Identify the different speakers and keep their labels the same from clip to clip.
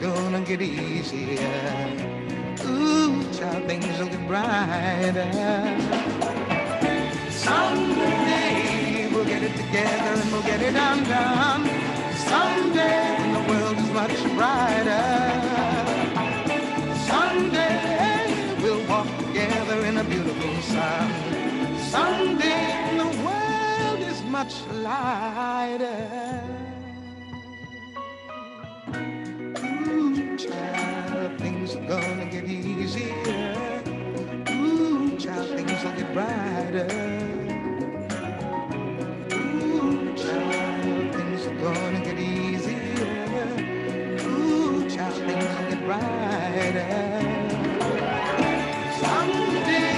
Speaker 1: gonna get easier. Ooh, child, things will get brighter. Someday we'll get it together and we'll get it undone. Someday when the world is much brighter. Someday we'll walk together in a beautiful sun. Someday when the world is much lighter. Ooh, child, things are gonna get easier. Ooh, child, things will get brighter. Ooh, child, things are gonna get easier. Ooh, child, things will get brighter. Someday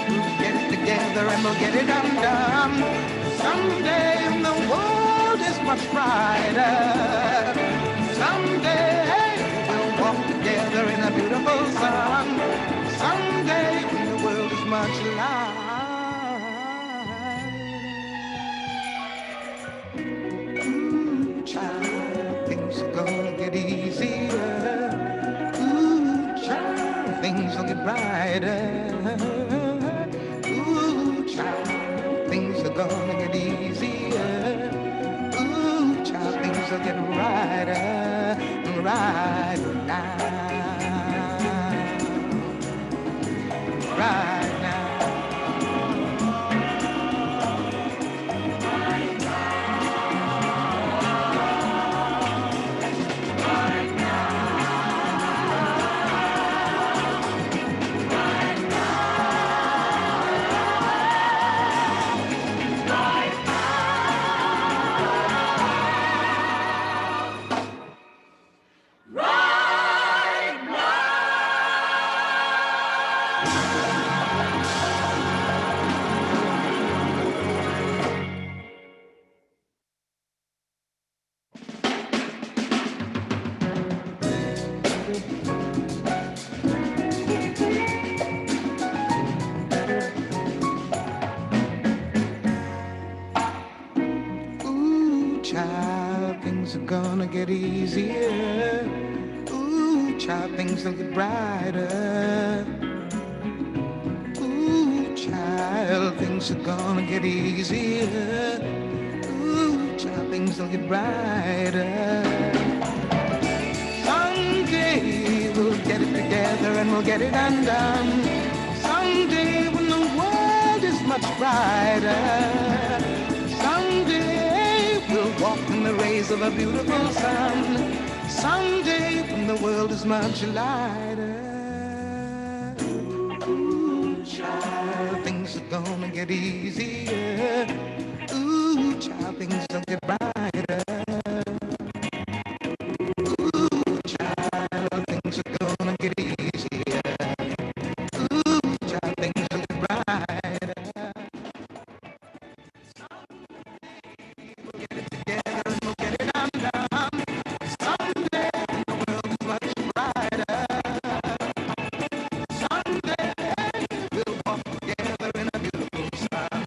Speaker 1: we'll get it together and we'll get it undone. Someday when the world is much brighter. Someday we'll walk together in a beautiful sun. Someday when the world is much lighter. Ooh, child, things are gonna get easier. Ooh, child, things will get brighter. Ooh, child, things are gonna get easier. Ooh, child, things will get brighter, brighter now, right now. Ooh, child, things are gonna get easier. Ooh, child, things will get brighter. Ooh, child, things are gonna get easier. Ooh, child, things will get brighter. Someday we'll get it together and we'll get it undone. Someday when the world is much brighter. Someday we'll walk in the rays of a beautiful sun. Someday when the world is much lighter. Ooh, child, things are gonna get easier. Ooh, child, things will get brighter. Ooh, child, things are gonna get easier. Ooh, child, things will get brighter. We'll get it together and we'll get it undone. Someday the world is much brighter. Someday we'll walk together in a beautiful sun.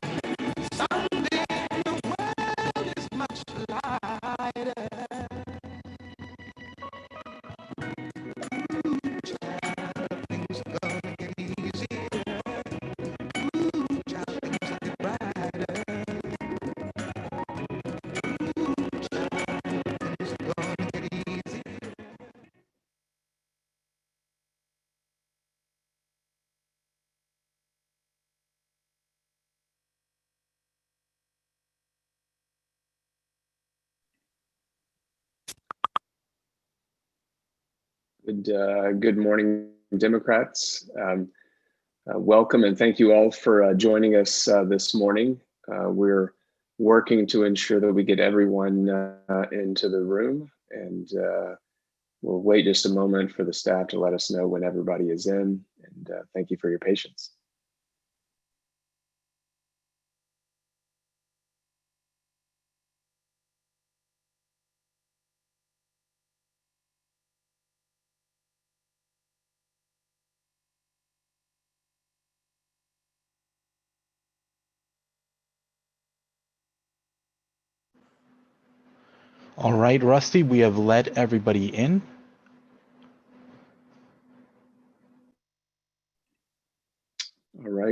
Speaker 1: Someday the world is much lighter. Ooh, child, things are gonna get easier. Ooh, child, things will get brighter. Ooh, child, things are gonna get easier.
Speaker 2: Good morning, Democrats. Welcome and thank you all for joining us this morning. We're working to ensure that we get everyone into the room, and we'll wait just a moment for the staff to let us know when everybody is in, and thank you for your patience.
Speaker 3: All right, Rusty, we have let everybody in.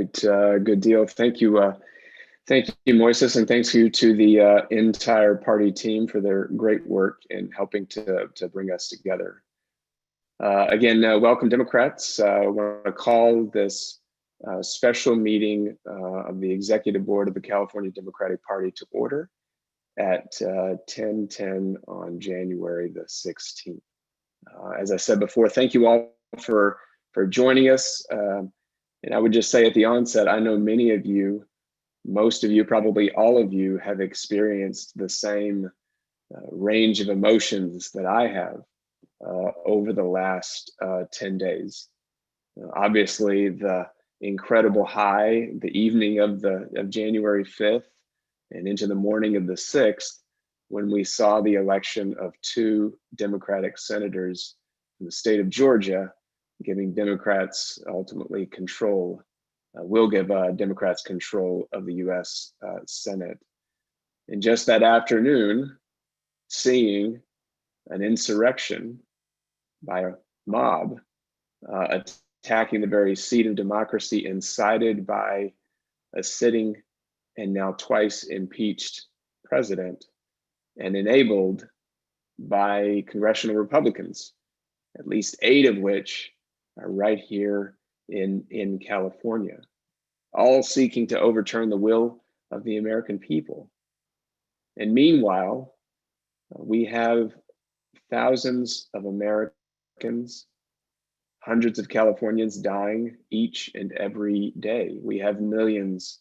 Speaker 2: right, good deal. Thank you, Moises, and thanks you to the entire party team for their great work in helping to bring us together. Again, welcome Democrats. I want to call this special meeting of the Executive Board of the California Democratic Party to order at 10:10 on January the 16th. As I said before, thank you all for joining us. And I would just say at the onset, I know many of you, most of you, probably all of you have experienced the same range of emotions that I have over the last 10 days. Obviously, the incredible high, the evening of January 5th and into the morning of the 6th, when we saw the election of 2 Democratic senators in the state of Georgia, giving Democrats ultimately control, will give Democrats control of the US Senate. And just that afternoon, seeing an insurrection by a mob attacking the very seat of democracy, incited by a sitting and now twice impeached president, and enabled by congressional Republicans, at least 8 of which are right here in California, all seeking to overturn the will of the American people. And meanwhile, we have thousands of Americans, hundreds of Californians dying each and every day. We have millions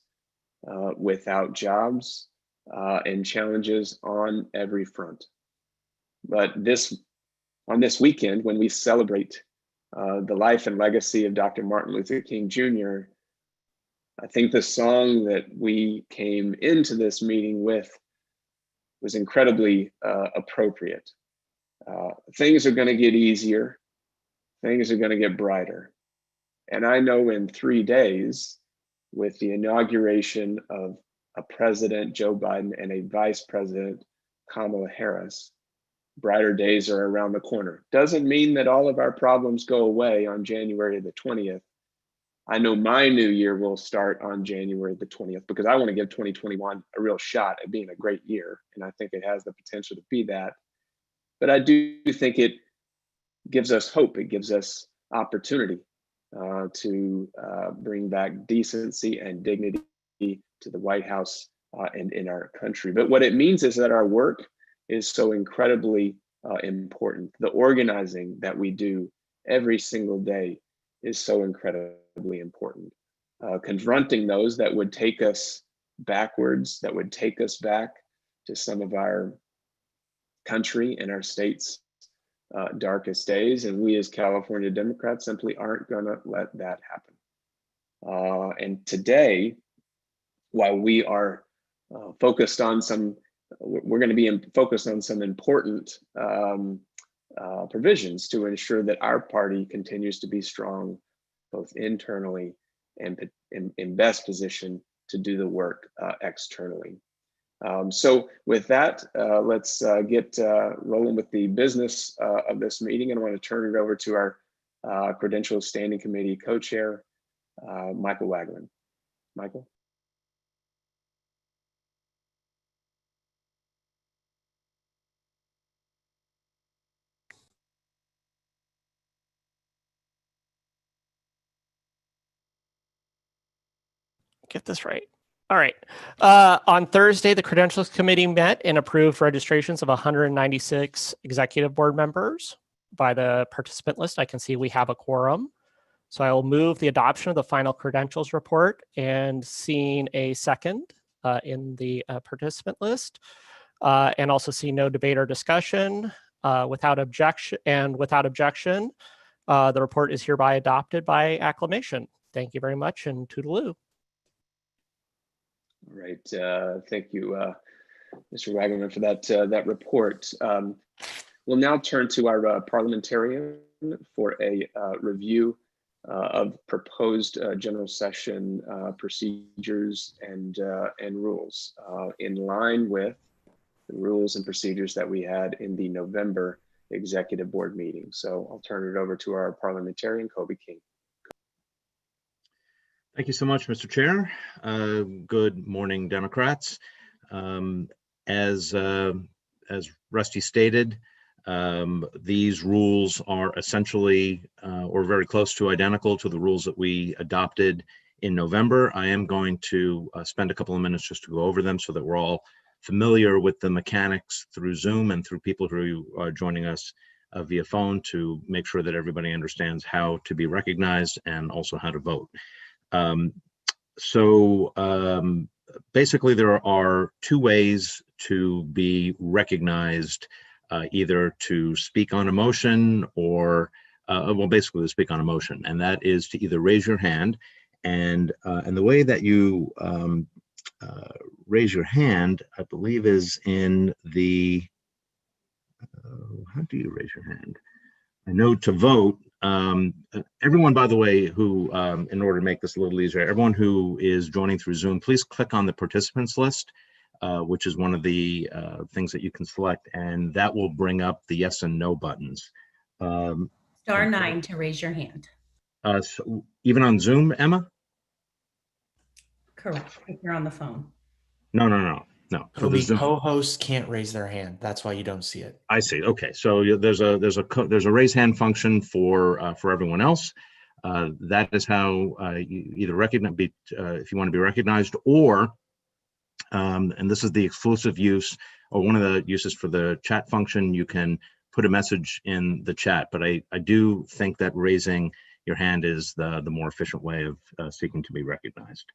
Speaker 2: without jobs and challenges on every front. But on this weekend, when we celebrate the life and legacy of Dr. Martin Luther King Jr., I think the song that we came into this meeting with was incredibly appropriate. Things are going to get easier. Things are going to get brighter. And I know in 3 days, with the inauguration of a President Joe Biden and a Vice President Kamala Harris, brighter days are around the corner. Doesn't mean that all of our problems go away on January the 20th. I know my new year will start on January the 20th because I want to give 2021 a real shot at being a great year. And I think it has the potential to be that. But I do think it gives us hope. It gives us opportunity to bring back decency and dignity to the White House and in our country. But what it means is that our work is so incredibly important. The organizing that we do every single day is so incredibly important. Confronting those that would take us backwards, that would take us back to some of our country and our state's darkest days. And we as California Democrats simply aren't gonna let that happen. And today, while we are focused on some, we're gonna be focused on some important provisions to ensure that our party continues to be strong, both internally and in best position to do the work externally. So with that, let's get rolling with the business of this meeting. And I want to turn it over to our Credentials Standing Committee co-chair, Michael Wagland. Michael.
Speaker 3: Get this right. All right. On Thursday, the Credentials Committee met and approved registrations of 196 executive board members. By the participant list, I can see we have a quorum. So I will move the adoption of the final credentials report, and seeing a second in the participant list, and also see no debate or discussion. Without objection, the report is hereby adopted by acclamation. Thank you very much, and toodaloo.
Speaker 2: All right, thank you, Mr. Wagnerman, for that report. We'll now turn to our parliamentarian for a review of proposed general session procedures and rules in line with the rules and procedures that we had in the November executive board meeting. So I'll turn it over to our parliamentarian, Kobe King.
Speaker 4: Thank you so much, Mr. Chair. Good morning, Democrats. As Rusty stated, these rules are essentially or very close to identical to the rules that we adopted in November. I am going to spend a couple of minutes just to go over them so that we're all familiar with the mechanics through Zoom and through people who are joining us via phone, to make sure that everybody understands how to be recognized and also how to vote. Basically, there are two ways to be recognized, either to speak on a motion or, well, basically to speak on a motion, and that is to either raise your hand, and the way that you raise your hand, I believe, is in the, how do you raise your hand? I know to vote, everyone, by the way, who, in order to make this a little easier, everyone who is joining through Zoom, please click on the participants list, which is one of the things that you can select, and that will bring up the yes and no buttons.
Speaker 5: Star 9 to raise your hand.
Speaker 4: So even on Zoom, Emma?
Speaker 5: Correct, if you're on the phone.
Speaker 4: No. For the Zoom
Speaker 6: co-hosts can't raise their hand. That's why you don't see it.
Speaker 4: I see. Okay, so there's a raise hand function for everyone else. That is how you either recognize, if you want to be recognized, or and this is the exclusive use, or one of the uses for the chat function. You can put a message in the chat, but I do think that raising your hand is the more efficient way of seeking to be recognized.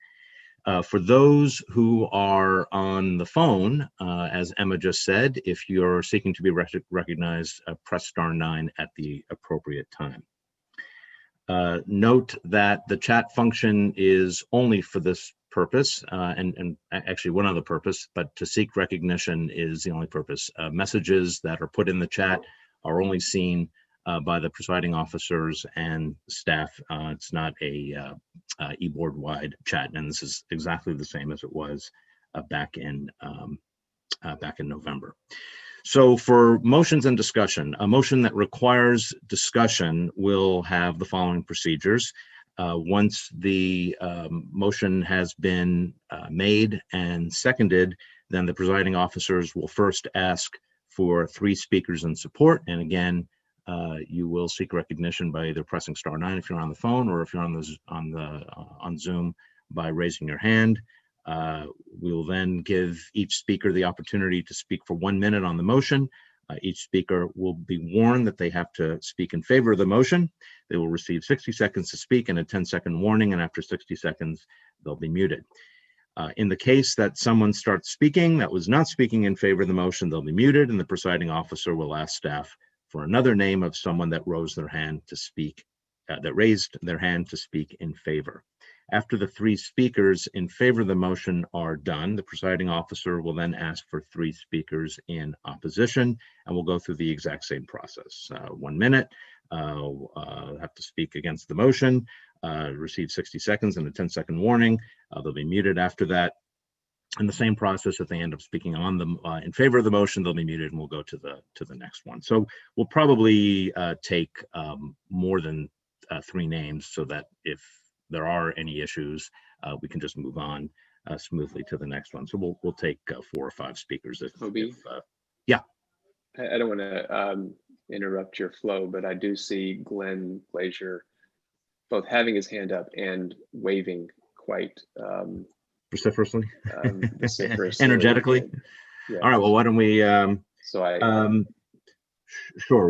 Speaker 4: For those who are on the phone, as Emma just said, if you're seeking to be recognized, press star 9 at the appropriate time. Note that the chat function is only for this purpose, and actually one other purpose, but to seek recognition is the only purpose. Messages that are put in the chat are only seen by the presiding officers and staff. It's not a e-board wide chat, and this is exactly the same as it was back in November. So for motions and discussion, a motion that requires discussion will have the following procedures. Once the motion has been made and seconded, then the presiding officers will first ask for 3 speakers in support. And again, you will seek recognition by either pressing star 9 if you're on the phone, or if you're on Zoom by raising your hand. We will then give each speaker the opportunity to speak for 1 minute on the motion. Each speaker will be warned that they have to speak in favor of the motion. They will receive 60 seconds to speak and a 10-second warning, and after 60 seconds, they'll be muted. In the case that someone starts speaking that was not speaking in favor of the motion, they'll be muted, and the presiding officer will ask staff for another name of someone that raised their hand to speak in favor. After the 3 speakers in favor of the motion are done, the presiding officer will then ask for 3 speakers in opposition, and we'll go through the exact same process. 1 minute, have to speak against the motion, receive 60 seconds and a 10-second warning. They'll be muted after that. And the same process, if they end up speaking on them in favor of the motion, they'll be muted, and we'll go to the next one. So we'll probably take more than 3 names, so that if there are any issues, we can just move on smoothly to the next one. So we'll take 4 or 5 speakers. Yeah.
Speaker 2: I don't want to interrupt your flow, but I do see Glenn Glazier both having his hand up and waving quite
Speaker 4: vociferously,
Speaker 2: energetically.
Speaker 4: Yeah. All right. Well, why don't we? Sure. Why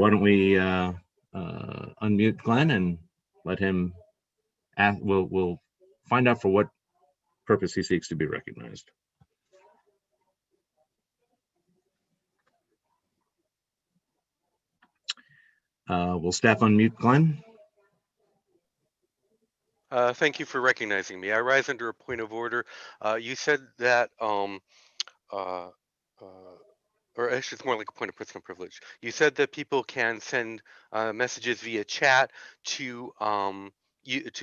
Speaker 4: don't we unmute Glenn and let him? We'll find out for what purpose he seeks to be recognized. Will staff unmute Glenn?
Speaker 7: Thank you for recognizing me. I rise under a point of order. You said that, or actually it's more like a point of personal privilege. You said that people can send messages via chat to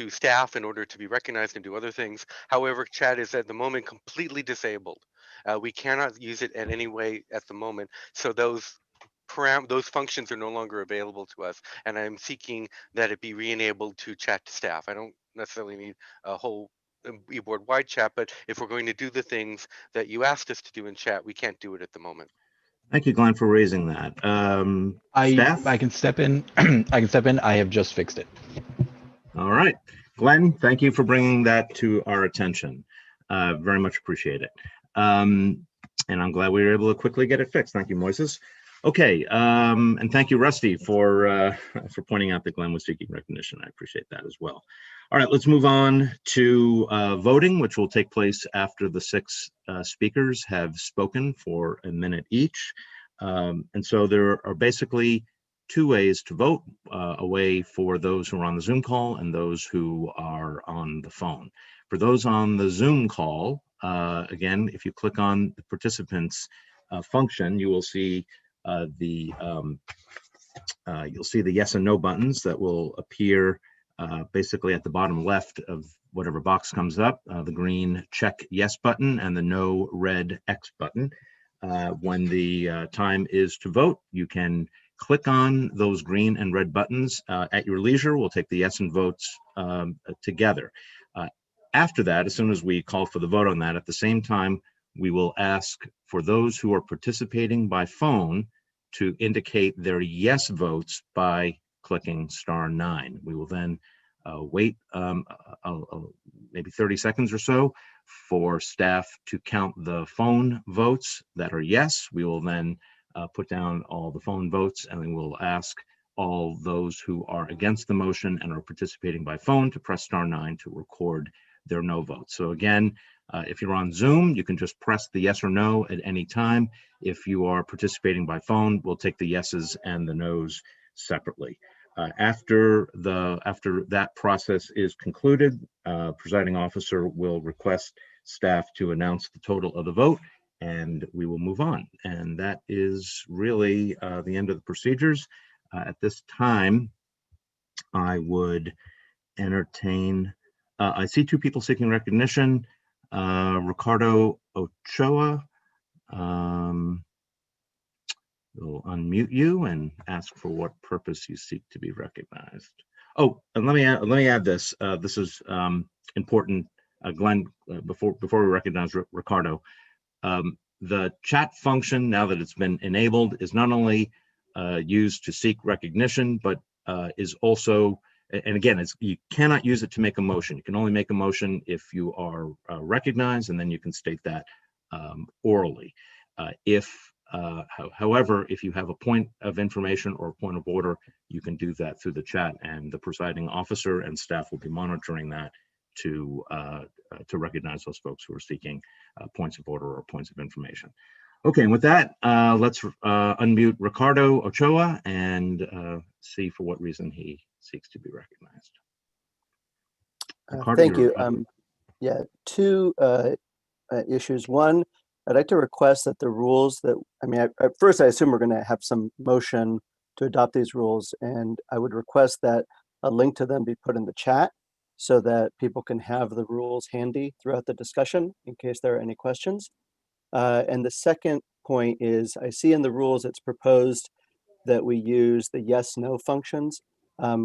Speaker 7: staff in order to be recognized and do other things. However, chat is at the moment completely disabled. We cannot use it in any way at the moment. So those functions are no longer available to us, and I'm seeking that it be re-enabled to chat to staff. I don't necessarily need a whole e-board wide chat, but if we're going to do the things that you asked us to do in chat, we can't do it at the moment.
Speaker 4: Thank you, Glenn, for raising that. Staff?
Speaker 8: I can step in. I can step in. I have just fixed it.
Speaker 4: All right. Glenn, thank you for bringing that to our attention. Very much appreciate it. And I'm glad we were able to quickly get it fixed. Thank you, Moises. Okay, and thank you, Rusty, for pointing out that Glenn was seeking recognition. I appreciate that as well. All right, let's move on to voting, which will take place after the 6 speakers have spoken for a minute each. And so there are basically 2 ways to vote, a way for those who are on the Zoom call and those who are on the phone. For those on the Zoom call, again, if you click on the participants function, you will see you'll see the yes and no buttons that will appear basically at the bottom left of whatever box comes up, the green check yes button and the no red X button. When the time is to vote, you can click on those green and red buttons at your leisure. We'll take the yes and votes together. After that, as soon as we call for the vote on that, at the same time, we will ask for those who are participating by phone to indicate their yes votes by clicking *9. We will then wait maybe 30 seconds or so for staff to count the phone votes that are yes. We will then put down all the phone votes, and then we'll ask all those who are against the motion and are participating by phone to press *9 to record their no votes. So again, if you're on Zoom, you can just press the yes or no at any time. If you are participating by phone, we'll take the yeses and the nos separately. After that process is concluded, presiding officer will request staff to announce the total of the vote, and we will move on. And that is really the end of the procedures. At this time, I would entertain, I see 2 people seeking recognition. Ricardo Ochoa, we'll unmute you and ask for what purpose you seek to be recognized. Oh, and let me add this. This is important, Glenn. Before we recognize Ricardo, the chat function, now that it's been enabled, is not only used to seek recognition, but is also, and again, you cannot use it to make a motion. You can only make a motion if you are recognized, and then you can state that orally. However, if you have a point of information or a point of order, you can do that through the chat, and the presiding officer and staff will be monitoring that to recognize those folks who are seeking points of order or points of information. Okay, and with that, let's unmute Ricardo Ochoa and see for what reason he seeks to be recognized. Ricardo,
Speaker 9: thank you. Yeah, 2 issues. One, I'd like to request that the rules that, at first I assume we're going to have some motion to adopt these rules, and I would request that a link to them be put in the chat so that people can have the rules handy throughout the discussion in case there are any questions. And the second point is, I see in the rules it's proposed that we use the yes/no functions.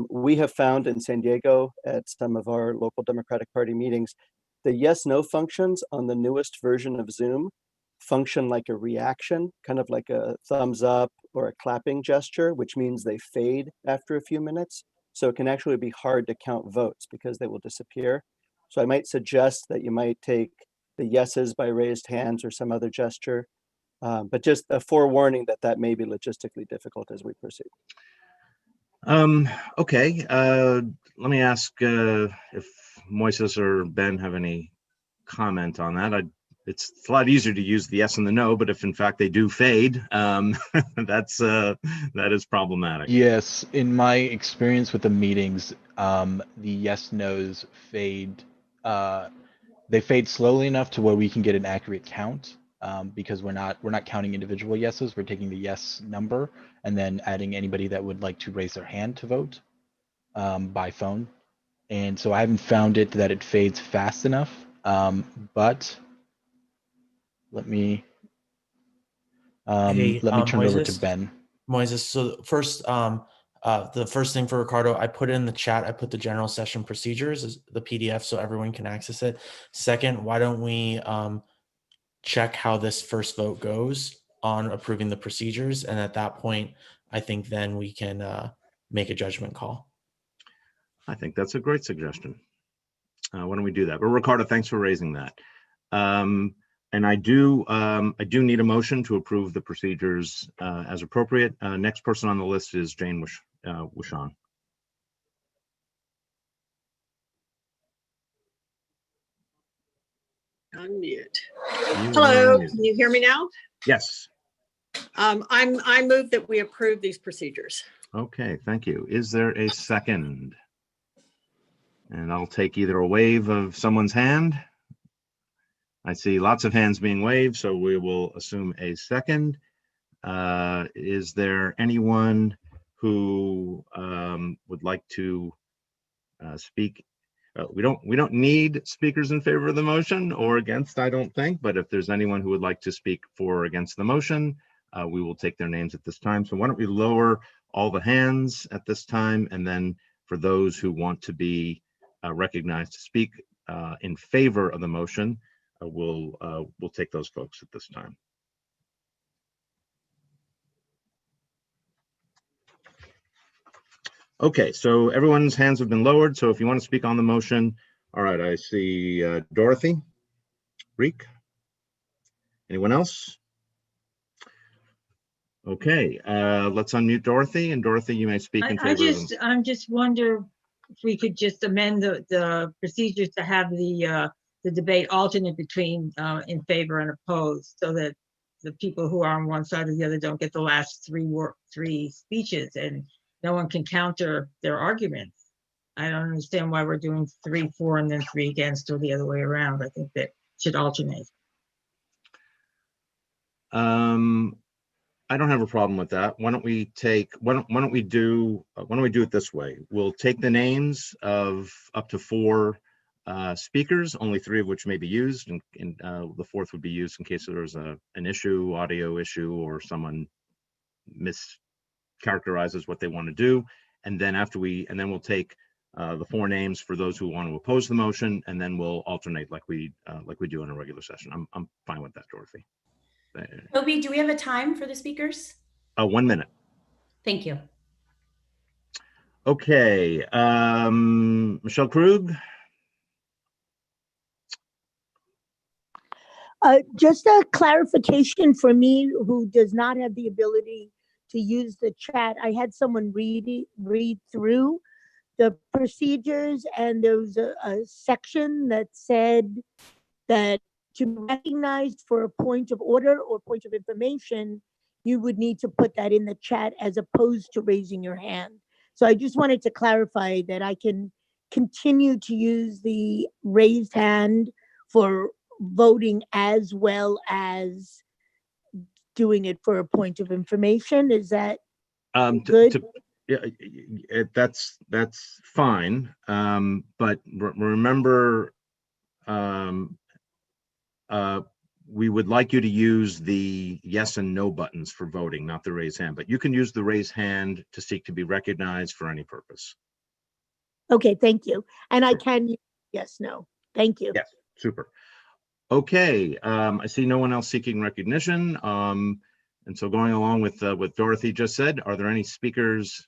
Speaker 9: We have found in San Diego at some of our local Democratic Party meetings, the yes/no functions on the newest version of Zoom function like a reaction, kind of like a thumbs up or a clapping gesture, which means they fade after a few minutes. So it can actually be hard to count votes because they will disappear. So I might suggest that you might take the yeses by raised hands or some other gesture, but just a forewarning that may be logistically difficult as we proceed.
Speaker 4: Okay, let me ask if Moises or Ben have any comment on that. It's a lot easier to use the yes and the no, but if in fact they do fade, that is problematic.
Speaker 8: Yes, in my experience with the meetings, the yes/nos fade. They fade slowly enough to where we can get an accurate count, because we're not counting individual yeses. We're taking the yes number and then adding anybody that would like to raise their hand to vote by phone. And so I haven't found it that it fades fast enough, but let me turn it over to
Speaker 6: Moises?
Speaker 8: Ben.
Speaker 6: Moises, so first, The first thing for Ricardo, I put in the chat, I put the general session procedures as the PDF so everyone can access it. Second, why don't we check how this first vote goes on approving the procedures? And at that point, I think then we can make a judgment call.
Speaker 4: I think that's a great suggestion. Why don't we do that? But Ricardo, thanks for raising that. And I do need a motion to approve the procedures as appropriate. Next person on the list is Jane Wishon.
Speaker 10: Unmute.
Speaker 4: You
Speaker 10: Hello,
Speaker 4: are unmuted.
Speaker 10: can you hear me now?
Speaker 4: Yes.
Speaker 10: I move that we approve these procedures.
Speaker 4: Okay, thank you. Is there a second? And I'll take either a wave of someone's hand. I see lots of hands being waved, so we will assume a second. Is there anyone who would like to speak? We don't need speakers in favor of the motion or against, I don't think, but if there's anyone who would like to speak for or against the motion, we will take their names at this time. So why don't we lower all the hands at this time, and then for those who want to be recognized to speak in favor of the motion, we'll take those folks at this time. Okay, so everyone's hands have been lowered. So if you want to speak on the motion, all right, I see Dorothy, Reek. Anyone else? Okay, let's unmute Dorothy, and Dorothy, you may speak in favor of them.
Speaker 11: I'm just wonder if we could just amend the procedures to have the debate alternate between in favor and opposed, so that the people who are on one side or the other don't get the last three speeches and no one can counter their arguments. I don't understand why we're doing 3 for and then 3 against, or the other way around. I think that should alternate.
Speaker 4: I don't have a problem with that. Why don't we do it this way? We'll take the names of up to 4 speakers, only 3 of which may be used, and the 4th would be used in case there's an issue, audio issue, or someone mischaracterizes what they want to do. And then we'll take the 4 names for those who want to oppose the motion, and then we'll alternate like we do in a regular session. I'm fine with that, Dorothy.
Speaker 5: Toby, do we have a time for the speakers?
Speaker 4: 1 minute.
Speaker 5: Thank you.
Speaker 4: Okay, Michelle Krug.
Speaker 12: Just a clarification for me who does not have the ability to use the chat. I had someone read through the procedures, and there was a section that said that to be recognized for a point of order or point of information, you would need to put that in the chat as opposed to raising your hand. So I just wanted to clarify that I can continue to use the raised hand for voting as well as doing it for a point of information. Is that good?
Speaker 4: Yeah, that's fine. But remember, we would like you to use the yes and no buttons for voting, not the raise hand, but you can use the raise hand to seek to be recognized for any purpose.
Speaker 12: Okay, thank you. And I can use yes, no. Thank you.
Speaker 4: Yes, super. Okay, I see no one else seeking recognition. And so going along with what Dorothy just said, are there any speakers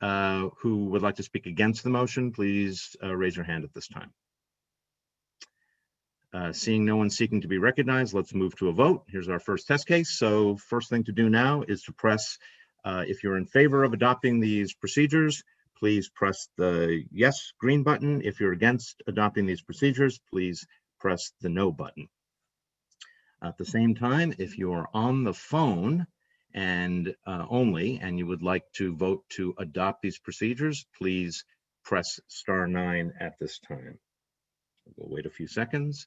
Speaker 4: who would like to speak against the motion? Please raise your hand at this time. Seeing no one seeking to be recognized, let's move to a vote. Here's our first test case. So first thing to do now is to press, if you're in favor of adopting these procedures, please press the yes green button. If you're against adopting these procedures, please press the no button. At the same time, if you're on the phone and you would like to vote to adopt these procedures, please press *9 at this time. We'll wait a few seconds.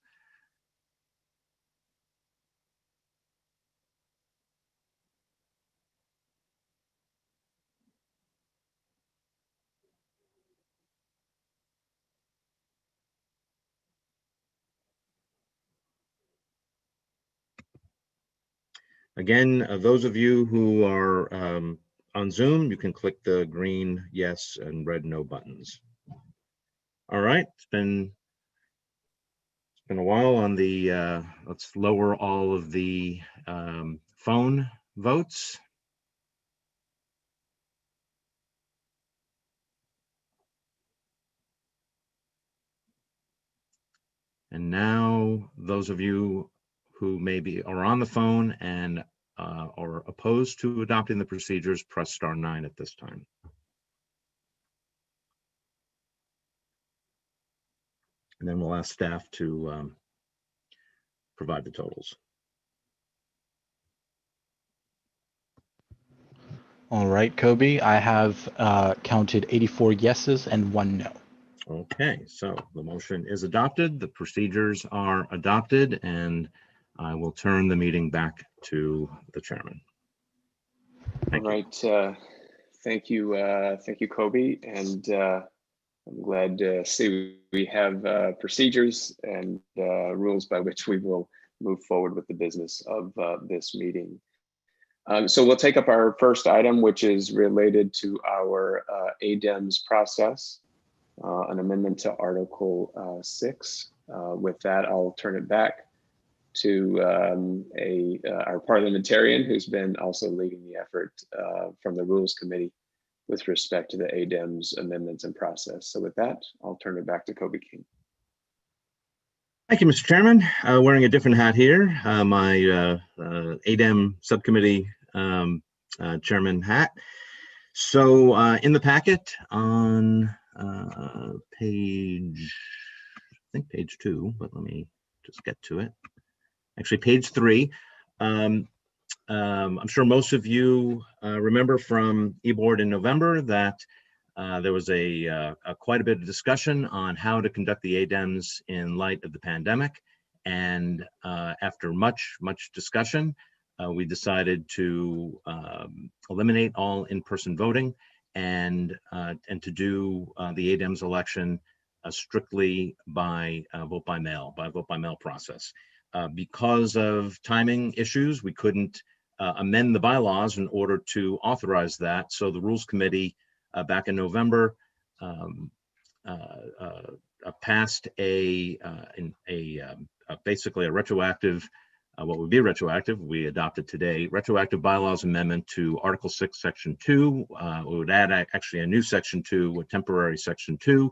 Speaker 4: Again, those of you who are on Zoom, you can click the green yes and red no buttons. All right, it's been a while on the, let's lower all of the phone votes. And now those of you who maybe are on the phone and are opposed to adopting the procedures, press *9 at this time. And then we'll ask staff to provide the totals.
Speaker 8: All right, Kobe, I have counted 84 yeses and 1 no.
Speaker 4: Okay, so the motion is adopted, the procedures are adopted, and I will turn the meeting back to the chairman. Thank you.
Speaker 2: All right, thank you, Kobe, and I'm glad to see we have procedures and rules by which we will move forward with the business of this meeting. So we'll take up our first item, which is related to our ADEMS process, an amendment to Article 6. With that, I'll turn it back to our parliamentarian who's been also leading the effort from the Rules Committee with respect to the ADEMS amendments and process. So with that, I'll turn it back to Kobe King.
Speaker 4: Thank you, Mr. Chairman. Wearing a different hat here, my ADEM subcommittee chairman hat. So in the packet on page, I think page 2, but let me just get to it. Actually, page 3. I'm sure most of you remember from eBoard in November that there was quite a bit of discussion on how to conduct the ADEMS in light of the pandemic. And after much discussion, we decided to eliminate all in-person voting and to do the ADEMS election strictly by vote by mail process. Because of timing issues, we couldn't amend the bylaws in order to authorize that. So the Rules Committee back in November passed basically a retroactive, what would be retroactive, we adopted today, retroactive bylaws amendment to Article 6, Section 2. We would add actually a new Section 2, a temporary Section 2,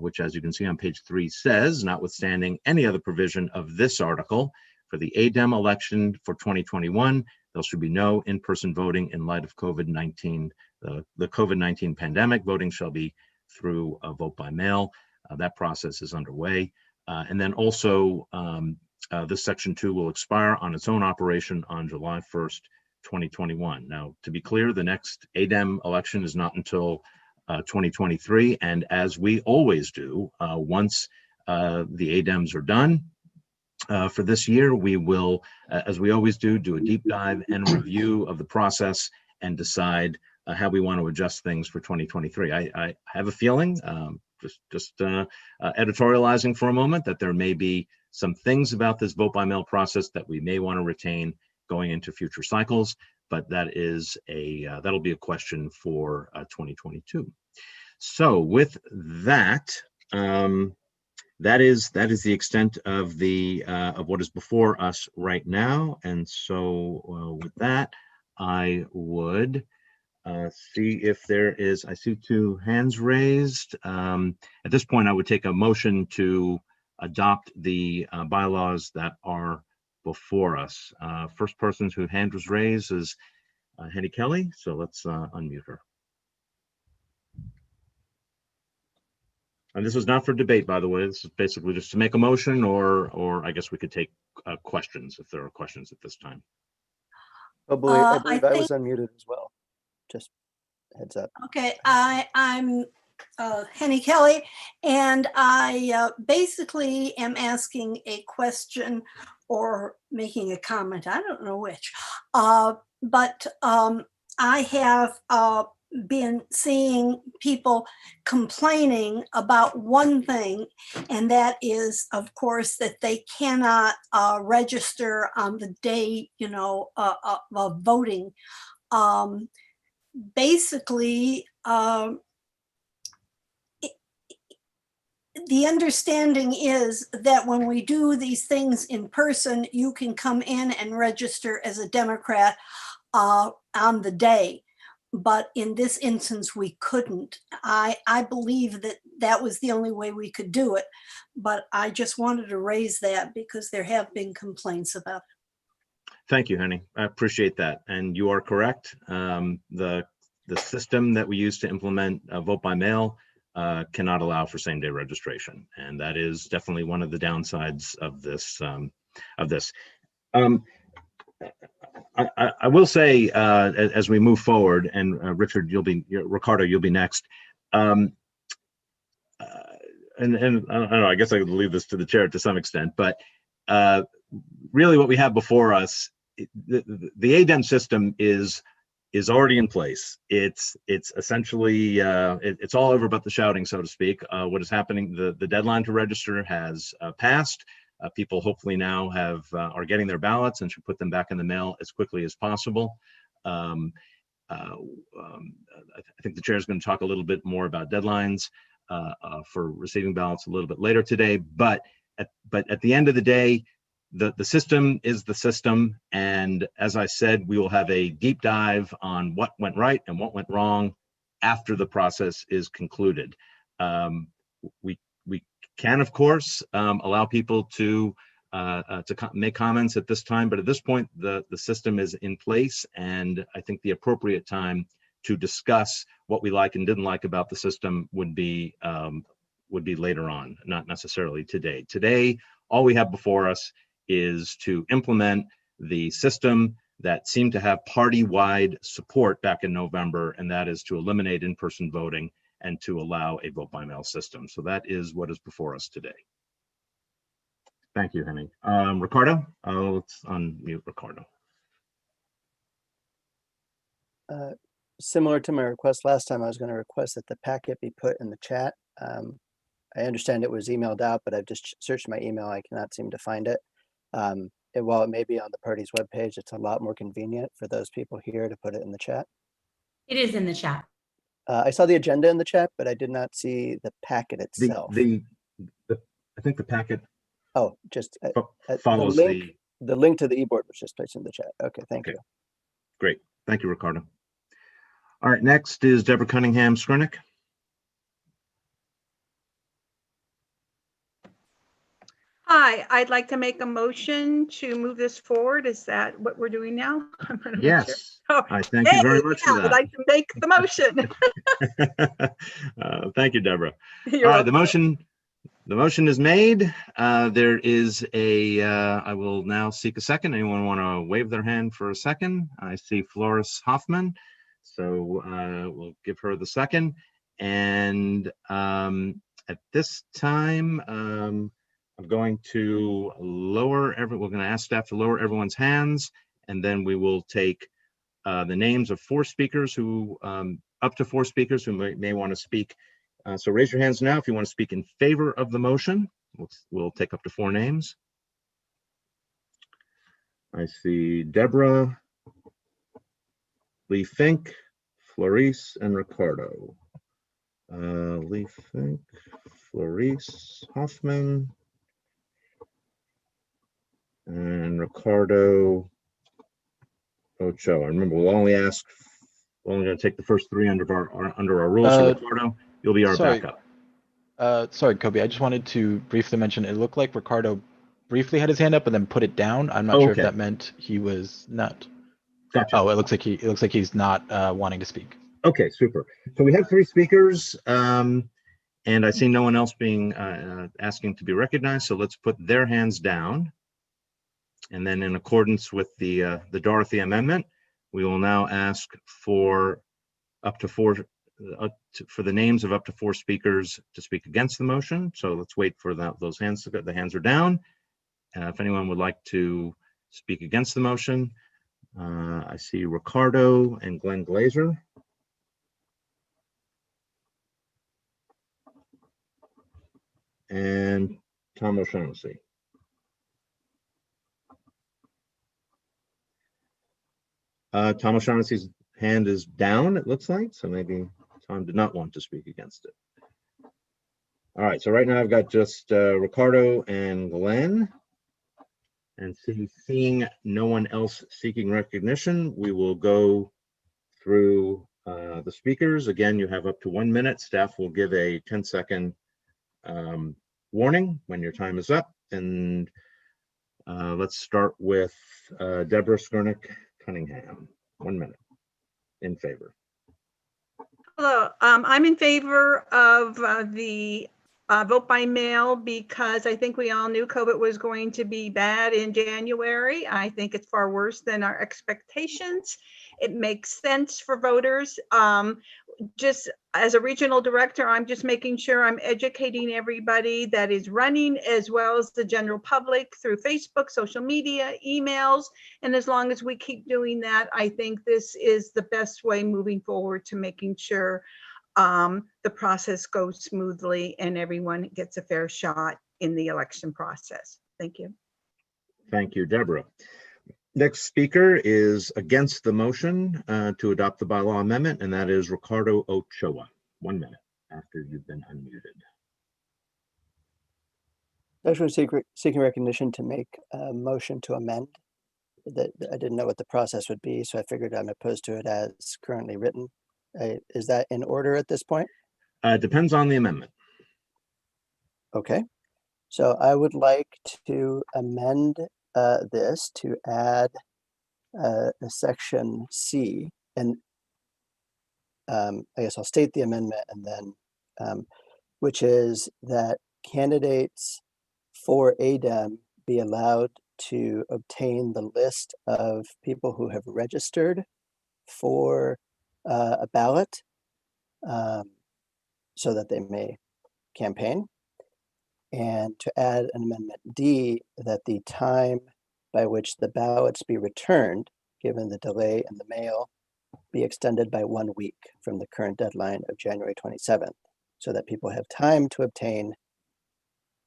Speaker 4: which, as you can see on page 3, says, notwithstanding any other provision of this article, for the ADEM election for 2021, there should be no in-person voting in light of COVID-19. The COVID-19 pandemic. Voting shall be through a vote by mail. That process is underway. And then also, this Section 2 will expire on its own operation on July 1st, 2021. Now, to be clear, the next ADEM election is not until 2023. And as we always do, once the ADEMs are done for this year, we will, as we always do a deep dive and review of the process and decide how we want to adjust things for 2023. I have a feeling, just editorializing for a moment, that there may be some things about this vote by mail process that we may want to retain going into future cycles, but that is that'll be a question for 2022. So with that, that is the extent of of what is before us right now. And so with that, I would see if there is, I see 2 hands raised. At this point, I would take a motion to adopt the bylaws that are before us. First person whose hand was raised is Henny Kelly. So let's unmute her. And this is not for debate, by the way. This is basically just to make a motion, or I guess we could take questions if there are questions at this time.
Speaker 9: I believe I was unmuted as well. Just heads up.
Speaker 13: Okay, I'm Henny Kelly, and I basically am asking a question or making a comment. I don't know which, but I have been seeing people complaining about one thing, and that is, of course, that they cannot register on the day, of voting. basically, the understanding is that when we do these things in person, you can come in and register as a Democrat on the day. But in this instance, we couldn't. I believe that that was the only way we could do it. But I just wanted to raise that because there have been complaints about it.
Speaker 4: Thank you, Henny. I appreciate that. And you are correct. The system that we use to implement vote by mail cannot allow for same-day registration, and that is definitely one of the downsides of this. I will say, as we move forward, and Richard, Ricardo, you'll be next. And I don't know, I guess I could leave this to the chair to some extent, but really what we have before us, the ADEM system is already in place. It's essentially, it's all over but the shouting, so to speak. What is happening, the deadline to register has passed. People hopefully now are getting their ballots and should put them back in the mail as quickly as possible. I think the chair is going to talk a little bit more about deadlines for receiving ballots a little bit later today. But at the end of the day, the system is the system. And as I said, we will have a deep dive on what went right and what went wrong after the process is concluded. We can, of course, allow people to make comments at this time, but at this point, the system is in place, and I think the appropriate time to discuss what we like and didn't like about the system would be later on, not necessarily today. Today, all we have before us is to implement the system that seemed to have party-wide support back in November, and that is to eliminate in-person voting and to allow a vote-by-mail system. So that is what is before us today. Thank you, Henny. Ricardo, let's unmute Ricardo.
Speaker 9: Similar to my request last time, I was going to request that the packet be put in the chat. I understand it was emailed out, but I've just searched my email. I cannot seem to find it. While it may be on the party's webpage, it's a lot more convenient for those people here to put it in the chat.
Speaker 5: It is in the chat.
Speaker 9: I saw the agenda in the chat, but I did not see the packet itself.
Speaker 4: I think the packet
Speaker 9: just
Speaker 4: follows
Speaker 9: the link to the e-board was just placed in the chat. Okay, thank you.
Speaker 4: Great. Thank you, Ricardo. All right, next is Deborah Cunningham Skrinick.
Speaker 14: Hi, I'd like to make a motion to move this forward. Is that what we're doing now?
Speaker 4: Yes,
Speaker 14: sure.
Speaker 4: I thank you very much for that.
Speaker 14: I'd like to make the motion.
Speaker 4: Thank you, Deborah.
Speaker 14: You're
Speaker 4: All right,
Speaker 14: welcome.
Speaker 4: the motion is made. There is I will now seek a second. Anyone want to wave their hand for a second? I see Flores Hoffman, so we'll give her the second. And at this time, I'm going to we're going to ask staff to lower everyone's hands, and then we will take the names of up to four speakers who may want to speak. So raise your hands now if you want to speak in favor of the motion. We'll take up to 4 names. I see Deborah, Lee Fink, Florice, and Ricardo. Lee Fink, Florice Hoffman, and Ricardo Ochoa. Remember, we're only going to take the first 3 under our rules. So Ricardo, you'll be our backup.
Speaker 8: Sorry, Kobe. I just wanted to briefly mention. It looked like Ricardo briefly had his hand up and then put it down. I'm not sure if that meant he was not.
Speaker 4: Gotcha.
Speaker 8: Oh, it looks like he's not wanting to speak.
Speaker 4: Okay, super. So we have 3 speakers, and I see no one else being asking to be recognized. So let's put their hands down. And then in accordance with the Dorothy Amendment, we will now ask for for the names of up to 4 speakers to speak against the motion. So let's wait for those hands. The hands are down. If anyone would like to speak against the motion, I see Ricardo and Glenn Glazer. And Tom O'Shaughnessy. Tom O'Shaughnessy's hand is down, it looks like, so maybe Tom did not want to speak against it. All right, so right now I've got just Ricardo and Glenn. And seeing no one else seeking recognition, we will go through the speakers. Again, you have up to 1 minute. Staff will give a 10-second warning when your time is up. And let's start with Deborah Skurnik Cunningham. 1 minute. In favor.
Speaker 14: Hello, I'm in favor of the vote by mail because I think we all knew COVID was going to be bad in January. I think it's far worse than our expectations. It makes sense for voters. Just as a regional director, I'm just making sure I'm educating everybody that is running, as well as the general public, through Facebook, social media, emails. And as long as we keep doing that, I think this is the best way moving forward to making sure the process goes smoothly and everyone gets a fair shot in the election process. Thank you.
Speaker 4: Thank you, Deborah. Next speaker is against the motion to adopt the bylaw amendment, and that is Ricardo Ochoa. 1 minute after you've been unmuted.
Speaker 9: Actually, seeking recognition to make a motion to amend. That I didn't know what the process would be, so I figured I'm opposed to it as currently written. Is that in order at this point?
Speaker 4: Depends on the amendment.
Speaker 9: Okay, so I would like to amend this to add a section C, and I guess I'll state the amendment and then, which is that candidates for ADEM be allowed to obtain the list of people who have registered for a ballot so that they may campaign, and to add an amendment D that the time by which the ballots be returned, given the delay in the mail, be extended by 1 week from the current deadline of January 27th, so that people have time to obtain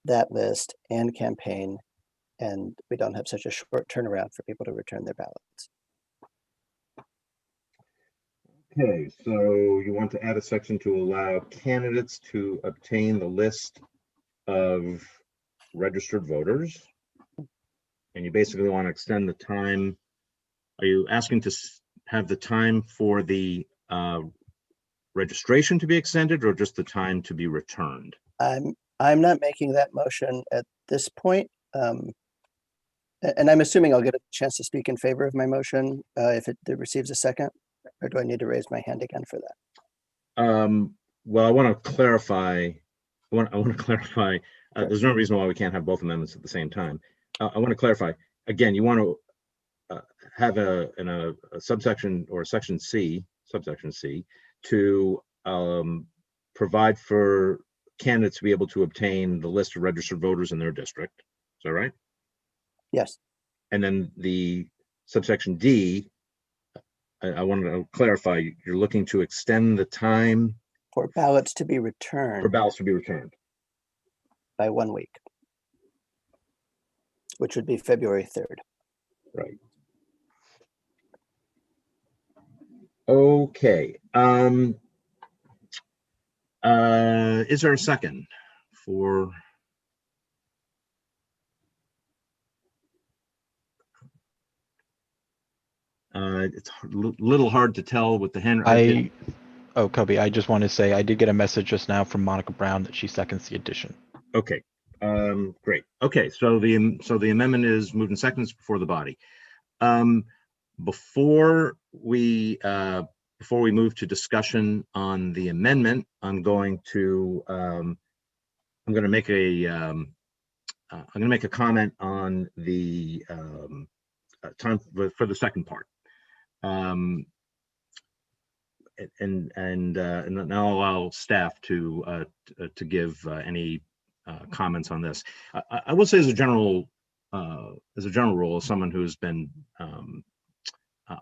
Speaker 9: that list and campaign, and we don't have such a short turnaround for people to return their ballots.
Speaker 4: Okay, so you want to add a section to allow candidates to obtain the list of registered voters, and you basically want to extend the time. Are you asking to have the time for the registration to be extended, or just the time to be returned?
Speaker 9: I'm not making that motion at this point, and I'm assuming I'll get a chance to speak in favor of my motion if it receives a second, or do I need to raise my hand again for that?
Speaker 4: Well, I want to clarify. I want to clarify. There's no reason why we can't have both amendments at the same time. I want to clarify again. You want to have a subsection or section C, subsection C, to provide for candidates to be able to obtain the list of registered voters in their district. Is that right?
Speaker 9: Yes.
Speaker 4: And then the subsection D, I wanted to clarify, you're looking to extend the time
Speaker 9: for ballots to be returned.
Speaker 4: For ballots to be returned.
Speaker 9: By 1 week, which would be February 3rd.
Speaker 4: Right. Okay. Is there a second for? It's a little hard to tell with the hand.
Speaker 8: Oh, Kobe, I just want to say I did get a message just now from Monica Brown that she seconds the addition.
Speaker 4: Okay, great. Okay, so the amendment is moved in seconds before the body. Before we move to discussion on the amendment, I'm going to make a comment on the time for the second part. And then I'll allow staff to give any comments on this. I will say as a general rule, as someone who's been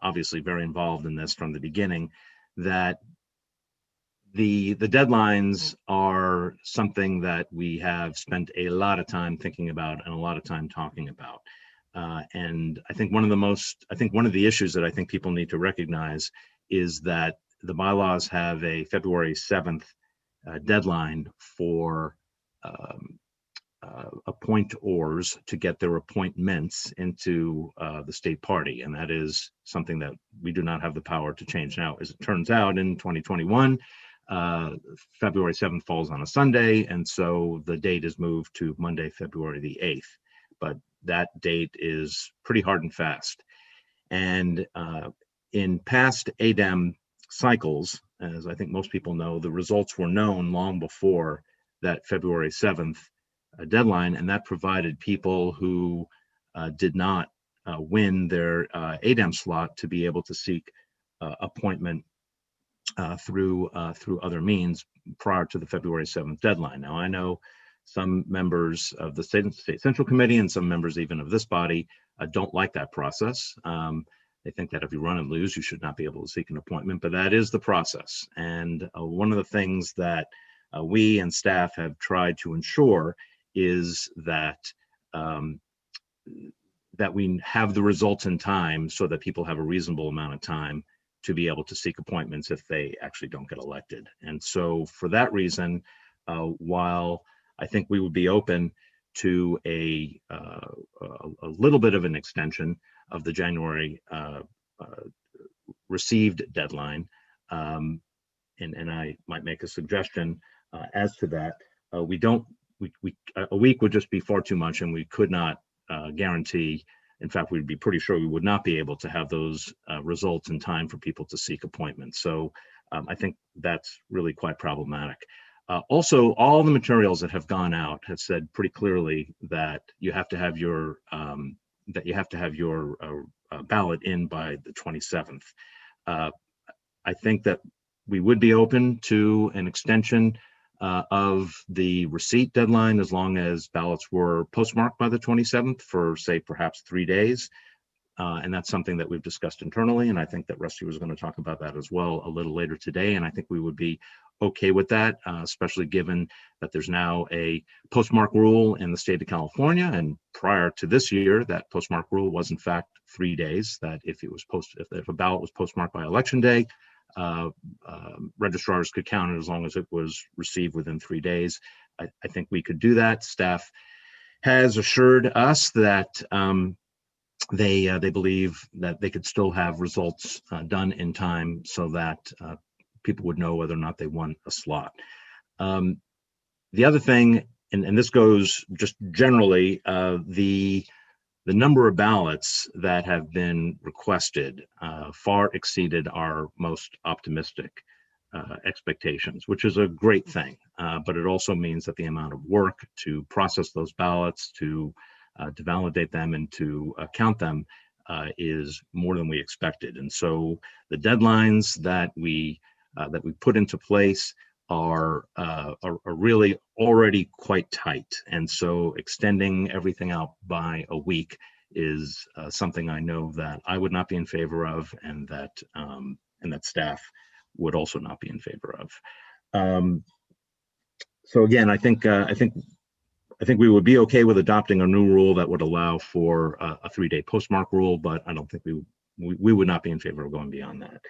Speaker 4: obviously very involved in this from the beginning, that the deadlines are something that we have spent a lot of time thinking about and a lot of time talking about. And I think one of the issues that I think people need to recognize is that the bylaws have a February 7th deadline for appointors to get their appointments into the state party. And that is something that we do not have the power to change now. As it turns out, in 2021, February 7th falls on a Sunday, and so the date is moved to Monday, February the 8th. But that date is pretty hard and fast. And in past ADEM cycles, as I think most people know, the results were known long before that February 7th deadline, and that provided people who did not win their ADEM slot to be able to seek appointment through other means prior to the February 7th deadline. Now, I know some members of the State Central Committee and some members even of this body don't like that process. They think that if you run and lose, you should not be able to seek an appointment, but that is the process. And one of the things that we and staff have tried to ensure is that that we have the results in time so that people have a reasonable amount of time to be able to seek appointments if they actually don't get elected. And so for that reason, while I think we would be open to a little bit of an extension of the January received deadline, and I might make a suggestion as to that. A week would just be far too much, and we could not guarantee. In fact, we'd be pretty sure we would not be able to have those results in time for people to seek appointments. So I think that's really quite problematic. Also, all the materials that have gone out have said pretty clearly that you have to have your ballot in by the 27th. I think that we would be open to an extension of the receipt deadline as long as ballots were postmarked by the 27th for, say, perhaps 3 days. And that's something that we've discussed internally. And I think that Rusty was going to talk about that as well a little later today. And I think we would be okay with that, especially given that there's now a postmark rule in the state of California. And prior to this year, that postmark rule was in fact 3 days, that if a ballot was postmarked by election day, registrars could count it as long as it was received within 3 days. I think we could do that. Staff has assured us that they believe that they could still have results done in time so that people would know whether or not they won a slot. The other thing, and this goes just generally, the number of ballots that have been requested far exceeded our most optimistic expectations, which is a great thing. But it also means that the amount of work to process those ballots, to validate them and to count them is more than we expected. And so the deadlines that we put into place are really already quite tight. And so extending everything out by a week is something I know that I would not be in favor of, and that staff would also not be in favor of. So again, I think we would be okay with adopting a new rule that would allow for a 3-day postmark rule, but I don't think we would not be in favor of going beyond that.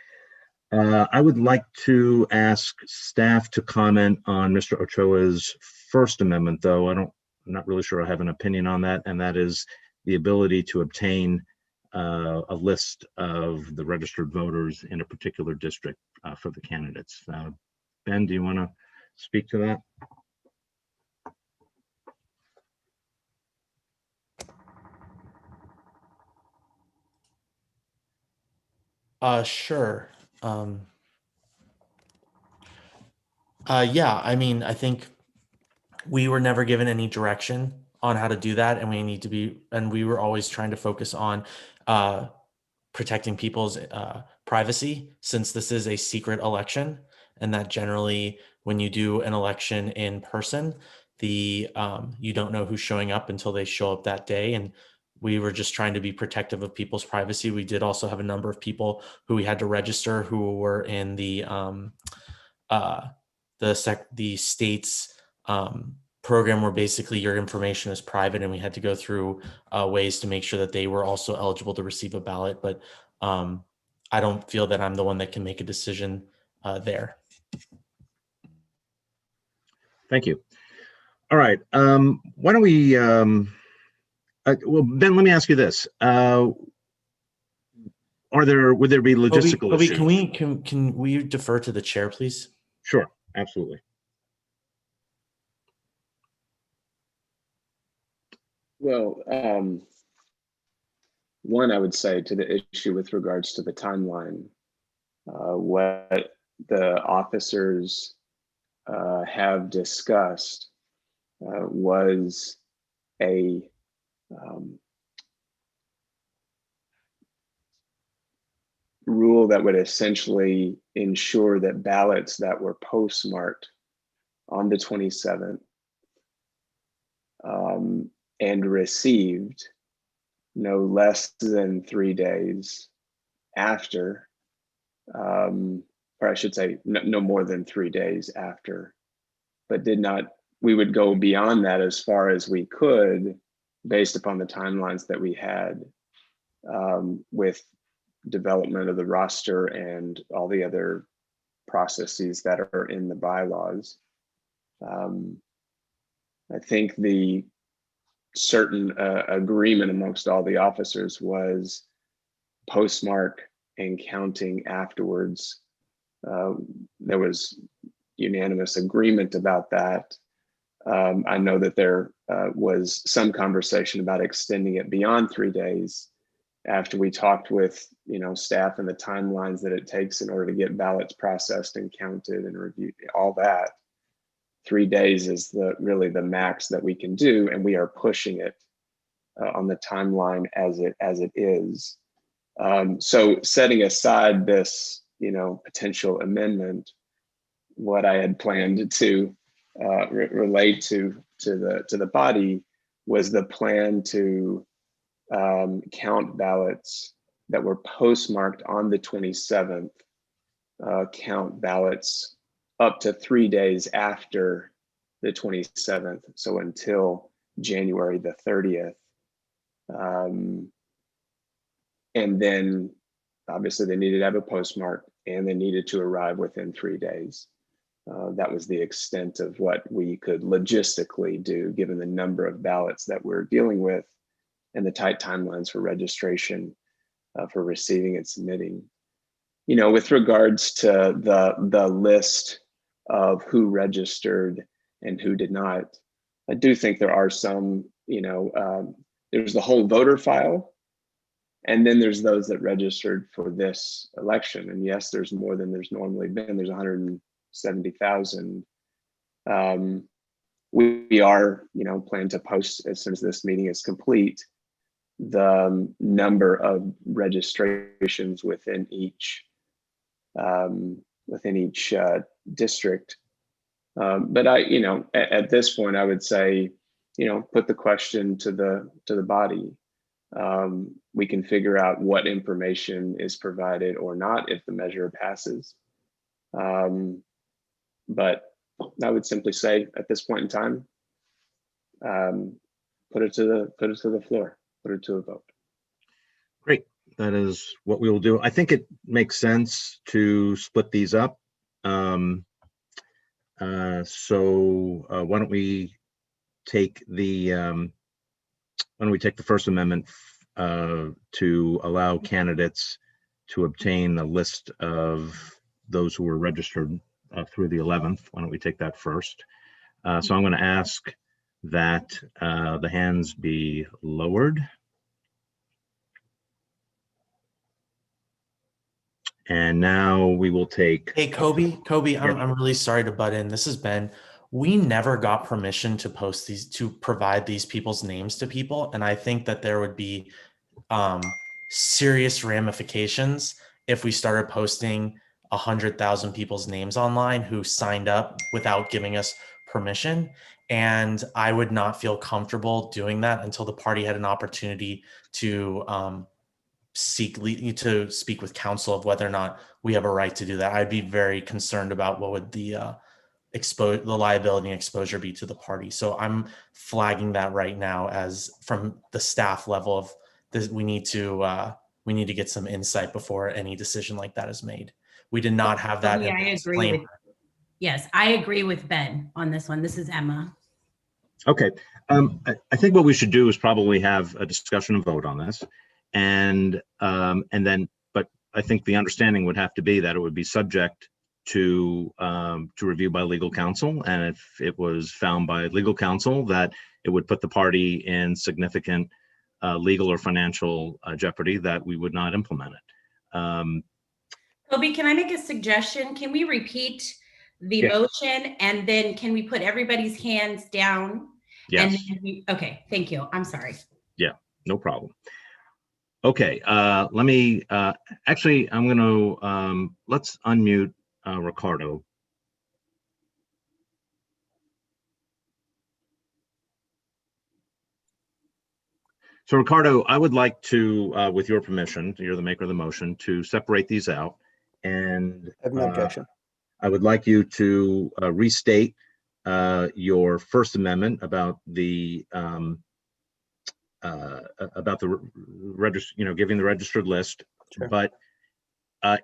Speaker 4: I would like to ask staff to comment on Mr. Ochoa's First Amendment, though I'm not really sure I have an opinion on that, and that is the ability to obtain a list of the registered voters in a particular district for the candidates. Ben, do you want to speak to that?
Speaker 6: Sure. Yeah, I mean, I think we were never given any direction on how to do that, and we were always trying to focus on protecting people's privacy, since this is a secret election, and that generally when you do an election in person, you don't know who's showing up until they show up that day. And we were just trying to be protective of people's privacy. We did also have a number of people who we had to register who were in the state's program where basically your information is private, and we had to go through ways to make sure that they were also eligible to receive a ballot. But I don't feel that I'm the one that can make a decision there.
Speaker 4: Thank you. All right. Why don't we, well, Ben, let me ask you this. Would there be logistical
Speaker 6: Kobe,
Speaker 4: issues?
Speaker 6: can we defer to the chair, please?
Speaker 4: Sure, absolutely.
Speaker 2: Well, one, I would say to the issue with regards to the timeline, what the officers have discussed was a rule that would essentially ensure that ballots that were postmarked on the 27th and received no less than 3 days after, or I should say no more than 3 days after, but we would go beyond that as far as we could based upon the timelines that we had with development of the roster and all the other processes that are in the bylaws. I think the certain agreement amongst all the officers was postmark and counting afterwards. There was unanimous agreement about that. I know that there was some conversation about extending it beyond 3 days after we talked with staff and the timelines that it takes in order to get ballots processed and counted and reviewed, all that. 3 days is really the max that we can do, and we are pushing it on the timeline as it is. So setting aside this potential amendment, what I had planned to relate to the body was the plan to count ballots that were postmarked on the 27th, count ballots up to 3 days after the 27th, so until January the 30th. And then obviously they needed to have a postmark and they needed to arrive within 3 days. That was the extent of what we could logistically do, given the number of ballots that we're dealing with and the tight timelines for registration, for receiving and submitting. With regards to the list of who registered and who did not, I do think there are some, there's the whole voter file, and then there's those that registered for this election. And yes, there's more than there's normally been. There's 170,000. We are, planning to post as soon as this meeting is complete, the number of registrations within each district. But at this point, I would say, put the question to the body. We can figure out what information is provided or not if the measure passes. But I would simply say at this point in time, put it to the floor, put it to a vote.
Speaker 4: Great. That is what we will do. I think it makes sense to split these up. So why don't we take the First Amendment to allow candidates to obtain a list of those who were registered through the 11th. Why don't we take that first? So I'm going to ask that the hands be lowered. And now we will take.
Speaker 6: Hey, Kobe, I'm really sorry to butt in. This is Ben. We never got permission to post these, to provide these people's names to people. And I think that there would be serious ramifications if we started posting 100,000 people's names online who signed up without giving us permission. And I would not feel comfortable doing that until the party had an opportunity to speak with counsel of whether or not we have a right to do that. I'd be very concerned about what would the liability and exposure be to the party. So I'm flagging that right now as from the staff level of this. We need to we need to get some insight before any decision like that is made. We did not have that.
Speaker 5: Yeah,
Speaker 6: in
Speaker 5: I
Speaker 6: the
Speaker 5: agree with,
Speaker 6: disclaimer.
Speaker 5: yes, I agree with Ben on this one. This is Emma.
Speaker 4: Okay, I think what we should do is probably have a discussion and vote on this, and then, but I think the understanding would have to be that it would be subject to review by legal counsel, and if it was found by legal counsel that it would put the party in significant legal or financial jeopardy, that we would not implement it.
Speaker 5: Toby, can I make a suggestion? Can we repeat the
Speaker 4: Yeah.
Speaker 5: motion and then can we put everybody's hands down?
Speaker 4: Yes.
Speaker 5: And then okay, thank you. I'm sorry.
Speaker 4: Yeah, no problem. Okay, let me, actually, I'm gonna, let's unmute Ricardo. So Ricardo, I would like to, with your permission, you're the maker of the motion, to separate these out. And
Speaker 9: I have no objection.
Speaker 4: I would like you to restate your First Amendment about the register, giving the registered list.
Speaker 9: Sure.
Speaker 4: But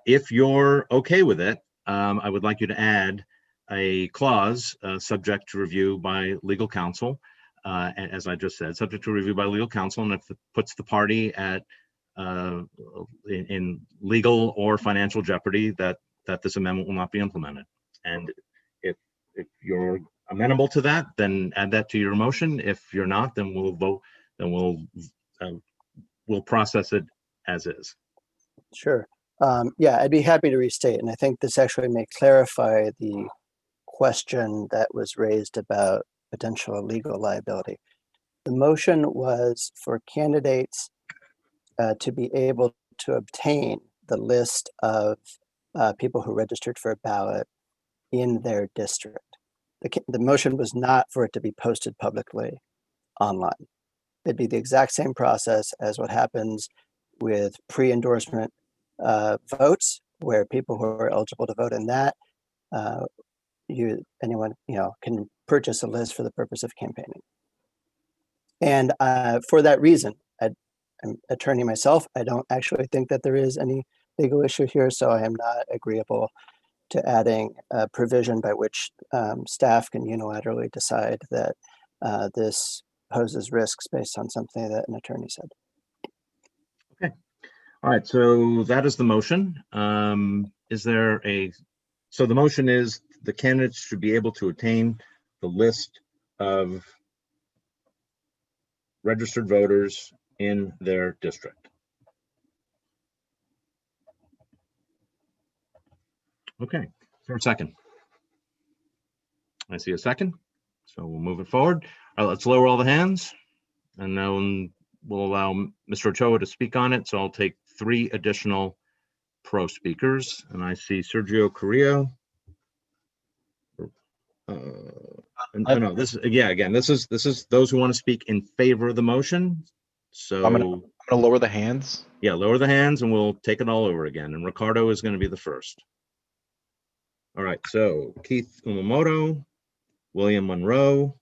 Speaker 4: if you're okay with it, I would like you to add a clause subject to review by legal counsel, as I just said, subject to review by legal counsel, and if it puts the party at in legal or financial jeopardy, that this amendment will not be implemented. And if you're amenable to that, then add that to your motion. If you're not, then we'll vote. Then we'll process it as is.
Speaker 9: Sure. Yeah, I'd be happy to restate, and I think this actually may clarify the question that was raised about potential legal liability. The motion was for candidates to be able to obtain the list of people who registered for a ballot in their district. The motion was not for it to be posted publicly online. It'd be the exact same process as what happens with pre-endorsement votes, where people who are eligible to vote in that, anyone can purchase a list for the purpose of campaigning. And for that reason, I'm an attorney myself. I don't actually think that there is any legal issue here, so I am not agreeable to adding a provision by which staff can unilaterally decide that this poses risks based on something that an attorney said.
Speaker 4: Okay. All right. So that is the motion. Is there so the motion is the candidates should be able to obtain the list of registered voters in their district. Okay, for a second. I see a second, so we'll move it forward. All right, let's lower all the hands, and then we'll allow Mr. Ochoa to speak on it. So I'll take 3 additional pro speakers, and I see Sergio Carrillo. No, this is those who want to speak in favor of the motion. So
Speaker 8: I'm gonna lower the hands.
Speaker 4: Yeah, lower the hands, and we'll take it all over again. And Ricardo is going to be the first. All right, so Keith Umamoto, William Monroe,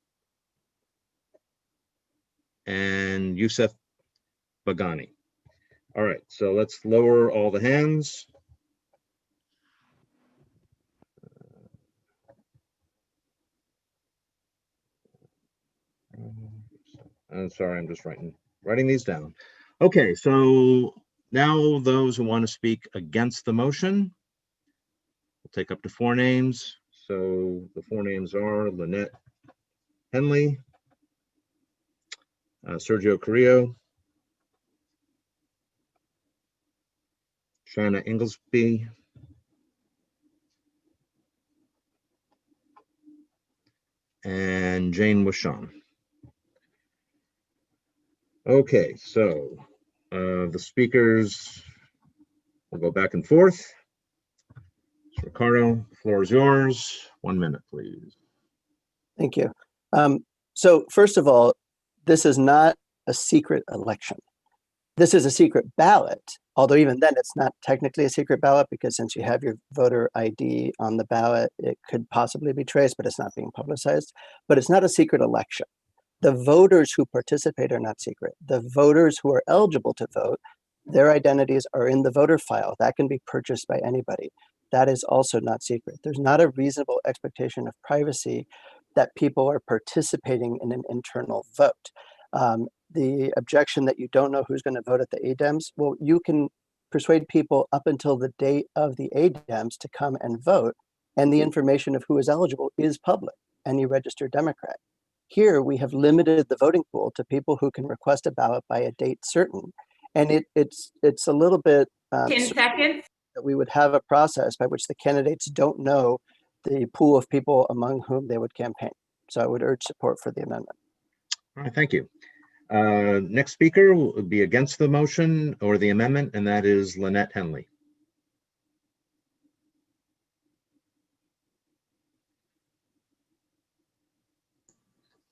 Speaker 4: and Yusuf Bagani. All right, so let's lower all the hands. I'm sorry, I'm just writing these down. Okay, so now those who want to speak against the motion, we'll take up to 4 names. So the 4 names are Lynette Henley, Sergio Carrillo, Shanna Inglesby, and Jane Wishon. Okay, so the speakers will go back and forth. So Ricardo, the floor is yours. 1 minute, please.
Speaker 9: Thank you. So first of all, this is not a secret election. This is a secret ballot, although even then it's not technically a secret ballot, because since you have your voter ID on the ballot, it could possibly be traced, but it's not being publicized. But it's not a secret election. The voters who participate are not secret. The voters who are eligible to vote Their identities are in the voter file. That can be purchased by anybody. That is also not secret. There's not a reasonable expectation of privacy that people are participating in an internal vote. The objection that you don't know who's going to vote at the ADEMS, well, you can persuade people up until the date of the ADEMS to come and vote, and the information of who is eligible is public, any registered Democrat. Here, we have limited the voting pool to people who can request a ballot by a date certain. And it's a little bit
Speaker 5: 10 seconds.
Speaker 9: that we would have a process by which the candidates don't know the pool of people among whom they would campaign. So I would urge support for the amendment.
Speaker 4: All right, thank you. Next speaker will be against the motion or the amendment, and that is Lynette Henley.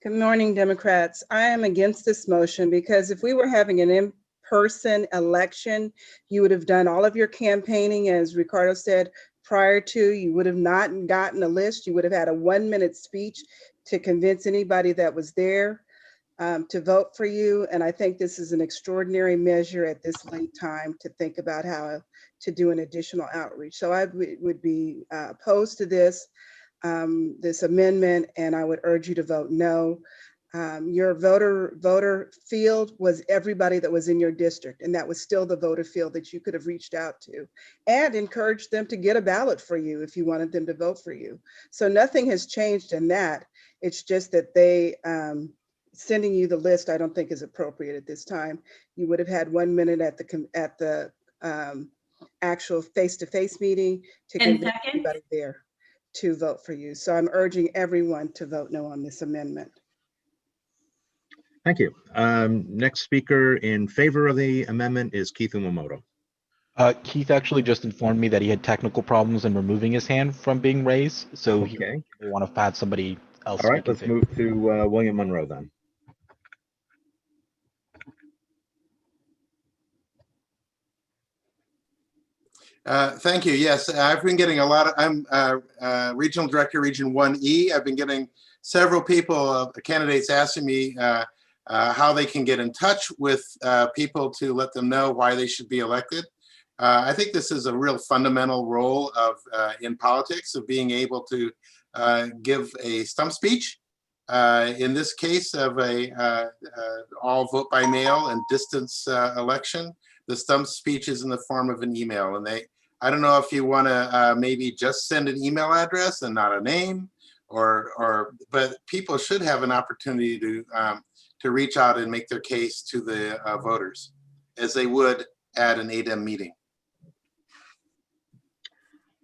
Speaker 15: Good morning, Democrats. I am against this motion because if we were having an in-person election, you would have done all of your campaigning, as Ricardo said, prior to. You would have not gotten a list. You would have had a 1-minute speech to convince anybody that was there to vote for you. And I think this is an extraordinary measure at this late time to think about how to do an additional outreach. So I would be opposed to this amendment, and I would urge you to vote no. Your voter field was everybody that was in your district, and that was still the voter field that you could have reached out to and encouraged them to get a ballot for you if you wanted them to vote for you. So nothing has changed in that. It's just that they sending you the list, I don't think is appropriate at this time. You would have had 1 minute at the actual face-to-face meeting to convince everybody there to vote for you. So I'm urging everyone to vote no on this amendment.
Speaker 4: Thank you. Next speaker in favor of the amendment is Keith Umamoto.
Speaker 8: Keith actually just informed me that he had technical problems in removing his hand from being raised. So he will want to have somebody else.
Speaker 4: All right, let's move to William Monroe then.
Speaker 16: Thank you. Yes, I've been getting a lot of, I'm Regional Director, Region 1E. I've been getting several people, candidates asking me how they can get in touch with people to let them know why they should be elected. I think this is a real fundamental role of in politics, of being able to give a stump speech. In this case of a all vote by mail and distance election, the stump speech is in the form of an email, and I don't know if you want to maybe just send an email address and not a name, but people should have an opportunity to reach out and make their case to the voters as they would at an ADEM meeting.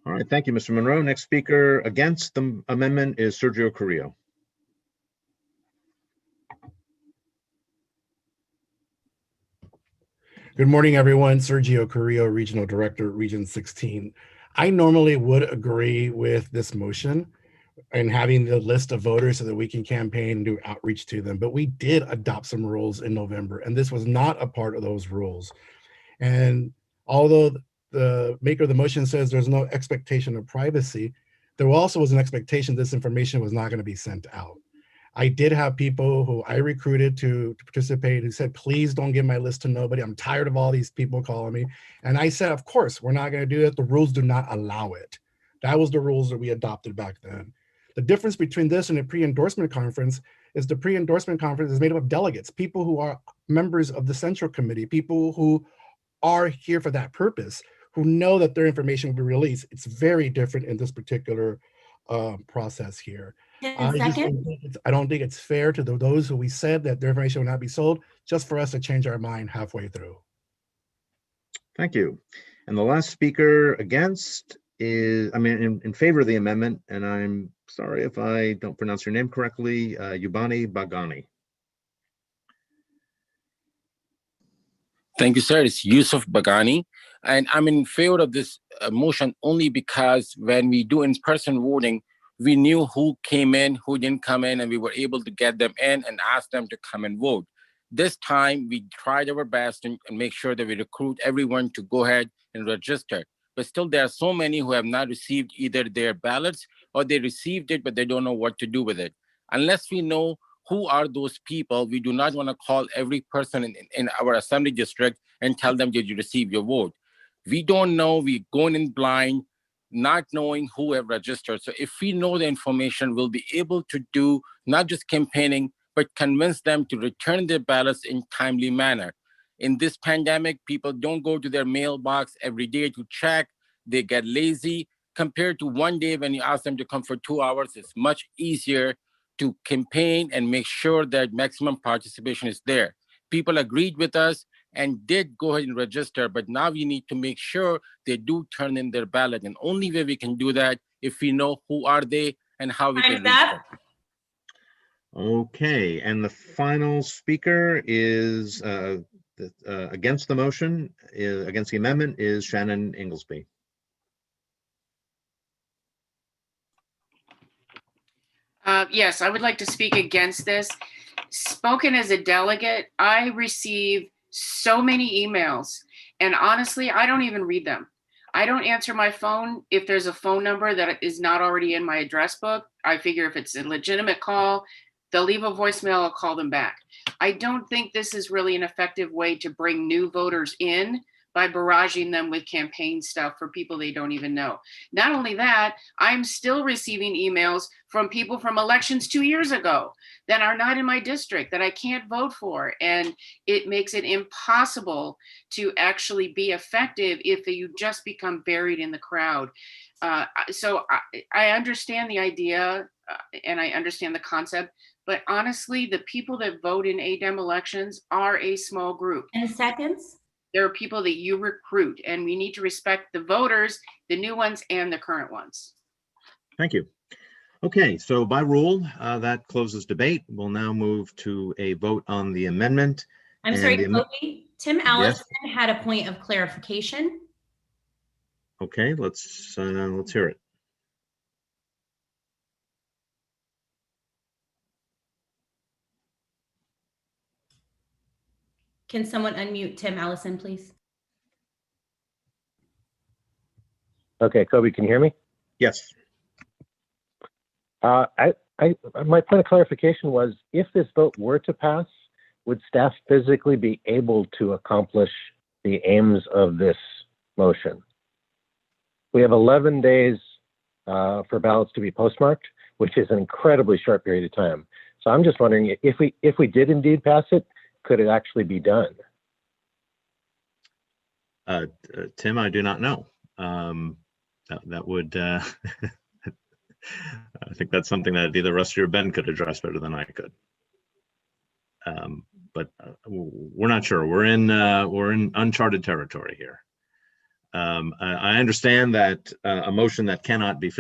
Speaker 4: All right, thank you, Mr. Monroe. Next speaker against the amendment is Sergio Carrillo.
Speaker 17: Good morning, everyone. Sergio Carrillo, Regional Director, Region 16. I normally would agree with this motion and having the list of voters so that we can campaign and do outreach to them. But we did adopt some rules in November, and this was not a part of those rules. And although the maker of the motion says there's no expectation of privacy, there also was an expectation this information was not going to be sent out. I did have people who I recruited to participate who said, please don't give my list to nobody. I'm tired of all these people calling me. And I said, of course, we're not going to do that. The rules do not allow it. That was the rules that we adopted back then. The difference between this and a pre-endorsement conference is the pre-endorsement conference is made up of delegates, people who are members of the Central Committee, people who are here for that purpose, who know that their information will be released. It's very different in this particular process here. I don't think it's fair to those who we said that their information will not be sold, just for us to change our mind halfway through.
Speaker 4: Thank you. And the last speaker against is, in favor of the amendment, and I'm sorry if I don't pronounce your name correctly, Yubani Bagani.
Speaker 18: Thank you, sir. It's Yusuf Bagani. And I'm in favor of this motion only because when we do in-person voting, we knew who came in, who didn't come in, and we were able to get them in and ask them to come and vote. This time, we tried our best and make sure that we recruit everyone to go ahead and register. But still, there are so many who have not received either their ballots or they received it, but they don't know what to do with it. Unless we know who are those people. We do not want to call every person in our assembly district and tell them, did you receive your vote? We don't know, we're going in blind, not knowing who have registered. So if we know the information, we'll be able to do not just campaigning, but convince them to return their ballots in timely manner. In this pandemic, people don't go to their mailbox every day to check. They get lazy. Compared to one day when you ask them to come for 2 hours, it's much easier to campaign and make sure that maximum participation is there. People agreed with us and did go ahead and register, but now we need to make sure they do turn in their ballot. And only way we can do that if we know who are they and how we can reach them.
Speaker 4: Okay, and the final speaker is against the motion, against the amendment, is Shannon Inglesby.
Speaker 19: Yes, I would like to speak against this. Spoken as a delegate, I receive so many emails, and honestly, I don't even read them. I don't answer my phone if there's a phone number that is not already in my address book. I figure if it's a legitimate call, they'll leave a voicemail, I'll call them back. I don't think this is really an effective way to bring new voters in by barraging them with campaign stuff for people they don't even know. Not only that, I'm still receiving emails from people from elections 2 years ago that are not in my district that I can't vote for. And it makes it impossible to actually be effective if you just become buried in the crowd. So I understand the idea and I understand the concept, but honestly, the people that vote in ADEM elections are a small group.
Speaker 5: 10 seconds.
Speaker 19: There are people that you recruit, and we need to respect the voters, the new ones and the current ones.
Speaker 4: Thank you. Okay, so by rule, that closes debate. We'll now move to a vote on the amendment.
Speaker 5: I'm sorry, Kobe. Tim Allison had a point of clarification.
Speaker 4: Okay, let's hear it.
Speaker 5: Can someone unmute Tim Allison, please?
Speaker 20: Okay, Kobe, can you hear me?
Speaker 4: Yes.
Speaker 20: My point of clarification was, if this vote were to pass, would staff physically be able to accomplish the aims of this motion? We have 11 days for ballots to be postmarked, which is an incredibly short period of time. So I'm just wondering, if we did indeed pass it, could it actually be done?
Speaker 4: Tim, I do not know. That would, I think that's something that either Rusty or Ben could address better than I could. But we're not sure. We're in uncharted territory here. I understand that a motion that cannot be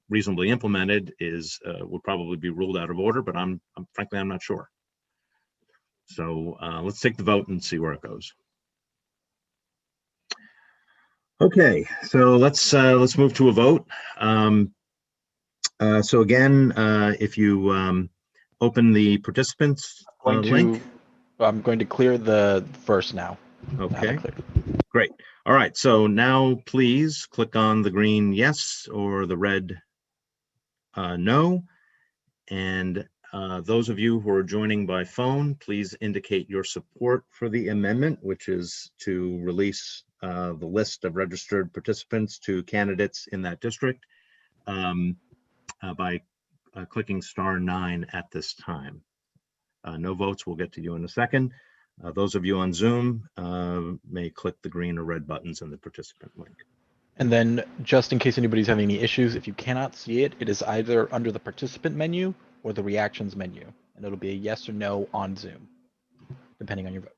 Speaker 4: reasonably implemented would probably be ruled out of order, but frankly, I'm not sure. So let's take the vote and see where it goes. Okay, so let's move to a vote. So again, if you open the participants link.
Speaker 8: I'm going to clear the first now.
Speaker 4: Okay, great. All right, so now please click on the green yes or the red no. And those of you who are joining by phone, please indicate your support for the amendment, which is to release the list of registered participants to candidates in that district by clicking *9 at this time. No votes, we'll get to you in a second. Those of you on Zoom may click the green or red buttons in the participant link.
Speaker 8: And then, just in case anybody's having any issues, if you cannot see it, it is either under the participant menu or the reactions menu, and it'll be a yes or no on Zoom, depending on your vote.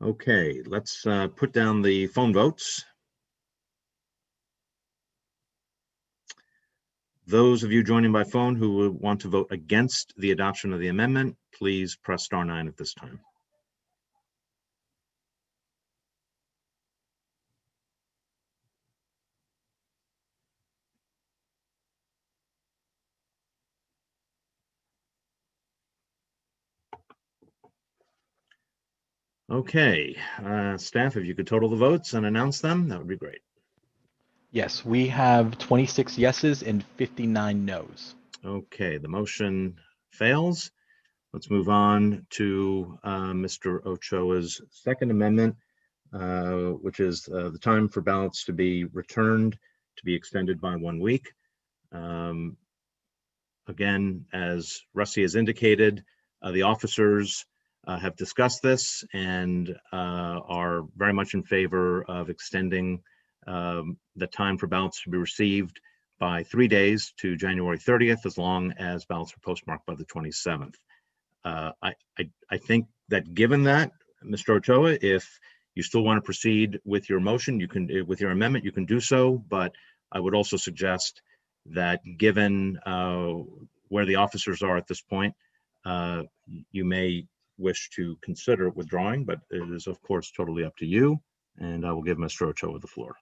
Speaker 4: Okay, let's put down the phone votes. Those of you joining by phone who will want to vote against the adoption of the amendment, please press *9 at this time. Okay, staff, if you could total the votes and announce them, that would be great.
Speaker 8: Yes, we have 26 yeses and 59 nos.
Speaker 4: Okay, the motion fails. Let's move on to Mr. Ochoa's second amendment, which is the time for ballots to be returned to be extended by 1 week. Again, as Rusty has indicated, the officers have discussed this and are very much in favor of extending the time for ballots to be received by 3 days to January 30th, as long as ballots are postmarked by the 27th. I think that given that, Mr. Ochoa, if you still want to proceed with your motion, you can, with your amendment, you can do so, but I would also suggest that given where the officers are at this point, you may wish to consider withdrawing, but it is of course totally up to you. And I will give Mr. Ochoa the floor.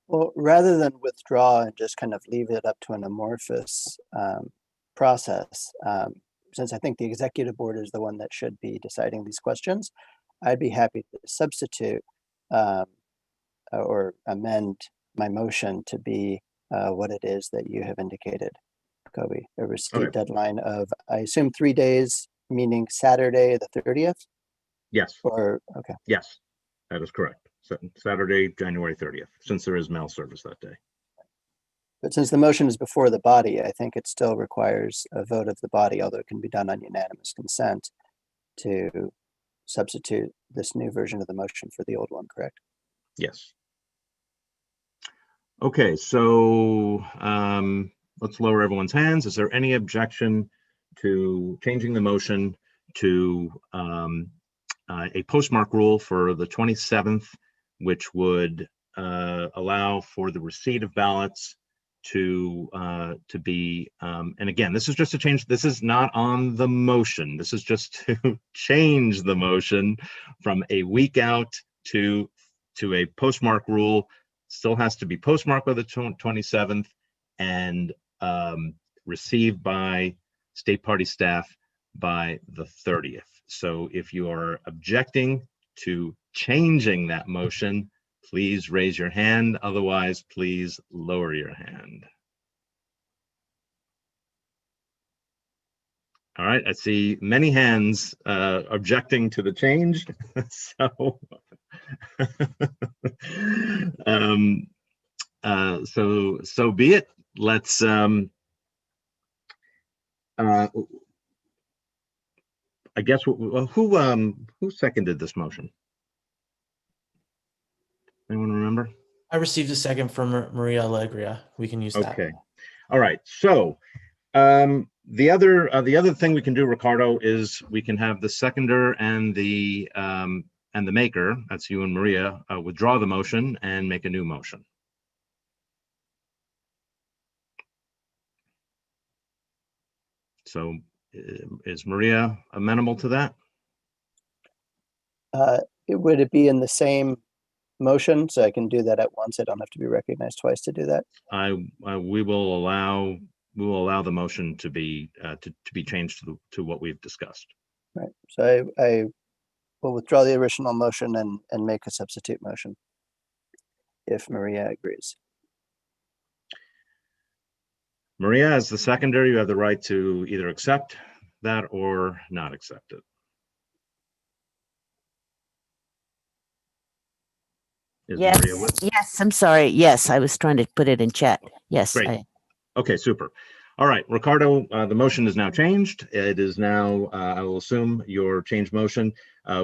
Speaker 9: Well, rather than withdraw and just kind of leave it up to an amorphous process, since I think the executive board is the one that should be deciding these questions, I'd be happy to substitute or amend my motion to be what it is that you have indicated, Kobe. A receipt deadline of, I assume, 3 days, meaning Saturday the 30th?
Speaker 4: Yes.
Speaker 9: Or, okay.
Speaker 4: Yes, that is correct. Saturday, January 30th, since there is mail service that day.
Speaker 9: But since the motion is before the body, I think it still requires a vote of the body, although it can be done on unanimous consent, to substitute this new version of the motion for the old one, correct?
Speaker 4: Yes. Okay, so let's lower everyone's hands. Is there any objection to changing the motion to a postmark rule for the 27th, which would allow for the receipt of ballots to be, and again, this is just a change. This is not on the motion. This is just to change the motion from a week out to a postmark rule. Still has to be postmarked by the 27th and received by state party staff by the 30th. So if you are objecting to changing that motion, please raise your hand. Otherwise, please lower your hand. All right, I see many hands objecting to the change. So, so be it. Let's I guess who seconded this motion? Anyone remember?
Speaker 6: I received a second from Maria Alegria. We can use that.
Speaker 4: Okay. All right. So the other thing we can do, Ricardo, is we can have the seconder and the maker, that's you and Maria, withdraw the motion and make a new motion. So is Maria amenable to that?
Speaker 9: Would it be in the same motion, so I can do that at once? I don't have to be recognized twice to do that.
Speaker 4: We will allow the motion to be changed to what we've discussed.
Speaker 9: Right. So I will withdraw the original motion and make a substitute motion, if Maria agrees.
Speaker 4: Maria, as the seconder, you have the right to either accept that or not accept it.
Speaker 21: Yes, yes, I'm sorry. Yes, I was trying to put it in chat. Yes.
Speaker 4: Great. Okay, super. All right, Ricardo, the motion is now changed. It is now, I will assume, your changed motion.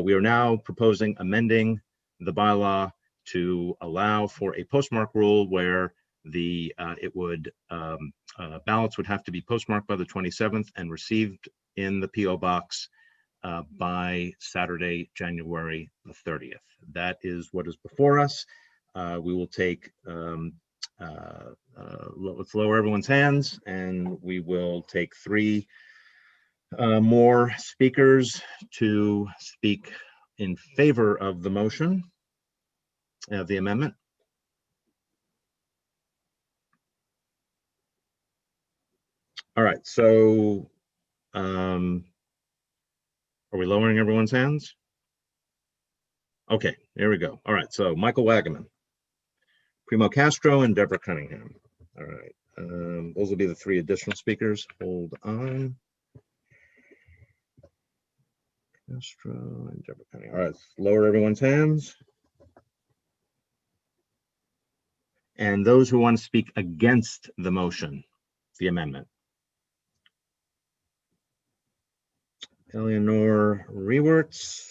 Speaker 4: We are now proposing amending the bylaw to allow for a postmark rule where the ballots would have to be postmarked by the 27th and received in the PO box by Saturday, January the 30th. That is what is before us. We will take, let's lower everyone's hands, and we will take 3 more speakers to speak in favor of the motion, the amendment. All right, so Are we lowering everyone's hands? Okay, here we go. All right, so Michael Wagaman, Primo Castro, and Deborah Cunningham. All right, those will be the 3 additional speakers. Hold on. Castro and Deborah Cunningham. All right, lower everyone's hands. And those who want to speak against the motion, the amendment. Eleanor Rewerts,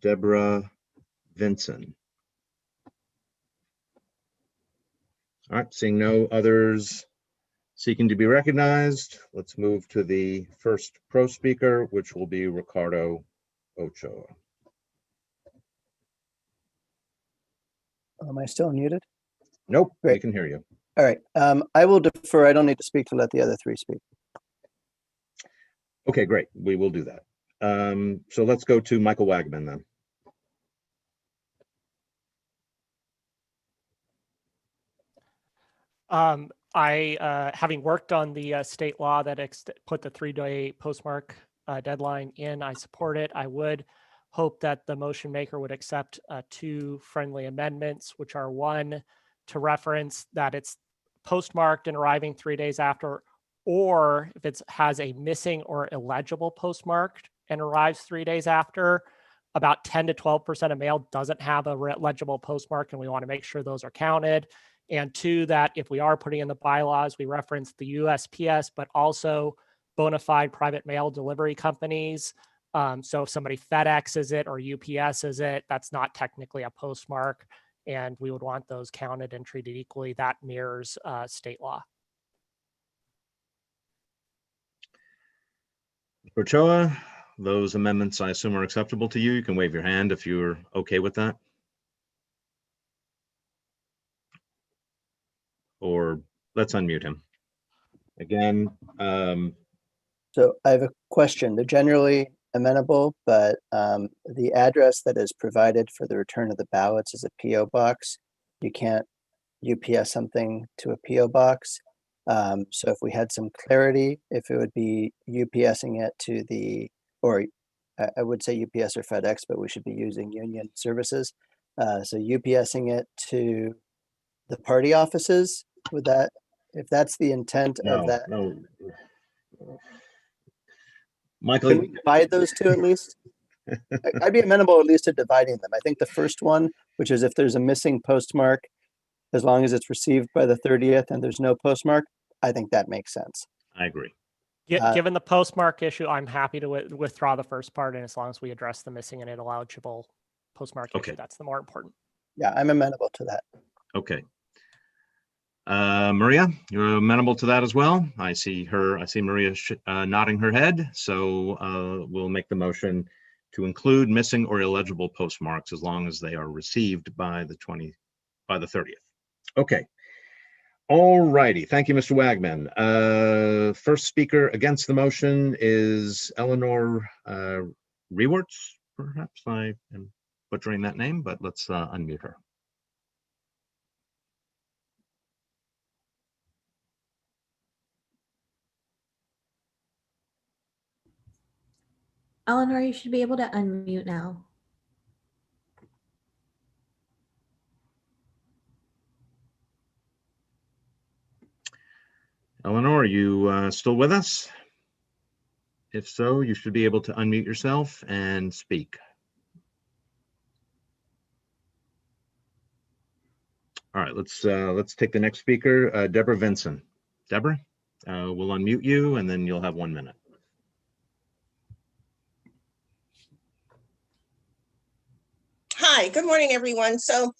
Speaker 4: Deborah Vinson. All right, seeing no others seeking to be recognized, let's move to the first pro speaker, which will be Ricardo Ochoa.
Speaker 9: Am I still muted?
Speaker 4: Nope, we
Speaker 9: Great.
Speaker 4: can hear you.
Speaker 9: All right. I will defer. I don't need to speak to let the other 3 speak.
Speaker 4: Okay, great. We will do that. So let's go to Michael Wagaman then.
Speaker 3: Having worked on the state law that put the 3-day postmark deadline in, I support it. I would hope that the motion maker would accept 2 friendly amendments, which are 1, to reference that it's postmarked and arriving 3 days after, or if it has a missing or illegible postmark and arrives 3 days after, about 10 to 12% of mail doesn't have a legible postmark, and we want to make sure those are counted. And 2, that if we are putting in the bylaws, we reference the USPS, but also bona fide private mail delivery companies. So if somebody FedExes it or UPSes it, that's not technically a postmark, and we would want those counted and treated equally. That mirrors state law.
Speaker 4: Ochoa, those amendments I assume are acceptable to you. You can wave your hand if you're okay with that. Or let's unmute him. Again.
Speaker 9: So I have a question. They're generally amenable, but the address that is provided for the return of the ballots is a PO box. You can't UPS something to a PO box. So if we had some clarity, if it would be UPSing it to the, or I would say UPS or FedEx, but we should be using Union Services. So UPSing it to the party offices, would that, if that's the intent of that?
Speaker 4: No. Michael,
Speaker 9: can we divide those 2 at least? I'd be amenable at least to dividing them. I think the first one, which is if there's a missing postmark, as long as it's received by the 30th and there's no postmark, I think that makes sense.
Speaker 4: I agree.
Speaker 3: Given the postmark issue, I'm happy to withdraw the first part, and as long as we address the missing and ineligible postmark issue, that's the more important.
Speaker 9: Yeah, I'm amenable to that.
Speaker 4: Okay. Maria, you're amenable to that as well? I see Maria nodding her head. So we'll make the motion to include missing or illegible postmarks as long as they are received by the 30th. Okay. All righty. Thank you, Mr. Wagman. First speaker against the motion is Eleanor Rewerts. Perhaps I am butchering that name, but let's unmute her.
Speaker 1: Eleanor, you should be able to unmute now.
Speaker 4: Eleanor, are you still with us? If so, you should be able to unmute yourself and speak. All right, let's take the next speaker, Deborah Vinson. Deborah, we'll unmute you and then you'll have 1 minute.
Speaker 22: Hi, good morning, everyone. So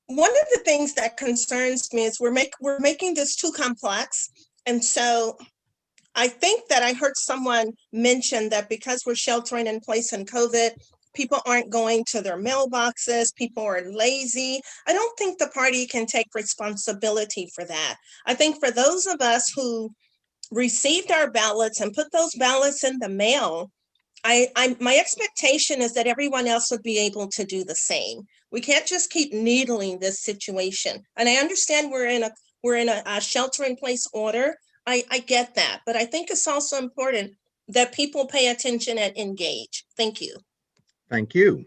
Speaker 22: one of the things that concerns me is we're making this too complex. And so I think that I heard someone mention that because we're sheltering in place in COVID, people aren't going to their mailboxes, people are lazy. I don't think the party can take responsibility for that. I think for those of us who received our ballots and put those ballots in the mail, my expectation is that everyone else would be able to do the same. We can't just keep needling this situation. And I understand we're in a shelter in place order. I get that, but I think it's also important that people pay attention and engage. Thank you.
Speaker 4: Thank you.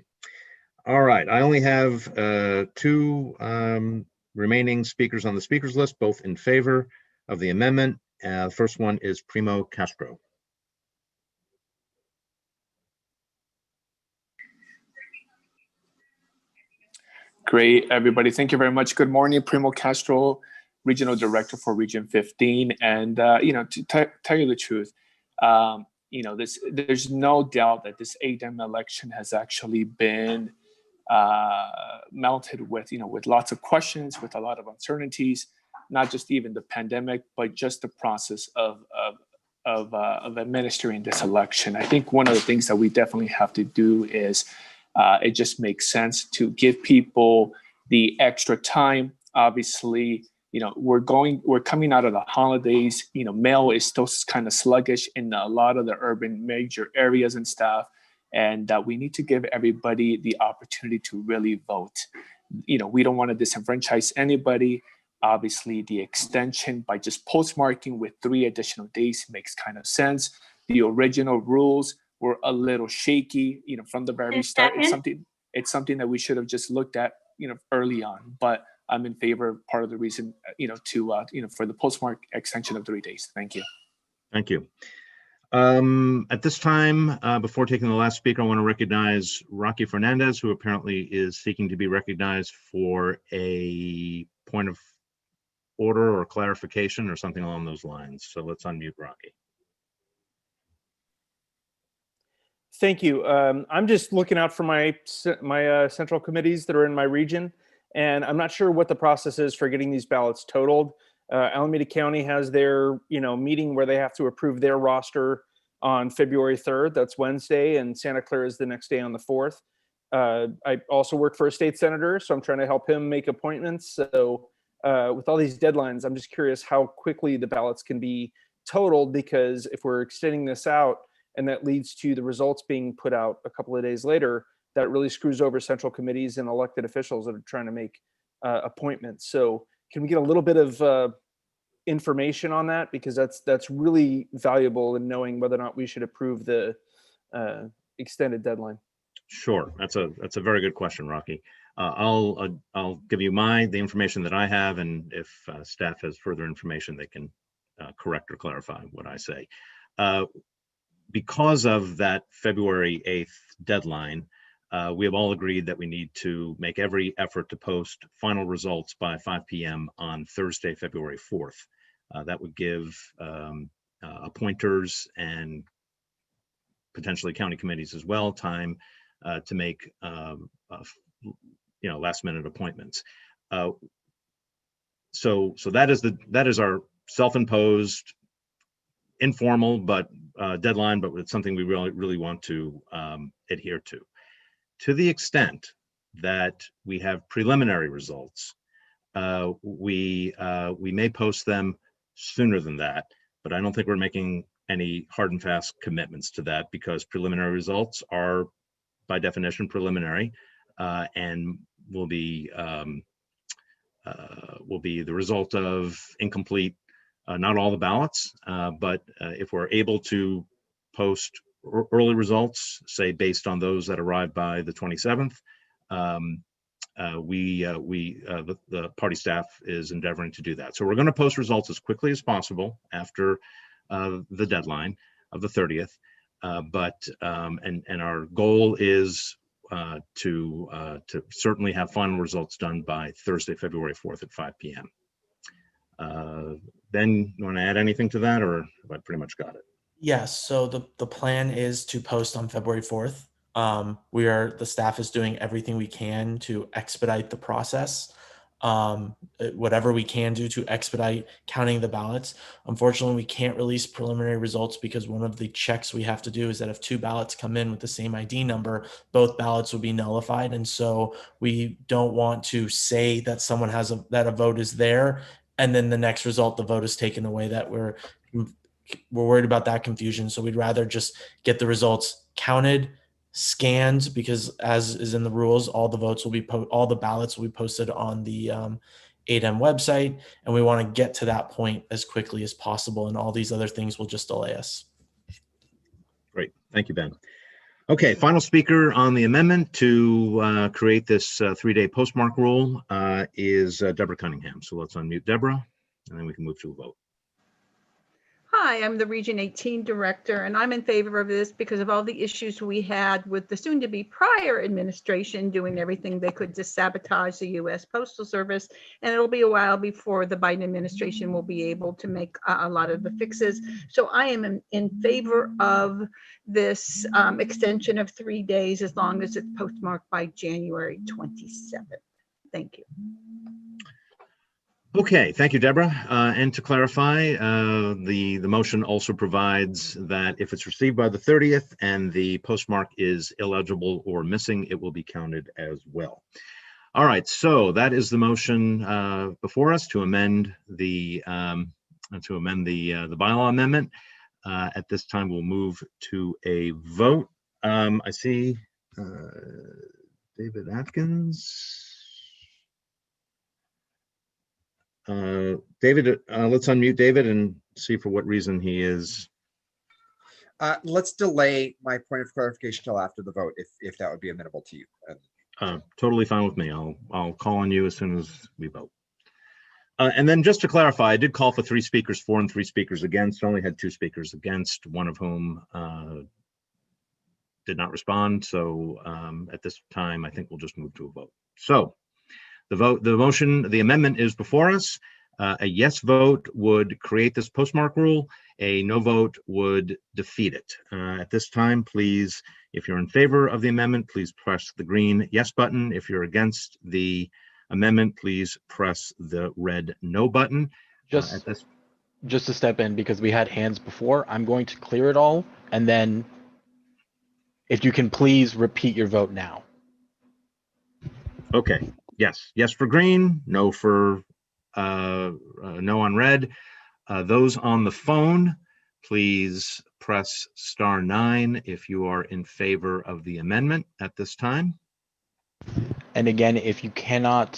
Speaker 4: All right, I only have two remaining speakers on the speakers list, both in favor of the amendment. First one is Primo Castro.
Speaker 7: Great, everybody. Thank you very much. Good morning, Primo Castro, Regional Director for Region 15. And, to tell you the truth, there's no doubt that this ADEM election has actually been mounted with lots of questions, with a lot of uncertainties, not just even the pandemic, but just the process of administering this election. I think one of the things that we definitely have to do is it just makes sense to give people the extra time. Obviously, we're coming out of the holidays. Mail is still kind of sluggish in a lot of the urban major areas and stuff. And we need to give everybody the opportunity to really vote. We don't want to disenfranchise anybody. Obviously, the extension by just postmarking with 3 additional days makes kind of sense. The original rules were a little shaky, from the very start. It's something that we should have just looked at, early on. But I'm in favor. Part of the reason, for the postmark extension of 3 days. Thank you.
Speaker 4: Thank you. At this time, before taking the last speaker, I want to recognize Rocky Fernandez, who apparently is seeking to be recognized for a point of order or clarification or something along those lines. So let's unmute Rocky.
Speaker 10: Thank you. I'm just looking out for my central committees that are in my region, and I'm not sure what the process is for getting these ballots totaled. Alameda County has their meeting where they have to approve their roster on February 3rd. That's Wednesday, and Santa Clara is the next day on the 4th. I also work for a state senator, so I'm trying to help him make appointments. So with all these deadlines, I'm just curious how quickly the ballots can be totaled, because if we're extending this out and that leads to the results being put out a couple of days later, that really screws over central committees and elected officials that are trying to make appointments. So can we get a little bit of information on that? Because that's really valuable in knowing whether or not we should approve the extended deadline.
Speaker 4: Sure, that's a very good question, Rocky. I'll give you the information that I have, and if staff has further information, they can correct or clarify what I say. Because of that February 8th deadline, we have all agreed that we need to make every effort to post final results by 5 p.m. on Thursday, February 4th. That would give appointers and potentially county committees as well time to make last minute appointments. So that is our self-imposed informal but deadline, but it's something we really want to adhere to. To the extent that we have preliminary results, we may post them sooner than that, but I don't think we're making any hard and fast commitments to that, because preliminary results are by definition preliminary and will be the result of incomplete, not all the ballots, but if we're able to post early results, say based on those that arrived by the 27th, the party staff is endeavoring to do that. So we're going to post results as quickly as possible after the deadline of the 30th, and our goal is to certainly have final results done by Thursday, February 4th at 5 p.m. Ben, you want to add anything to that, or have I pretty much got it?
Speaker 6: Yes, so the plan is to post on February 4th. The staff is doing everything we can to expedite the process. Whatever we can do to expedite counting the ballots. Unfortunately, we can't release preliminary results because one of the checks we have to do is that if 2 ballots come in with the same ID number, both ballots will be nullified. And so we don't want to say that someone that a vote is there, and then the next result, the vote is taken away. That we're worried about that confusion. So we'd rather just get the results counted, scanned, because as is in the rules, all the ballots will be posted on the ADEM website, and we want to get to that point as quickly as possible, and all these other things will just delay us.
Speaker 4: Thank you, Ben. Okay, final speaker on the amendment to create this 3-day postmark rule is Deborah Cunningham. So let's unmute Deborah, and then we can move to a vote.
Speaker 14: Hi, I'm the Region 18 Director, and I'm in favor of this because of all the issues we had with the soon-to-be prior administration doing everything they could to sabotage the U.S. Postal Service. And it'll be a while before the Biden administration will be able to make a lot of the fixes. So I am in favor of this extension of 3 days as long as it's postmarked by January 27th. Thank you.
Speaker 4: Okay, thank you, Deborah. And to clarify, the motion also provides that if it's received by the 30th and the postmark is illegible or missing, it will be counted as well. All right, so that is the motion before us to amend the bylaw amendment. At this time, we'll move to a vote. I see David Atkins. David, let's unmute David and see for what reason he is.
Speaker 11: Let's delay my point of clarification till after the vote, if that would be amenable to you.
Speaker 4: Totally fine with me. I'll call on you as soon as we vote. And then just to clarify, I did call for 3 speakers for and 3 speakers against. I only had 2 speakers against, one of whom did not respond. So at this time, I think we'll just move to a vote. So the amendment is before us. A yes vote would create this postmark rule. A no vote would defeat it. At this time, please, if you're in favor of the amendment, please press the green yes button. If you're against the amendment, please press the red no button.
Speaker 8: Just to step in, because we had hands before, I'm going to clear it all, and then if you can please repeat your vote now.
Speaker 4: Okay. Yes for green, no for no on red. Those on the phone, please press *9 if you are in favor of the amendment at this time.
Speaker 8: And again, if you cannot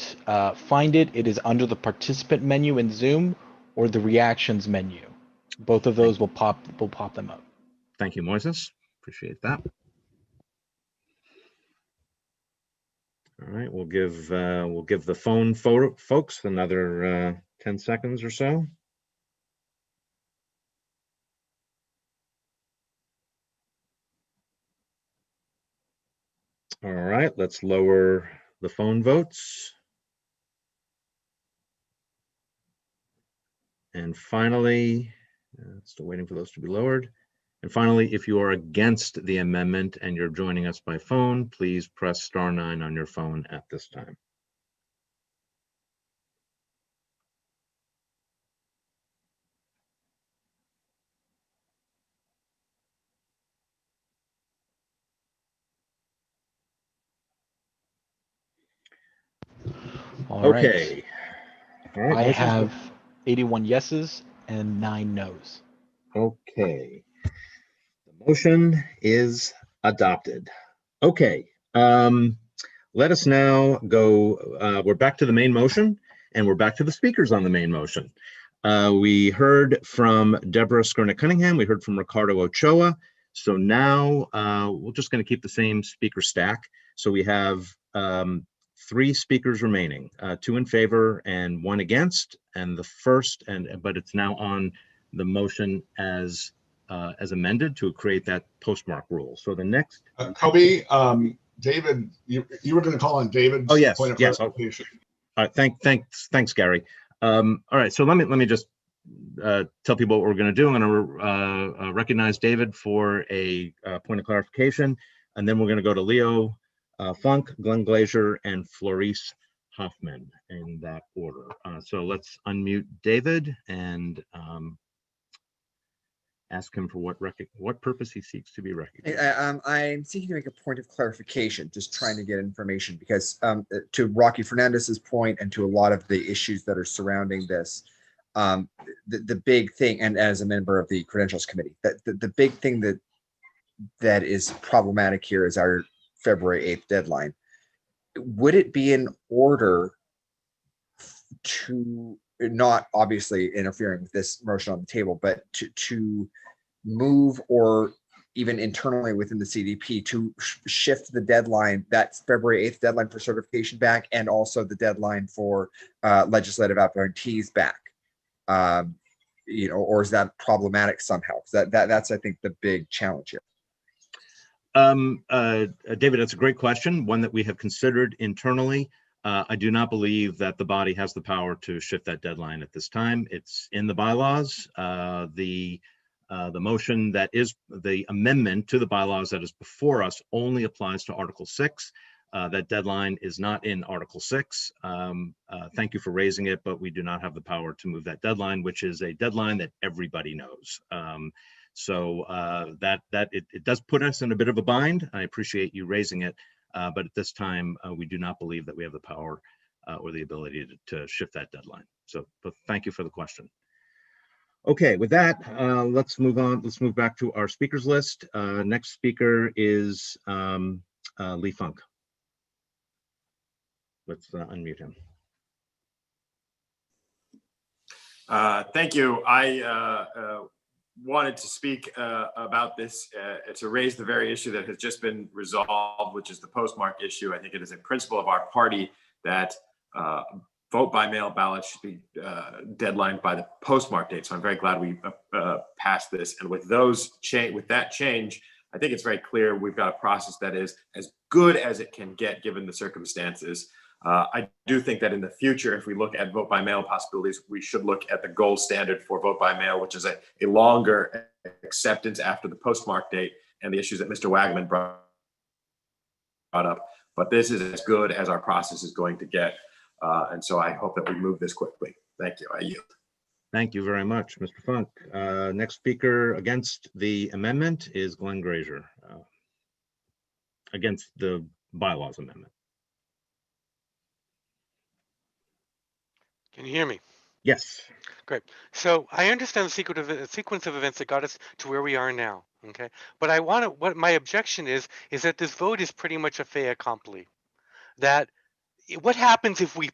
Speaker 8: find it, it is under the participant menu in Zoom or the reactions menu. Both of those will pop them up.
Speaker 4: Thank you, Moises. Appreciate that. All right, we'll give the phone folks another 10 seconds or so. All right, let's lower the phone votes. And finally, still waiting for those to be lowered. And finally, if you are against the amendment and you're joining us by phone, please press *9 on your phone at this time.
Speaker 8: All right.
Speaker 4: Okay. All right,
Speaker 8: I have 81 yeses and 9 nos.
Speaker 4: Okay. The motion is adopted. Okay. Let us now go, we're back to the main motion, and we're back to the speakers on the main motion. We heard from Deborah Skurnik Cunningham. We heard from Ricardo Ochoa. So now we're just going to keep the same speaker stack. So we have 3 speakers remaining, 2 in favor and 1 against. And the first, but it's now on the motion as amended to create that postmark rule. So the next,
Speaker 12: Kobe, David, you were going to call on David's point of clarification.
Speaker 4: Thanks, Gary. All right, so let me just tell people what we're going to do. I'm going to recognize David for a point of clarification, and then we're going to go to Leo Funk, Glenn Glazier, and Florice Hoffman in that order. So let's unmute David and ask him for what purpose he seeks to be recognized.
Speaker 11: I'm seeking to make a point of clarification, just trying to get information, because to Rocky Fernandez's point and to a lot of the issues that are surrounding this, the big thing, and as a member of the Credentials Committee, the big thing that is problematic here is our February 8th deadline. Would it be in order to, not obviously interfering with this motion on the table, but to move or even internally within the CDP to shift the deadline, that's February 8th deadline for certification back, and also the deadline for legislative appointees back. Or is that problematic somehow? That's I think the big challenge here.
Speaker 4: David, that's a great question, one that we have considered internally. I do not believe that the body has the power to shift that deadline at this time. It's in the bylaws. The motion that is the amendment to the bylaws that is before us only applies to Article 6. That deadline is not in Article 6. Thank you for raising it, but we do not have the power to move that deadline, which is a deadline that everybody knows. It does put us in a bit of a bind. I appreciate you raising it, but at this time, we do not believe that we have the power or the ability to shift that deadline. But thank you for the question. Okay, with that, let's move on. Let's move back to our speakers list. Next speaker is Lee Funk. Let's unmute him.
Speaker 2: Thank you. I wanted to speak about this to raise the very issue that has just been resolved, which is the postmark issue. I think it is a principle of our party that vote by mail ballots should be deadlined by the postmark date. So I'm very glad we passed this. And with that change, I think it's very clear we've got a process that is as good as it can get given the circumstances. I do think that in the future, if we look at vote by mail possibilities, we should look at the gold standard for vote by mail, which is a longer acceptance after the postmark date and the issues that Mr. Wagman brought up. But this is as good as our process is going to get. And so I hope that we move this quickly. Thank you. I yield.
Speaker 4: Thank you very much, Mr. Funk. Next speaker against the amendment is Glenn Grazier, against the bylaws amendment.
Speaker 13: Can you hear me?
Speaker 4: Yes.
Speaker 13: Great. So I understand the sequence of events that got us to where we are now. Okay. But what my objection is that this vote is pretty much a fait accompli. That what happens if we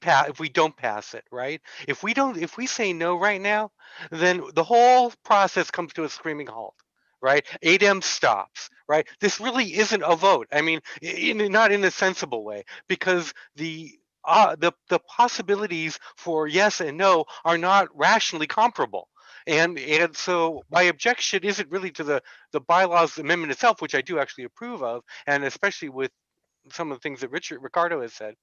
Speaker 13: don't pass it, right? If we say no right now, then the whole process comes to a screaming halt, right? ADEM stops, right? This really isn't a vote. I mean, not in a sensible way, because the possibilities for yes and no are not rationally comparable. And so my objection isn't really to the bylaws amendment itself, which I do actually approve of, and especially with some of the things that Ricardo has said,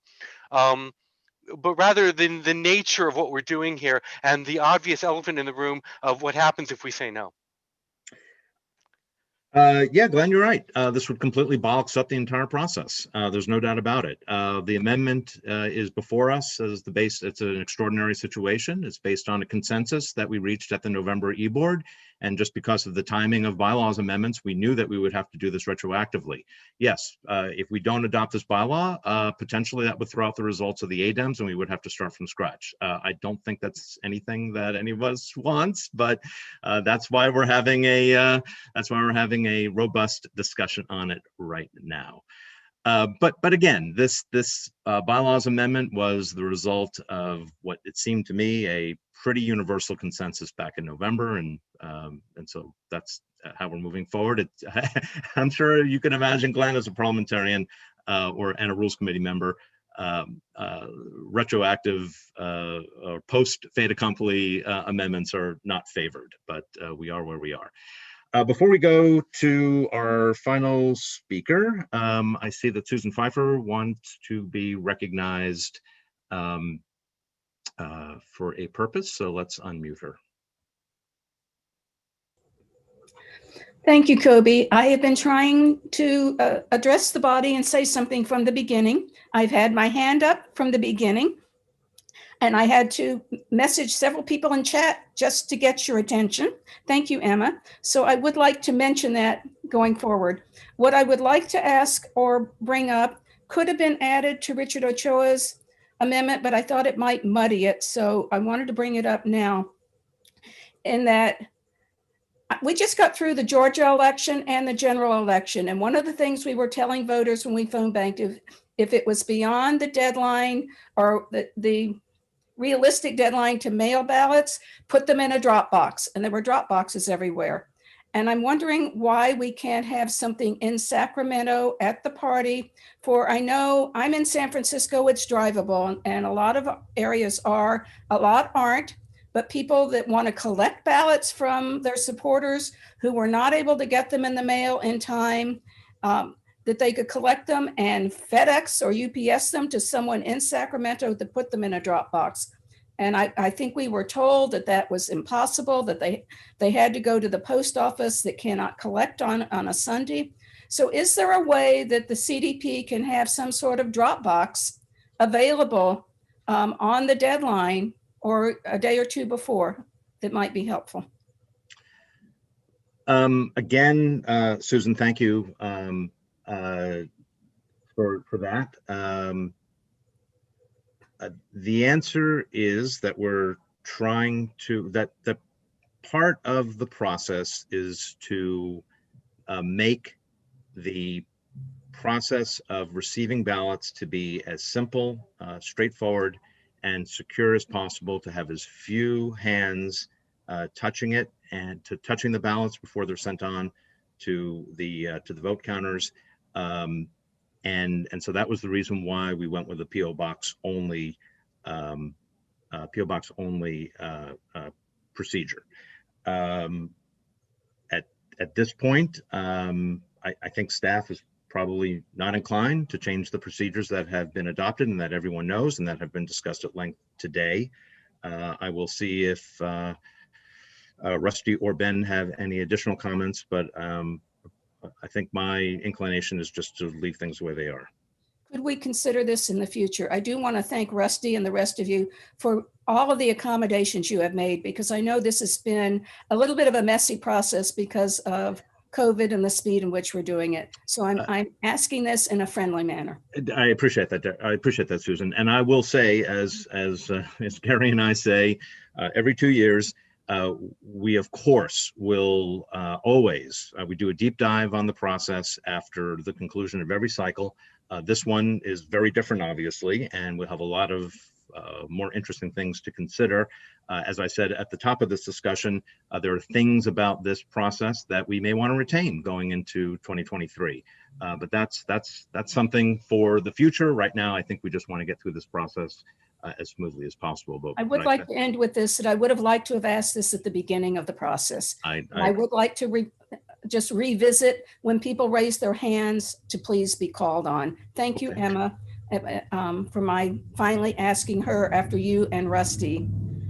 Speaker 13: but rather than the nature of what we're doing here and the obvious elephant in the room of what happens if we say no.
Speaker 4: Yeah, Glenn, you're right. This would completely bollocks up the entire process. There's no doubt about it. The amendment is before us as the base. It's an extraordinary situation. It's based on a consensus that we reached at the November E-Board. And just because of the timing of bylaws amendments, we knew that we would have to do this retroactively. Yes, if we don't adopt this bylaw, potentially that would throw out the results of the ADEMs and we would have to start from scratch. I don't think that's anything that any of us wants, but that's why we're having a robust discussion on it right now. But again, this bylaws amendment was the result of what it seemed to me a pretty universal consensus back in November, and so that's how we're moving forward. I'm sure you can imagine, Glenn, as a parliamentarian and a Rules Committee member, retroactive or post fait accompli amendments are not favored, but we are where we are. Before we go to our final speaker, I see that Susan Pfeiffer wants to be recognized for a purpose, so let's unmute her.
Speaker 23: Thank you, Kobe. I have been trying to address the body and say something from the beginning. I've had my hand up from the beginning, and I had to message several people in chat just to get your attention. Thank you, Emma. So I would like to mention that going forward. What I would like to ask or bring up could have been added to Richard Ochoa's amendment, but I thought it might muddy it. So I wanted to bring it up now. In that we just got through the Georgia election and the general election. And one of the things we were telling voters when we phone banked, if it was beyond the deadline or the realistic deadline to mail ballots, put them in a drop box. And there were drop boxes everywhere. And I'm wondering why we can't have something in Sacramento at the party for, I know I'm in San Francisco, it's drivable, and a lot of areas are, a lot aren't, but people that want to collect ballots from their supporters who were not able to get them in the mail in time, that they could collect them and FedEx or UPS them to someone in Sacramento to put them in a drop box. And I think we were told that that was impossible, that they had to go to the post office that cannot collect on a Sunday. So is there a way that the CDP can have some sort of drop box available on the deadline or a day or two before that might be helpful?
Speaker 4: Again, Susan, thank you for that. The answer is that we're trying to, that part of the process is to make the process of receiving ballots to be as simple, straightforward, and secure as possible, to have as few hands touching it and touching the ballots before they're sent on to the vote counters. And so that was the reason why we went with a PO box only procedure. At this point, I think staff is probably not inclined to change the procedures that have been adopted and that everyone knows and that have been discussed at length today. I will see if Rusty or Ben have any additional comments, but I think my inclination is just to leave things the way they are.
Speaker 23: Could we consider this in the future? I do want to thank Rusty and the rest of you for all of the accommodations you have made, because I know this has been a little bit of a messy process because of COVID and the speed in which we're doing it. So I'm asking this in a friendly manner.
Speaker 4: I appreciate that. I appreciate that, Susan. And I will say, as Gary and I say, every 2 years, we of course will always, we do a deep dive on the process after the conclusion of every cycle. This one is very different, obviously, and we'll have a lot of more interesting things to consider. As I said at the top of this discussion, there are things about this process that we may want to retain going into 2023. But that's something for the future. Right now, I think we just want to get through this process as smoothly as possible. But
Speaker 23: I would like to end with this, that I would have liked to have asked this at the beginning of the process. I would like to just revisit when people raise their hands to please be called on. Thank you, Emma, for my finally asking her after you and Rusty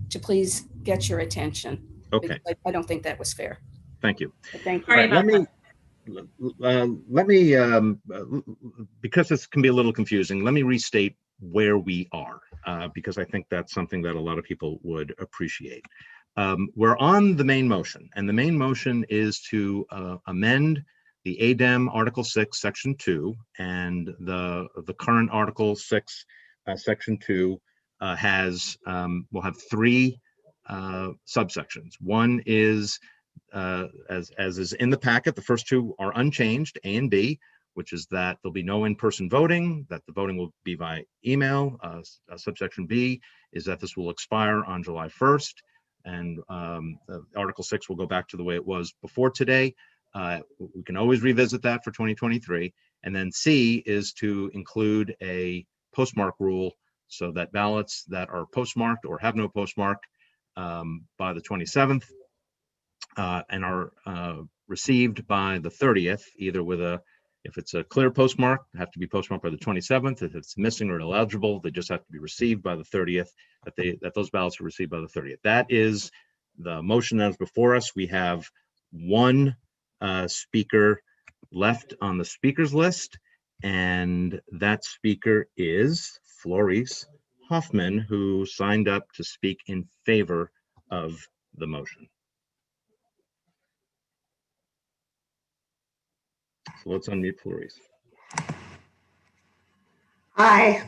Speaker 23: to please get your attention.
Speaker 4: Okay.
Speaker 23: I don't think that was fair.
Speaker 4: Thank you.
Speaker 23: But thank you.
Speaker 4: All right, let me because this can be a little confusing, let me restate where we are, because I think that's something that a lot of people would appreciate. We're on the main motion, and the main motion is to amend the ADEM Article 6, Section 2, and the current Article 6, Section 2 will have 3 subsections. One is, as is in the packet, the first 2 are unchanged, A and B, which is that there'll be no in-person voting, that the voting will be by email. Subsection B is that this will expire on July 1st. And Article 6 will go back to the way it was before today. We can always revisit that for 2023. And then C is to include a postmark rule so that ballots that are postmarked or have no postmark by the 27th and are received by the 30th, either with if it's a clear postmark, they have to be postmarked by the 27th. If it's missing or illegible, they just have to be received by the 30th, that those ballots are received by the 30th. That is the motion that is before us. We have one speaker left on the speakers list, and that speaker is Florice Hoffman, who signed up to speak in favor of the motion. So let's unmute Florice.
Speaker 15: Hi,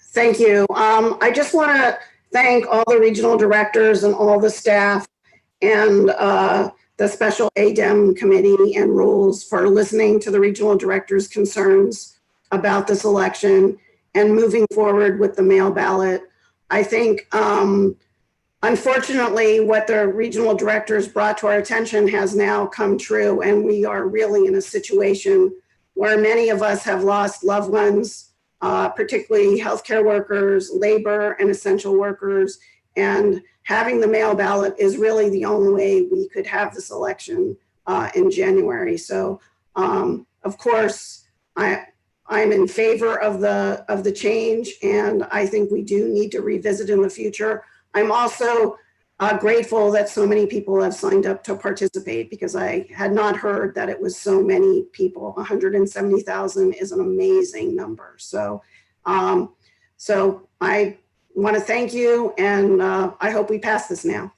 Speaker 15: thank you. I just want to thank all the regional directors and all the staff and the special ADEM committee and rules for listening to the regional directors' concerns about this election and moving forward with the mail ballot. I think unfortunately, what the regional directors brought to our attention has now come true, and we are really in a situation where many of us have lost loved ones, particularly healthcare workers, labor, and essential workers. And having the mail ballot is really the only way we could have this election in January. So, of course, I'm in favor of the change, and I think we do need to revisit in the future. I'm also grateful that so many people have signed up to participate, because I had not heard that it was so many people. 170,000 is an amazing number. So, so I want to thank you, and I hope we pass this now.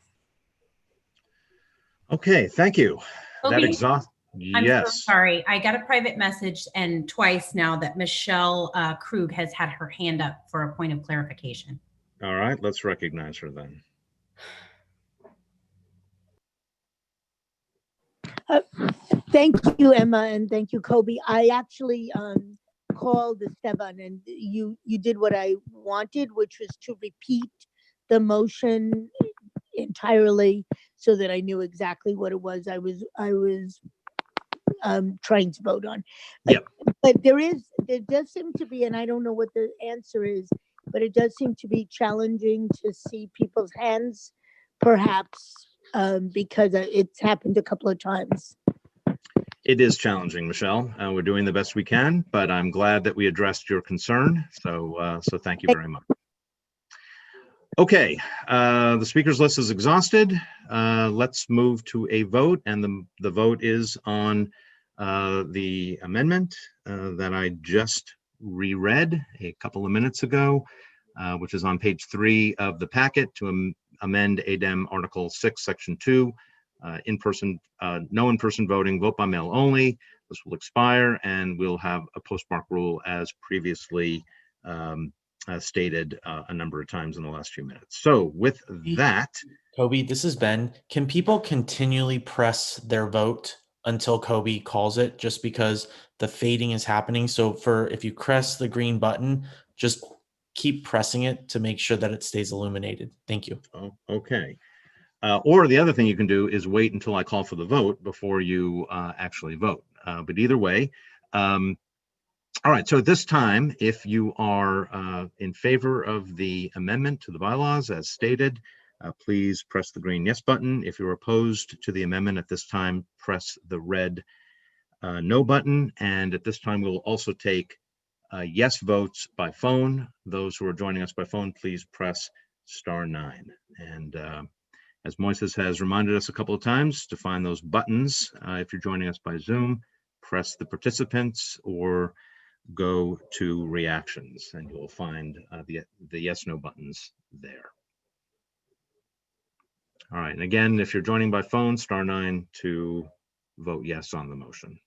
Speaker 4: Okay, thank you. That
Speaker 5: Obi?
Speaker 4: exhausts.
Speaker 5: I'm so
Speaker 4: Yes.
Speaker 5: sorry. I got a private message and twice now that Michelle Krug has had her hand up for a point of clarification.
Speaker 4: All right, let's recognize her then.
Speaker 16: Thank you, Emma, and thank you, Kobe. I actually called Esteban, and you did what I wanted, which was to repeat the motion entirely so that I knew exactly what it was I was trying to vote on.
Speaker 4: Yep.
Speaker 16: But there does seem to be, and I don't know what the answer is, but it does seem to be challenging to see people's hands, perhaps because it's happened a couple of times.
Speaker 4: It is challenging, Michelle. We're doing the best we can, but I'm glad that we addressed your concern. So, so thank you very much. Okay, the speakers list is exhausted. Let's move to a vote, and the vote is on the amendment that I just reread a couple of minutes ago, which is on page 3 of the packet, to amend ADEM Article 6, Section 2, in-person, no in-person voting, vote by mail only. This will expire, and we'll have a postmark rule as previously stated a number of times in the last few minutes. So with that,
Speaker 6: Kobe, this is Ben. Can people continually press their vote until Kobe calls it, just because the fading is happening? So if you press the green button, just keep pressing it to make sure that it stays illuminated. Thank you.
Speaker 4: Oh, okay. Or the other thing you can do is wait until I call for the vote before you actually vote. But either way, all right, so at this time, if you are in favor of the amendment to the bylaws as stated, please press the green yes button. If you're opposed to the amendment at this time, press the red no button. And at this time, we'll also take yes votes by phone. Those who are joining us by phone, please press *9. And as Moises has reminded us a couple of times, to find those buttons, if you're joining us by Zoom, press the participants or go to reactions, and you'll find the yes no buttons there. All right, and again, if you're joining by phone, *9 to vote yes on the motion.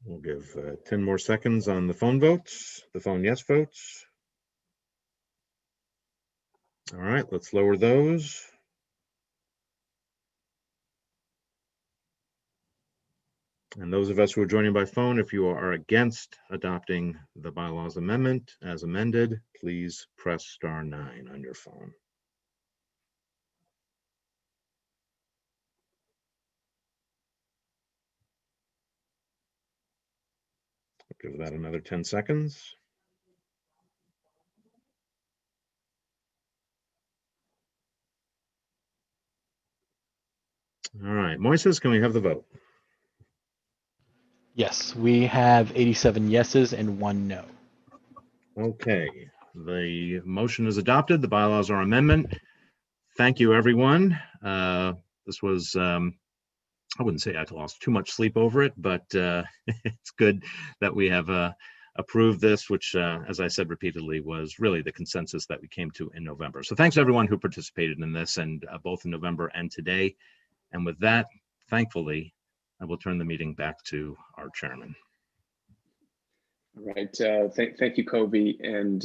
Speaker 4: We'll give 10 more seconds on the phone votes, the phone yes votes. All right, let's lower those. And those of us who are joining by phone, if you are against adopting the bylaws amendment as amended, please press *9 on your phone. Give that another 10 seconds. All right, Moises, can we have the vote?
Speaker 8: Yes, we have 87 yeses and 1 no.
Speaker 4: Okay, the motion is adopted. The bylaws are amendment. Thank you, everyone. This was, I wouldn't say I lost too much sleep over it, but it's good that we have approved this, which, as I said repeatedly, was really the consensus that we came to in November. So thanks everyone who participated in this, and both in November and today. And with that, thankfully, I will turn the meeting back to our chairman.
Speaker 7: All right, thank you, Kobe, and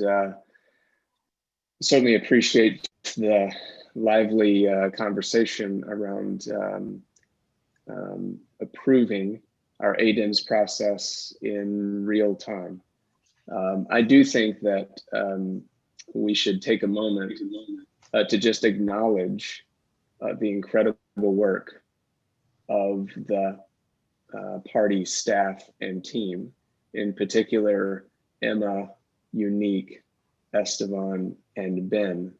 Speaker 7: certainly appreciate the lively conversation around approving our ADEMS process in real time. I do think that we should take a moment to just acknowledge the incredible work of the party staff and team, in particular, Emma, Unique, Esteban, and Ben,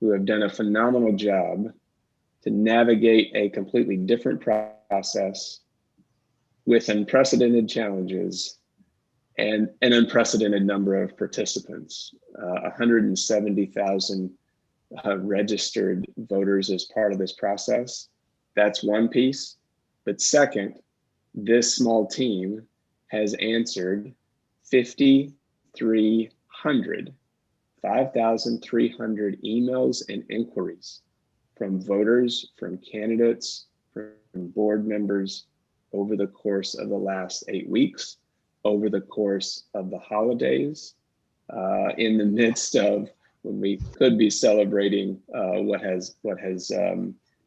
Speaker 7: who have done a phenomenal job to navigate a completely different process with unprecedented challenges and an unprecedented number of participants. 170,000 registered voters as part of this process. That's one piece. But second, this small team has answered 5,300 emails and inquiries from voters, from candidates, from board members over the course of the last 8 weeks, over the course of the holidays, in the midst of when we could be celebrating what has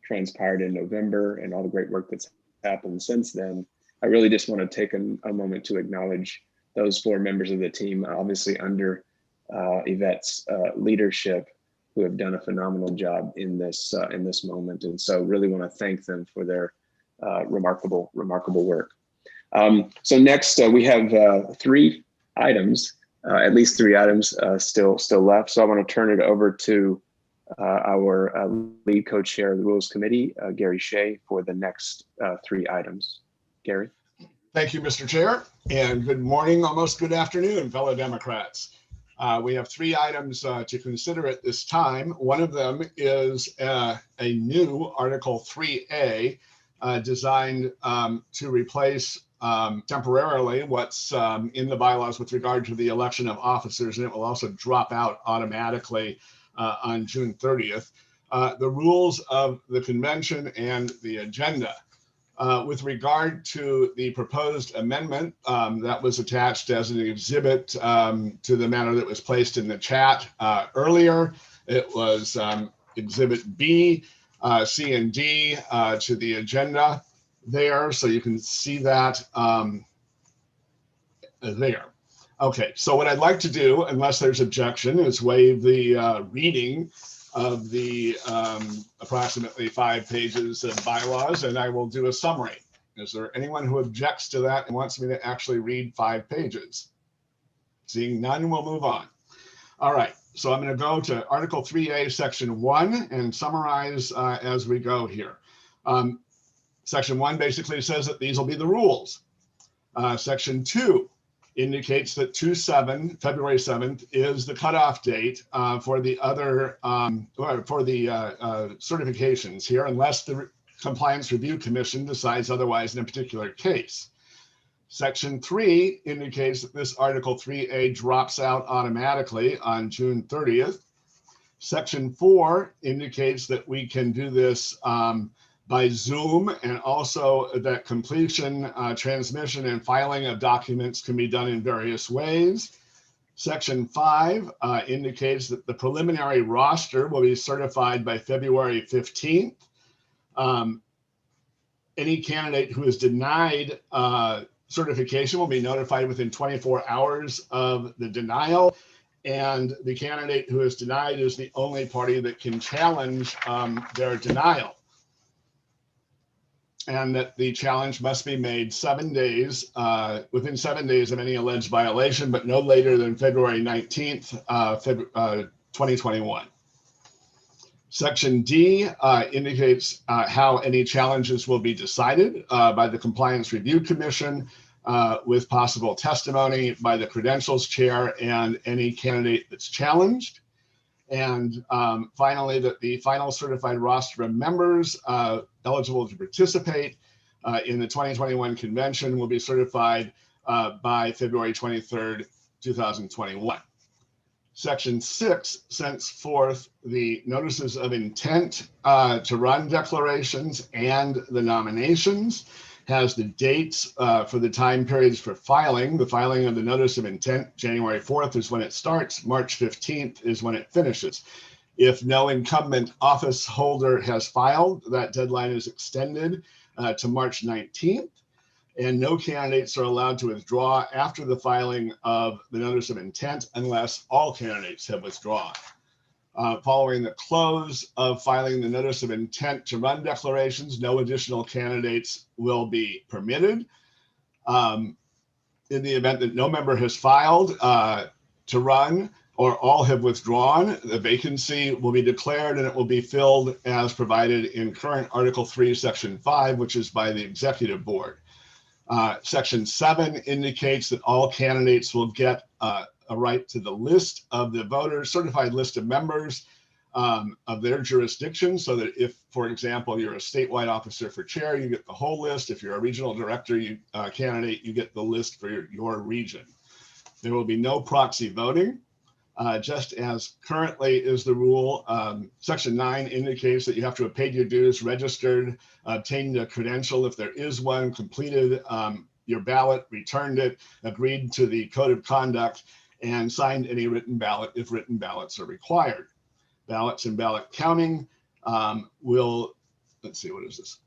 Speaker 7: transpired in November and all the great work that's happened since then. I really just want to take a moment to acknowledge those 4 members of the team, obviously under Yvette's leadership, who have done a phenomenal job in this moment. And so really want to thank them for their remarkable work. So next we have 3 items, at least 3 items still left. So I want to turn it over to our lead co-chair of the Rules Committee, Gary Shea, for the next 3 items. Gary.
Speaker 12: Thank you, Mr. Chair, and good morning, almost good afternoon, fellow Democrats. We have 3 items to consider at this time. One of them is a new Article 3A designed to replace temporarily what's in the bylaws with regard to the election of officers, and it will also drop out automatically on June 30th. The rules of the convention and the agenda. With regard to the proposed amendment that was attached as an exhibit to the matter that was placed in the chat earlier, it was Exhibit B, C, and D to the agenda there, so you can see that there. Okay, so what I'd like to do, unless there's objection, is waive the reading of the approximately 5 pages of bylaws, and I will do a summary. Is there anyone who objects to that and wants me to actually read 5 pages? Seeing none, we'll move on. All right, so I'm going to go to Article 3A, Section 1, and summarize as we go here. Section 1 basically says that these will be the rules. Section 2 indicates that February 7th is the cutoff date for the other certifications here, unless the Compliance Review Commission decides otherwise in a particular case. Section 3 indicates that this Article 3A drops out automatically on June 30th. Section 4 indicates that we can do this by Zoom, and also that completion, transmission, and filing of documents can be done in various ways. Section 5 indicates that the preliminary roster will be certified by February 15th. Any candidate who is denied certification will be notified within 24 hours of the denial, and the candidate who is denied is the only party that can challenge their denial. And that the challenge must be made 7 days, within 7 days of any alleged violation, but no later than February 19th, 2021. Section D indicates how any challenges will be decided by the Compliance Review Commission with possible testimony by the credentials chair and any candidate that's challenged. And finally, that the final certified roster of members eligible to participate in the 2021 convention will be certified by February 23rd, 2021. Section 6 sets forth the notices of intent to run declarations and the nominations, has the dates for the time periods for filing. The filing of the notice of intent, January 4th is when it starts, March 15th is when it finishes. If no incumbent office holder has filed, that deadline is extended to March 19th. and no candidates are allowed to withdraw after the filing of the notice of intent unless all candidates have withdrawn. Following the close of filing the notice of intent to run declarations, no additional candidates will be permitted. In the event that no member has filed to run or all have withdrawn, the vacancy will be declared and it will be filled as provided in current Article 3, Section 5, which is by the Executive Board. Section 7 indicates that all candidates will get a right to the list of the voters, certified list of members of their jurisdiction, so that if, for example, you're a statewide officer for chair, you get the whole list. If you're a regional director candidate, you get the list for your region. There will be no proxy voting. Just as currently is the rule, Section 9 indicates that you have to have paid your dues, registered, obtained a credential if there is one, completed your ballot, returned it, agreed to the code of conduct, and signed any written ballot if written ballots are required. Ballots and ballot counting will, let's see, what is this?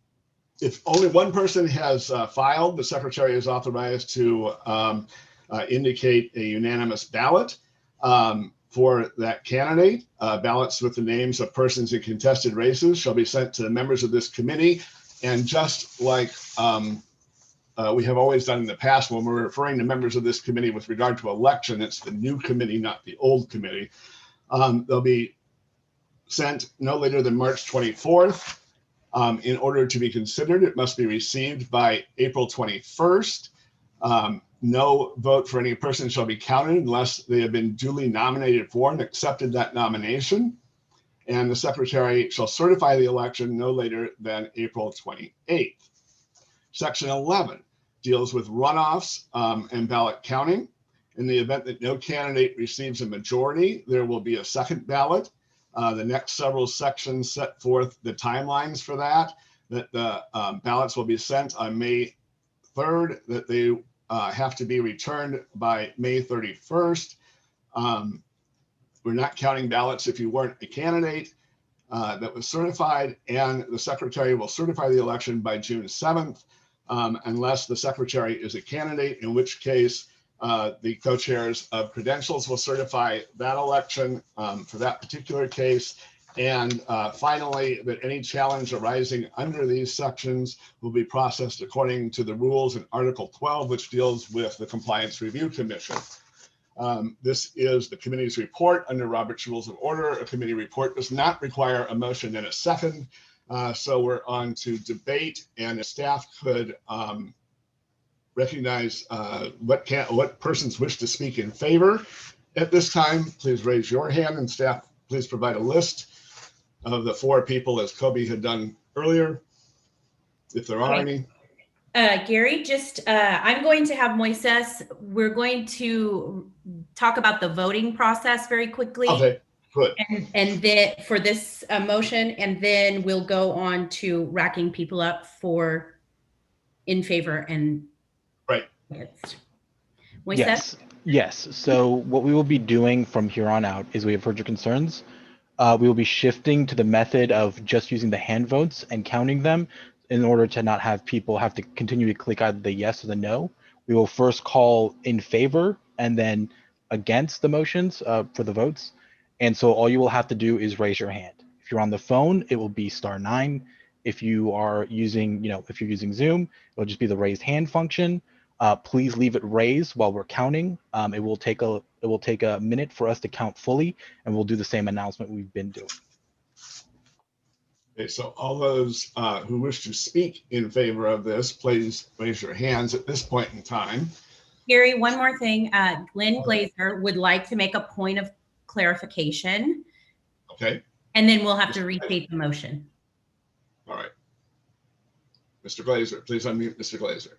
Speaker 12: If only one person has filed, the secretary is authorized to indicate a unanimous ballot for that candidate. Ballots with the names of persons in contested races shall be sent to the members of this committee. And just like we have always done in the past, when we're referring to members of this committee with regard to election, it's the new committee, not the old committee. They'll be sent no later than March 24th. In order to be considered, it must be received by April 21st. No vote for any person shall be counted unless they have been duly nominated for and accepted that nomination. And the secretary shall certify the election no later than April 28th. Section 11 deals with runoffs and ballot counting. In the event that no candidate receives a majority, there will be a second ballot. The next several sections set forth the timelines for that the ballots will be sent on May 3rd, that they have to be returned by May 31st. We're not counting ballots if you weren't a candidate that was certified, and the secretary will certify the election by June 7th, unless the secretary is a candidate, in which case the co-chairs of credentials will certify that election for that particular case. And finally, that any challenge arising under these sections will be processed according to the rules in Article 12, which deals with the Compliance Review Commission. This is the committee's report under Robert's Rules of Order. A committee report does not require a motion and a second. So we're on to debate, and if staff could recognize what persons wish to speak in favor at this time, please raise your hand, and staff, please provide a list of the 4 people as Kobe had done earlier, if there are any.
Speaker 5: Gary, I'm going to have Moises. We're going to talk about the voting process very quickly.
Speaker 12: Okay, good.
Speaker 5: And then for this motion, and then we'll go on to racking people up for in favor and
Speaker 12: right.
Speaker 5: against. Moises?
Speaker 8: Yes. So what we will be doing from here on out is we have heard your concerns. We will be shifting to the method of just using the hand votes and counting them in order to not have people have to continue to click either the yes or the no. We will first call in favor and then against the motions for the votes. And so all you will have to do is raise your hand. If you're on the phone, it will be *9. If you are using, if you're using Zoom, it'll just be the raised hand function. Please leave it raised while we're counting. It will take a minute for us to count fully, and we'll do the same announcement we've been doing.
Speaker 12: Okay, so all those who wish to speak in favor of this, please raise your hands at this point in time.
Speaker 5: Gary, one more thing. Glenn Glazer would like to make a point of clarification.
Speaker 12: Okay.
Speaker 5: And then we'll have to restate the motion.
Speaker 12: All right. Mr. Glazer, please unmute Mr. Glazer.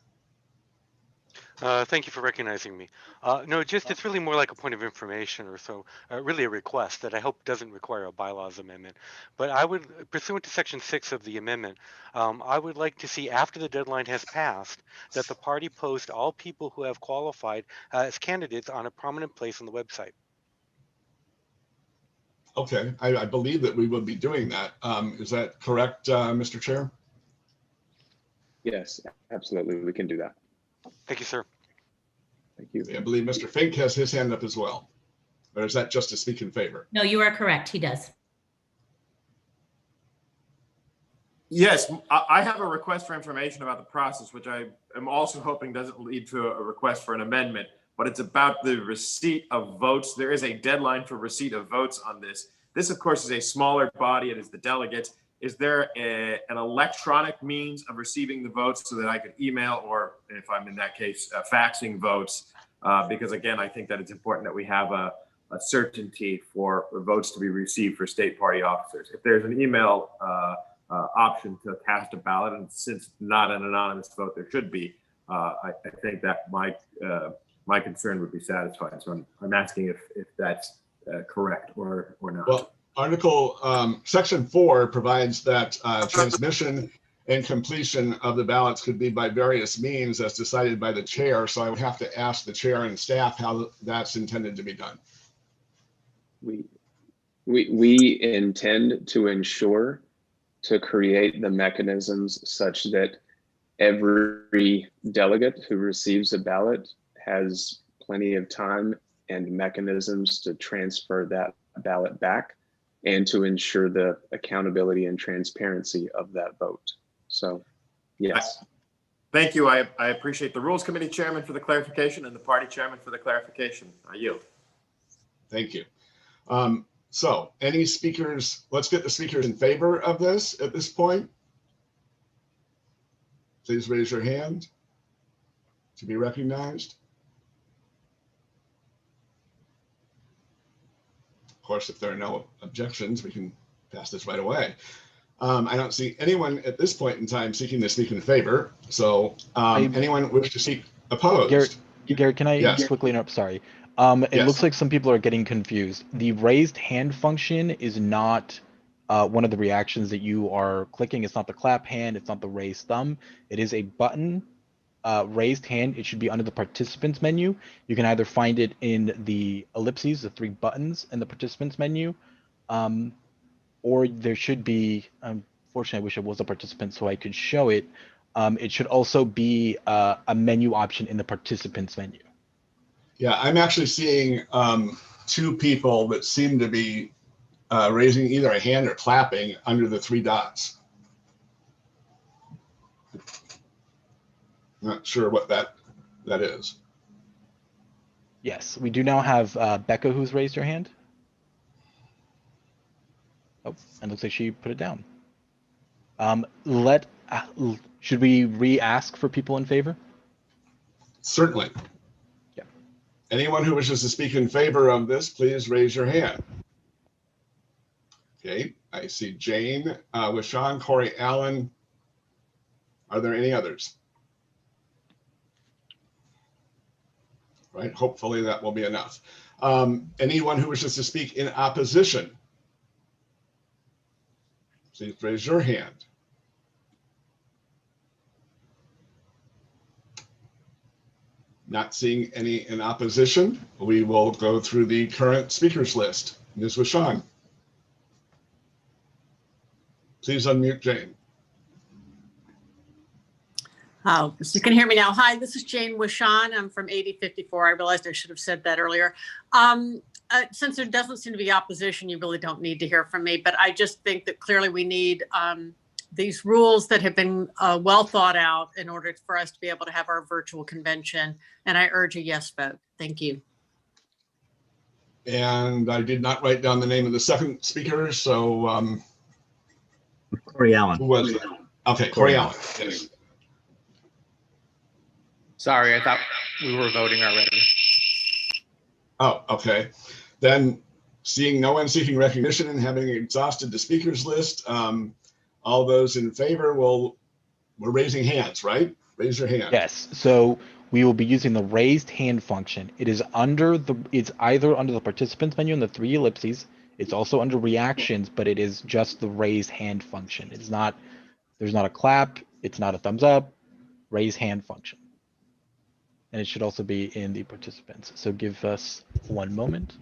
Speaker 13: Thank you for recognizing me. No, it's really more like a point of information or so, really a request that I hope doesn't require a bylaws amendment. But I would, pursuant to Section 6 of the amendment, I would like to see after the deadline has passed that the party post all people who have qualified as candidates on a prominent place on the website.
Speaker 12: Okay, I believe that we will be doing that. Is that correct, Mr. Chair?
Speaker 17: Yes, absolutely. We can do that.
Speaker 13: Thank you, sir.
Speaker 12: Thank you. I believe Mr. Fink has his hand up as well. Or is that just to speak in favor?
Speaker 5: No, you are correct. He does.
Speaker 2: Yes, I have a request for information about the process, which I am also hoping doesn't lead to a request for an amendment, but it's about the receipt of votes. There is a deadline for receipt of votes on this. This, of course, is a smaller body. It is the delegates. Is there an electronic means of receiving the votes so that I could email, or if I'm in that case, faxing votes? Because again, I think that it's important that we have a certainty for votes to be received for state party officers. If there's an email option to cast a ballot, and since not an anonymous vote, there should be, I think that my concern would be satisfied. So I'm asking if that's correct or not.
Speaker 12: Well, Section 4 provides that transmission and completion of the ballots could be by various means as decided by the chair. So I would have to ask the chair and staff how that's intended to be done.
Speaker 17: We intend to ensure to create the mechanisms such that every delegate who receives a ballot has plenty of time and mechanisms to transfer that ballot back and to ensure the accountability and transparency of that vote. So, yes.
Speaker 2: Thank you. I appreciate the Rules Committee Chairman for the clarification and the party chairman for the clarification. I yield.
Speaker 12: Thank you. So any speakers, let's get the speakers in favor of this at this point. Please raise your hand to be recognized. Of course, if there are no objections, we can pass this right away. I don't see anyone at this point in time seeking to speak in favor. So anyone wish to speak opposed?
Speaker 8: Garrett, can I
Speaker 12: Yes.
Speaker 8: quickly interrupt? Sorry. It
Speaker 12: Yes.
Speaker 8: looks like some people are getting confused. The raised hand function is not one of the reactions that you are clicking. It's not the clap hand. It's not the raised thumb. It is a button, raised hand. It should be under the participants menu. You can either find it in the ellipses, the 3 buttons in the participants menu, or there should be, unfortunately, I wish I was a participant so I could show it. It should also be a menu option in the participants menu.
Speaker 12: Yeah, I'm actually seeing 2 people that seem to be raising either a hand or clapping under the 3 dots. Not sure what that is.
Speaker 8: Yes, we do now have Becca who's raised her hand. Oh, and looks like she put it down. Should we re-ask for people in favor?
Speaker 12: Certainly.
Speaker 8: Yeah.
Speaker 12: Anyone who wishes to speak in favor of this, please raise your hand. Okay, I see Jane, Wishon, Corey Allen. Are there any others? Right, hopefully that will be enough. Anyone who wishes to speak in opposition, please raise your hand. Not seeing any in opposition, we will go through the current speakers list. Ms. Wishon. Please unmute Jane.
Speaker 18: Oh, so you can hear me now. Hi, this is Jane Wishon. I'm from 8054. I realized I should have said that earlier. Since there doesn't seem to be opposition, you really don't need to hear from me. But I just think that clearly we need these rules that have been well thought out in order for us to be able to have our virtual convention. And I urge a yes vote. Thank you.
Speaker 12: And I did not write down the name of the second speaker, so
Speaker 4: Corey Allen.
Speaker 12: who was it? Okay, Corey Allen. Yes.
Speaker 7: Sorry, I thought we were voting already.
Speaker 12: Oh, okay. Then seeing no one seeking recognition and having exhausted the speakers list, all those in favor we're raising hands, right? Raise your hand.
Speaker 8: Yes. So we will be using the raised hand function. It's either under the participants menu in the 3 ellipses. It's also under reactions, but it is just the raised hand function. There's not a clap. It's not a thumbs up. Raise hand function. And it should also be in the participants. So give us 1 moment.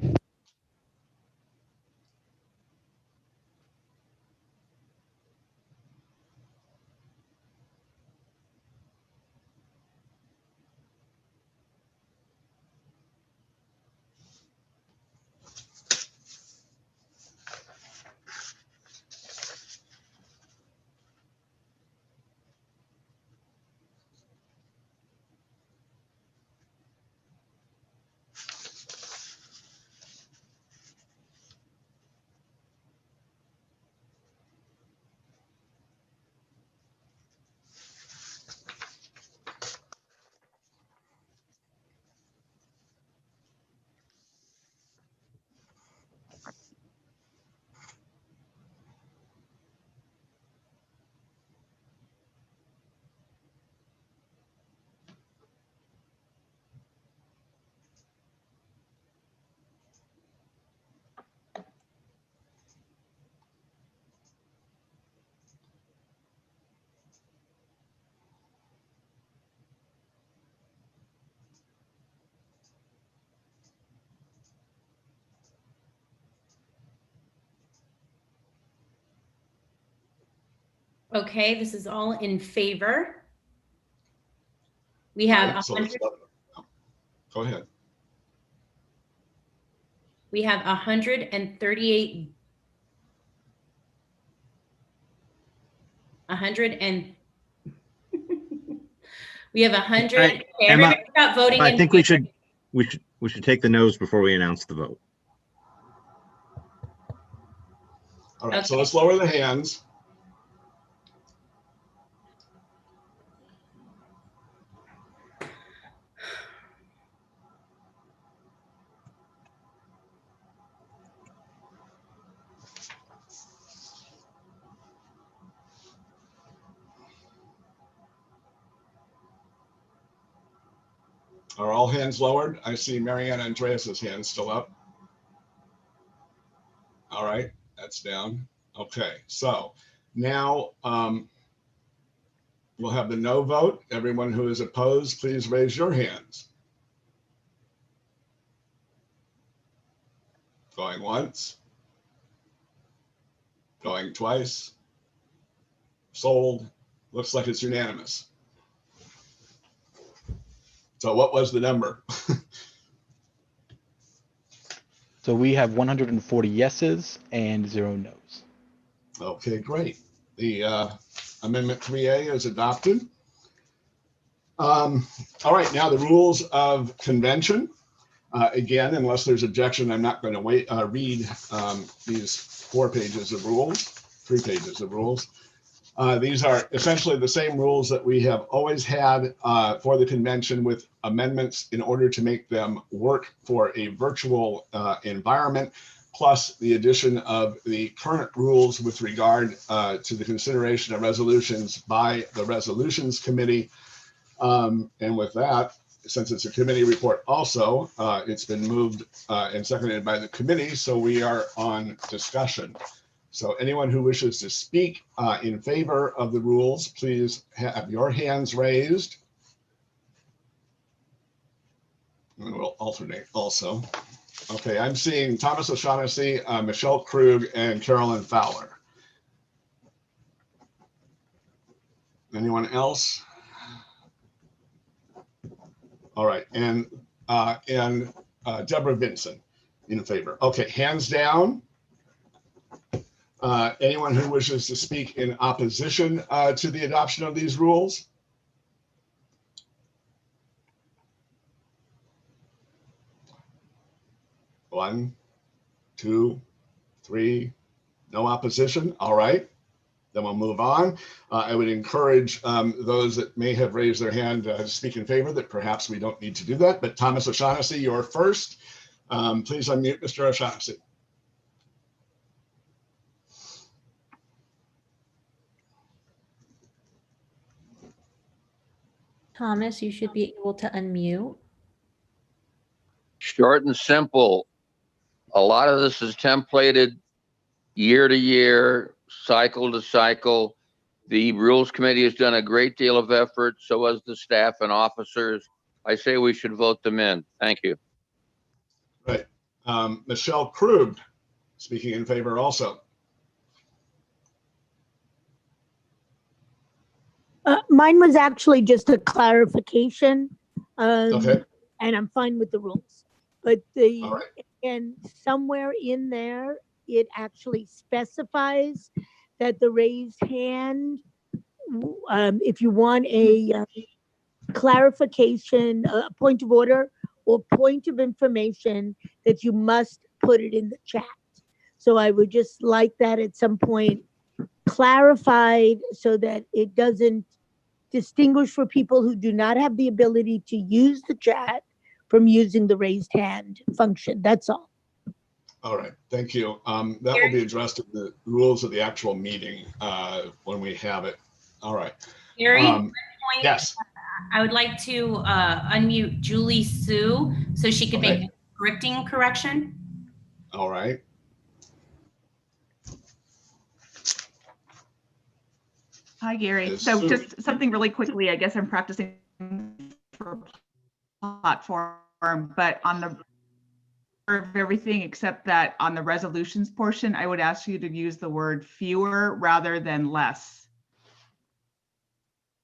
Speaker 5: Okay, this is all in favor. We have
Speaker 12: Right, so let's go ahead.
Speaker 5: we have 138. 100 and we have 100. Okay,
Speaker 4: Emma,
Speaker 5: everybody stop voting.
Speaker 4: I
Speaker 5: in
Speaker 4: think we
Speaker 5: favor.
Speaker 4: should take the no's before we announce the vote.
Speaker 12: All right, so let's lower the hands. Are all hands lowered? I see Mariana Andreas's hand still up. All right, that's down. Okay, so now we'll have the no vote. Everyone who is opposed, please raise your hands. Going once. Going twice. Sold. Looks like it's unanimous. So what was the number?
Speaker 8: So we have 140 yeses and 0 nos.
Speaker 12: Okay, great. The Amendment 3A is adopted. All right, now the rules of convention. Again, unless there's objection, I'm not going to read these 4 pages of rules, 3 pages of rules. These are essentially the same rules that we have always had for the convention, with amendments in order to make them work for a virtual environment, plus the addition of the current rules with regard to the consideration of resolutions by the Resolutions Committee. And with that, since it's a committee report also, it's been moved and seconded by the committee, so we are on discussion. So anyone who wishes to speak in favor of the rules, please have your hands raised. And we'll alternate also. Okay, I'm seeing Thomas O'Shaughnessy, Michelle Krug, and Carolyn Fowler. Anyone else? All right, and Deborah Vinson in favor. Okay, hands down. Anyone who wishes to speak in opposition to the adoption of these rules? One, two, three, no opposition. All right, then we'll move on. I would encourage those that may have raised their hand to speak in favor that perhaps we don't need to do that. But Thomas O'Shaughnessy, you're first. Please unmute Mr. O'Shaughnessy.
Speaker 1: Thomas, you should be able to unmute.
Speaker 19: Short and simple. A lot of this is templated year to year, cycle to cycle. The Rules Committee has done a great deal of effort, so has the staff and officers. I say we should vote them in. Thank you.
Speaker 12: Right. Michelle Krug, speaking in favor also.
Speaker 16: Mine was actually just a clarification.
Speaker 12: Okay.
Speaker 16: And I'm fine with the rules. But and somewhere in there, it actually specifies that the raised hand, if you want a clarification, a point of order or point of information, that you must put it in the chat. So I would just like that at some point clarified so that it doesn't distinguish for people who do not have the ability to use the chat from using the raised hand function. That's all.
Speaker 12: All right, thank you. That will be addressed in the rules of the actual meeting when we have it. All right.
Speaker 5: Gary,
Speaker 12: yes.
Speaker 5: I would like to unmute Julie Sue so she could make a scripting correction.
Speaker 12: All right.
Speaker 20: Hi, Gary. So just something really quickly, I guess I'm practicing for platform, but on the of everything except that on the resolutions portion, I would ask you to use the word fewer rather than less.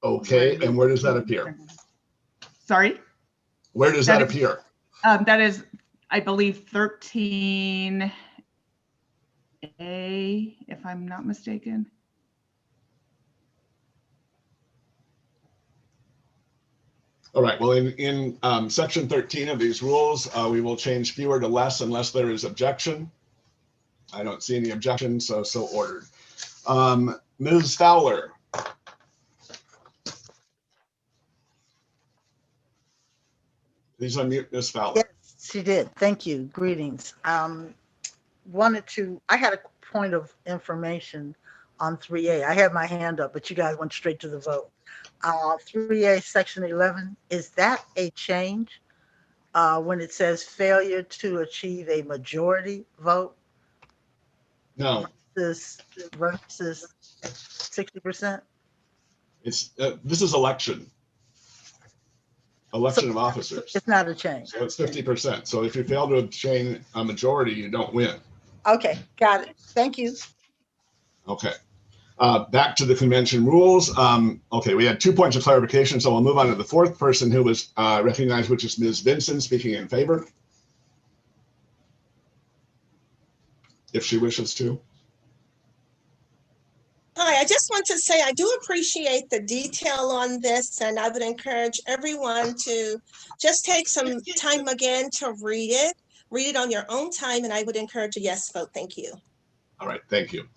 Speaker 12: Okay, and where does that appear?
Speaker 20: Sorry?
Speaker 12: Where does that appear?
Speaker 20: That is, I believe, 13A, if I'm not mistaken.
Speaker 12: All right, well, in section 13 of these rules, we will change fewer to less unless there is objection. I don't see any objection, so ordered. Ms. Fowler. Please unmute Ms. Fowler.
Speaker 3: Yes, she did. Thank you. Greetings. I had a point of information on 3A. I had my hand up, but you guys went straight to the vote. 3A section 11, is that a change when it says failure to achieve a majority vote?
Speaker 12: No.
Speaker 3: Versus 60%?
Speaker 12: It's this is election of officers.
Speaker 3: It's not a change.
Speaker 12: So it's 50%. So if you fail to obtain a majority, you don't win.
Speaker 3: Okay, got it. Thank you.
Speaker 12: Okay. Back to the convention rules. Okay, we had 2 points of clarification, so we'll move on to the fourth person who was recognized, which is Ms. Vinson, speaking in favor, if she wishes to.
Speaker 22: Hi, I just want to say I do appreciate the detail on this, and I would encourage everyone to just take some time again to read it on your own time, and I would encourage a yes vote. Thank you.
Speaker 12: All right, thank you.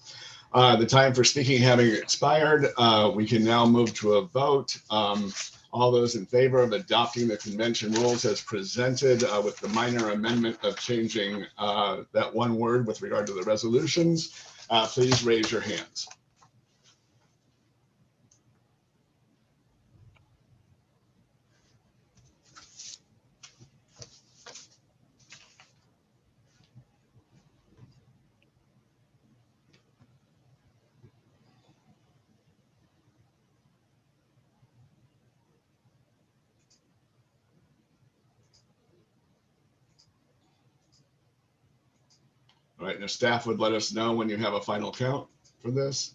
Speaker 12: The time for speaking having expired, we can now move to a vote. All those in favor of adopting the convention rules as presented with the minor amendment of changing that one word with regard to the resolutions, please raise your hands. All right, now staff would let us know when you have a final count for this.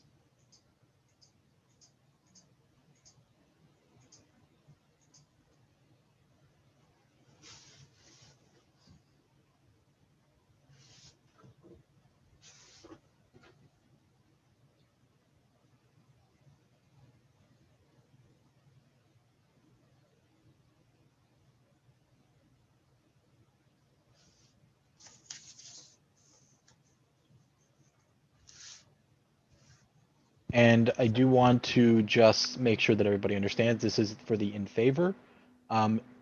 Speaker 8: And I do want to just make sure that everybody understands this is for the in favor.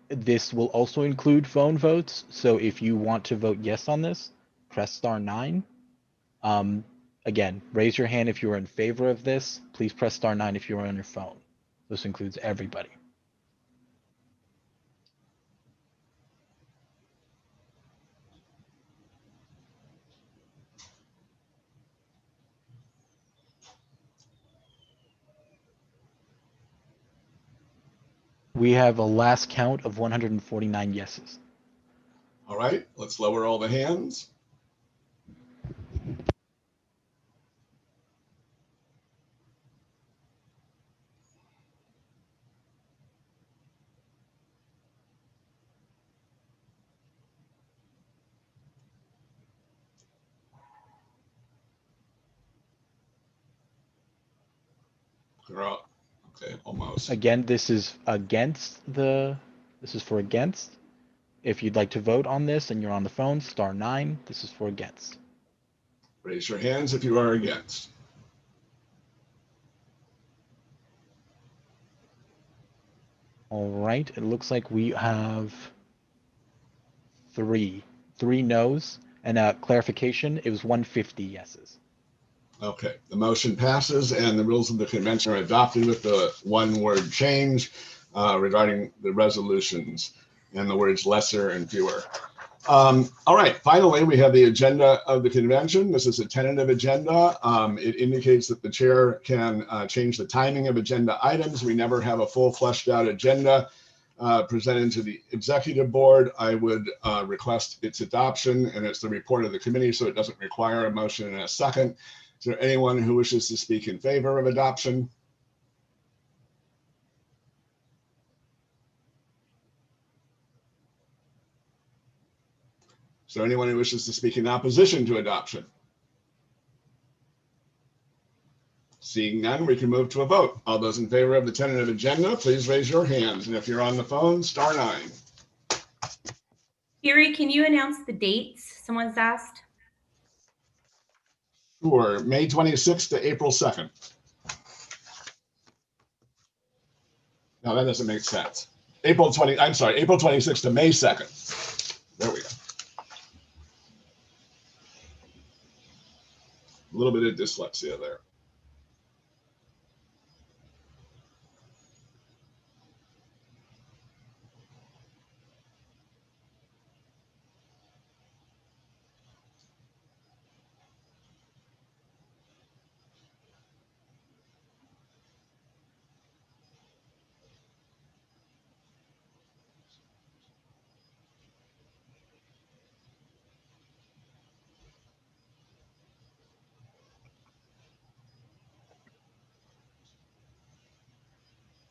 Speaker 8: This will also include phone votes. So if you want to vote yes on this, press *9. Again, raise your hand if you are in favor of this. Please press *9 if you are on your phone. This includes everybody. We have a last count of 149 yeses.
Speaker 12: All right, let's lower all the hands. Okay, almost.
Speaker 8: Again, this is for against. If you'd like to vote on this and you're on the phone, *9. This is for against.
Speaker 12: Raise your hands if you are against.
Speaker 8: All right, it looks like we have three no's, and clarification, it was 150 yeses.
Speaker 12: Okay, the motion passes and the rules of the convention are adopted with the one word change regarding the resolutions and the words lesser and fewer. All right, finally, we have the agenda of the convention. This is a tentative agenda. It indicates that the chair can change the timing of agenda items. We never have a full fleshed out agenda presented to the executive board. I would request its adoption, and it's the report of the committee, so it doesn't require a motion and a second. Is there anyone who wishes to speak in favor of adoption? Is there anyone who wishes to speak in opposition to adoption? Seeing none, we can move to a vote. All those in favor of the tentative agenda, please raise your hands. And if you're on the phone, *9.
Speaker 9: Gary, can you announce the dates? Someone's asked.
Speaker 12: Sure, May 26th to April 2nd. No, that doesn't make sense. April 26th to May 2nd. There we go. A little bit of dyslexia there.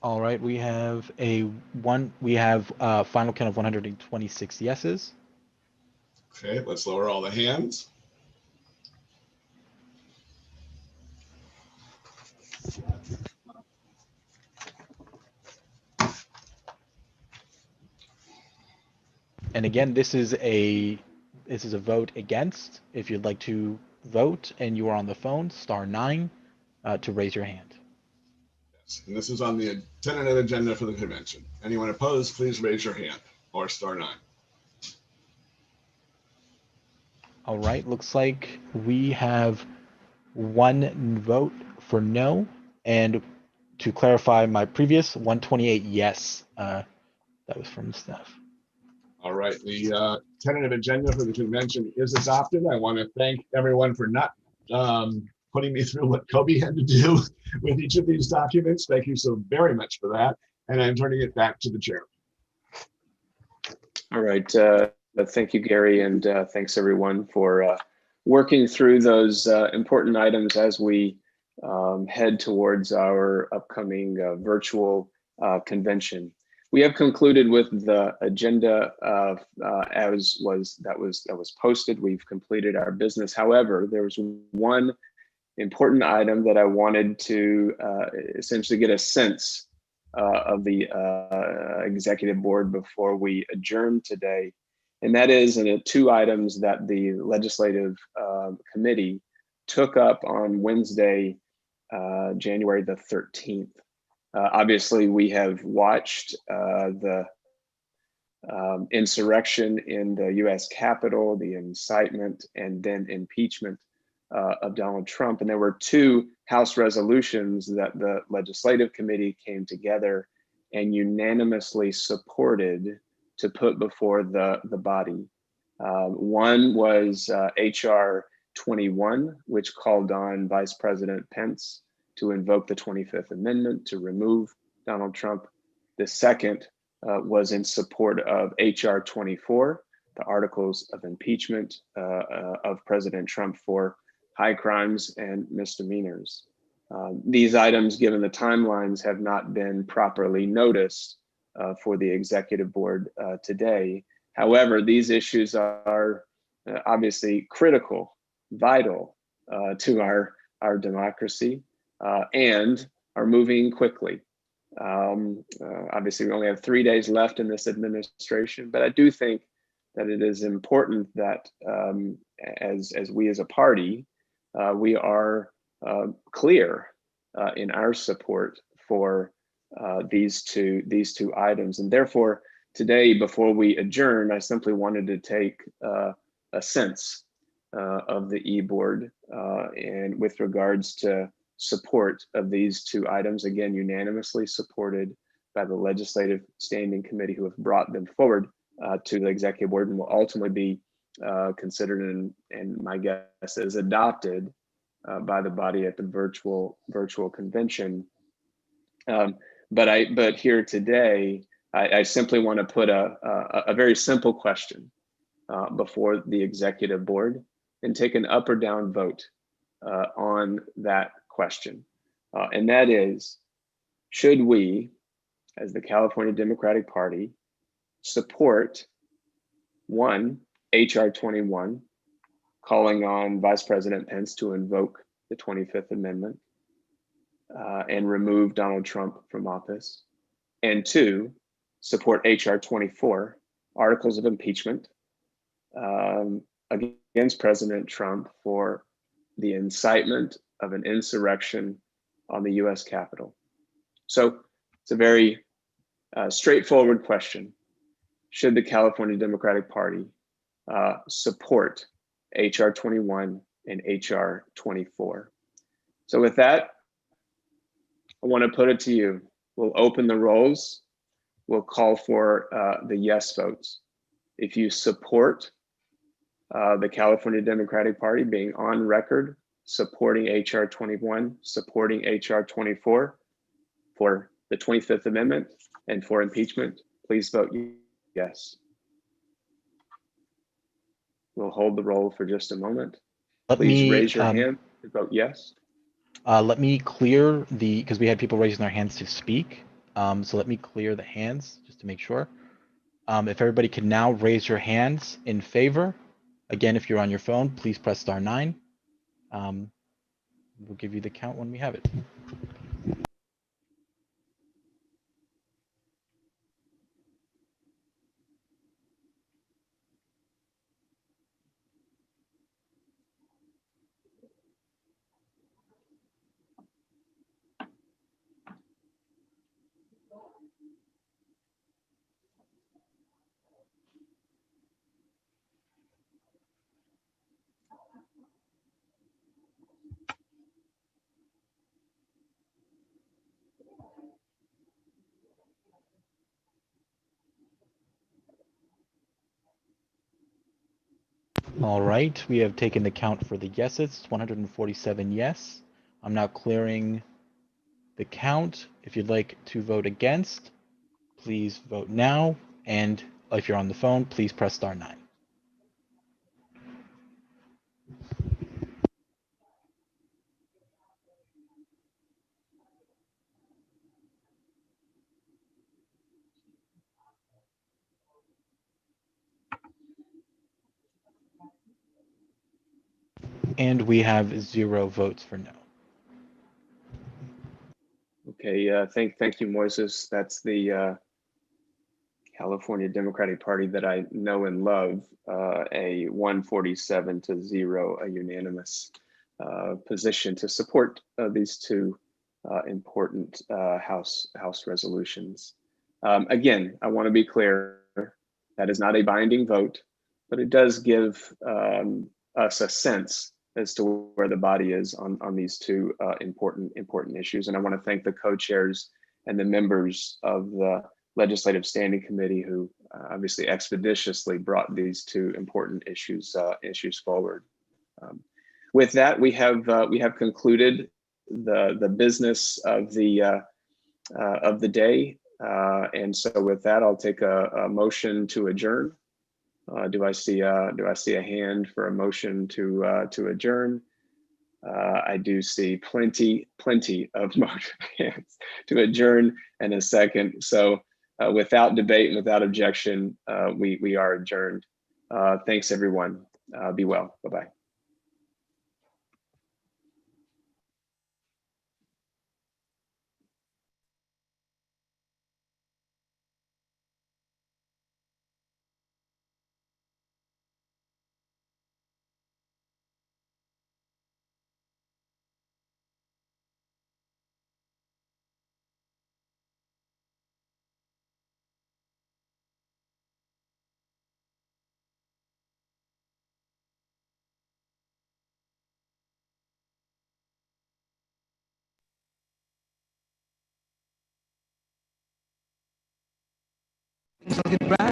Speaker 8: All right, we have final count of 126 yeses.
Speaker 12: Okay, let's lower all the hands.
Speaker 8: And again, this is a vote against. If you'd like to vote and you are on the phone, *9 to raise your hand.
Speaker 12: And this is on the tentative agenda for the convention. Anyone opposed, please raise your hand, or *9.
Speaker 8: All right, looks like we have one vote for no. And to clarify my previous 128 yes, that was from Steph.
Speaker 12: All right, the tentative agenda for the convention is adopted. I want to thank everyone for not putting me through what Kobe had to do with each of these documents. Thank you so very much for that. And I'm turning it back to the chair.
Speaker 17: All right. Thank you, Gary, and thanks everyone for working through those important items as we head towards our upcoming virtual convention. We have concluded with the agenda as was posted. We've completed our business. However, there was one important item that I wanted to essentially get a sense of the executive board before we adjourn today. And that is two items that the legislative committee took up on Wednesday, January the 13th. Obviously, we have watched the insurrection in the US Capitol, the incitement, and then impeachment of Donald Trump. And there were two House resolutions that the legislative committee came together and unanimously supported to put before the body. One was HR 21, which called on Vice President Pence to invoke the 25th Amendment to remove Donald Trump. The second was in support of HR 24, the articles of impeachment of President Trump for high crimes and misdemeanors. These items, given the timelines, have not been properly noticed for the executive board today. However, these issues are obviously critical, vital to our democracy and are moving quickly. Obviously, we only have 3 days left in this administration, but I do think that it is important that as we as a party, we are clear in our support for these two items. And therefore, today, before we adjourn, I simply wanted to take a sense of the e-board and with regards to support of these two items, again, unanimously supported by the Legislative Standing Committee, who have brought them forward to the Executive Board and will ultimately be considered and my guess is adopted by the body at the virtual convention. But here today, I simply want to put a very simple question before the Executive Board and take an up or down vote on that question. And that is, should we, as the California Democratic Party, support one, HR 21, calling on Vice President Pence to invoke the 25th Amendment and remove Donald Trump from office. And 2, support HR 24, articles of impeachment against President Trump for the incitement of an insurrection on the US Capitol. So it's a very straightforward question. Should the California Democratic Party support HR 21 and HR 24? So with that, I want to put it to you. We'll open the rolls. We'll call for the yes votes. If you support the California Democratic Party being on record, supporting HR 21, supporting HR 24 for the 25th Amendment and for impeachment, please vote yes. We'll hold the roll for just a moment. Please raise your hand to vote yes.
Speaker 8: Let me clear because we had people raising their hands to speak. So let me clear the hands just to make sure. If everybody can now raise your hands in favor. Again, if you're on your phone, please press *9. We'll give you the count when we have it. All right, we have taken the count for the yeses, 147 yes. I'm now clearing the count. If you'd like to vote against, please vote now. And if you're on the phone, please press *9. And we have 0 votes for no.
Speaker 17: Okay, thank you, Moises. That's the California Democratic Party that I know and love, a 147-0, a unanimous position to support these two important House resolutions. Again, I want to be clear, that is not a binding vote, but it does give us a sense as to where the body is on these two important issues. And I want to thank the co-chairs and the members of the Legislative Standing Committee who obviously expeditiously brought these two important issues forward. With that, we have concluded the business of the day, and so with that, I'll take a motion to adjourn. Do I see a hand for a motion to adjourn? I do see plenty of motion hands to adjourn and a second. So without debate and without objection, we are adjourned. Thanks everyone. Be well. Bye-bye.
Speaker 10: Looking bright.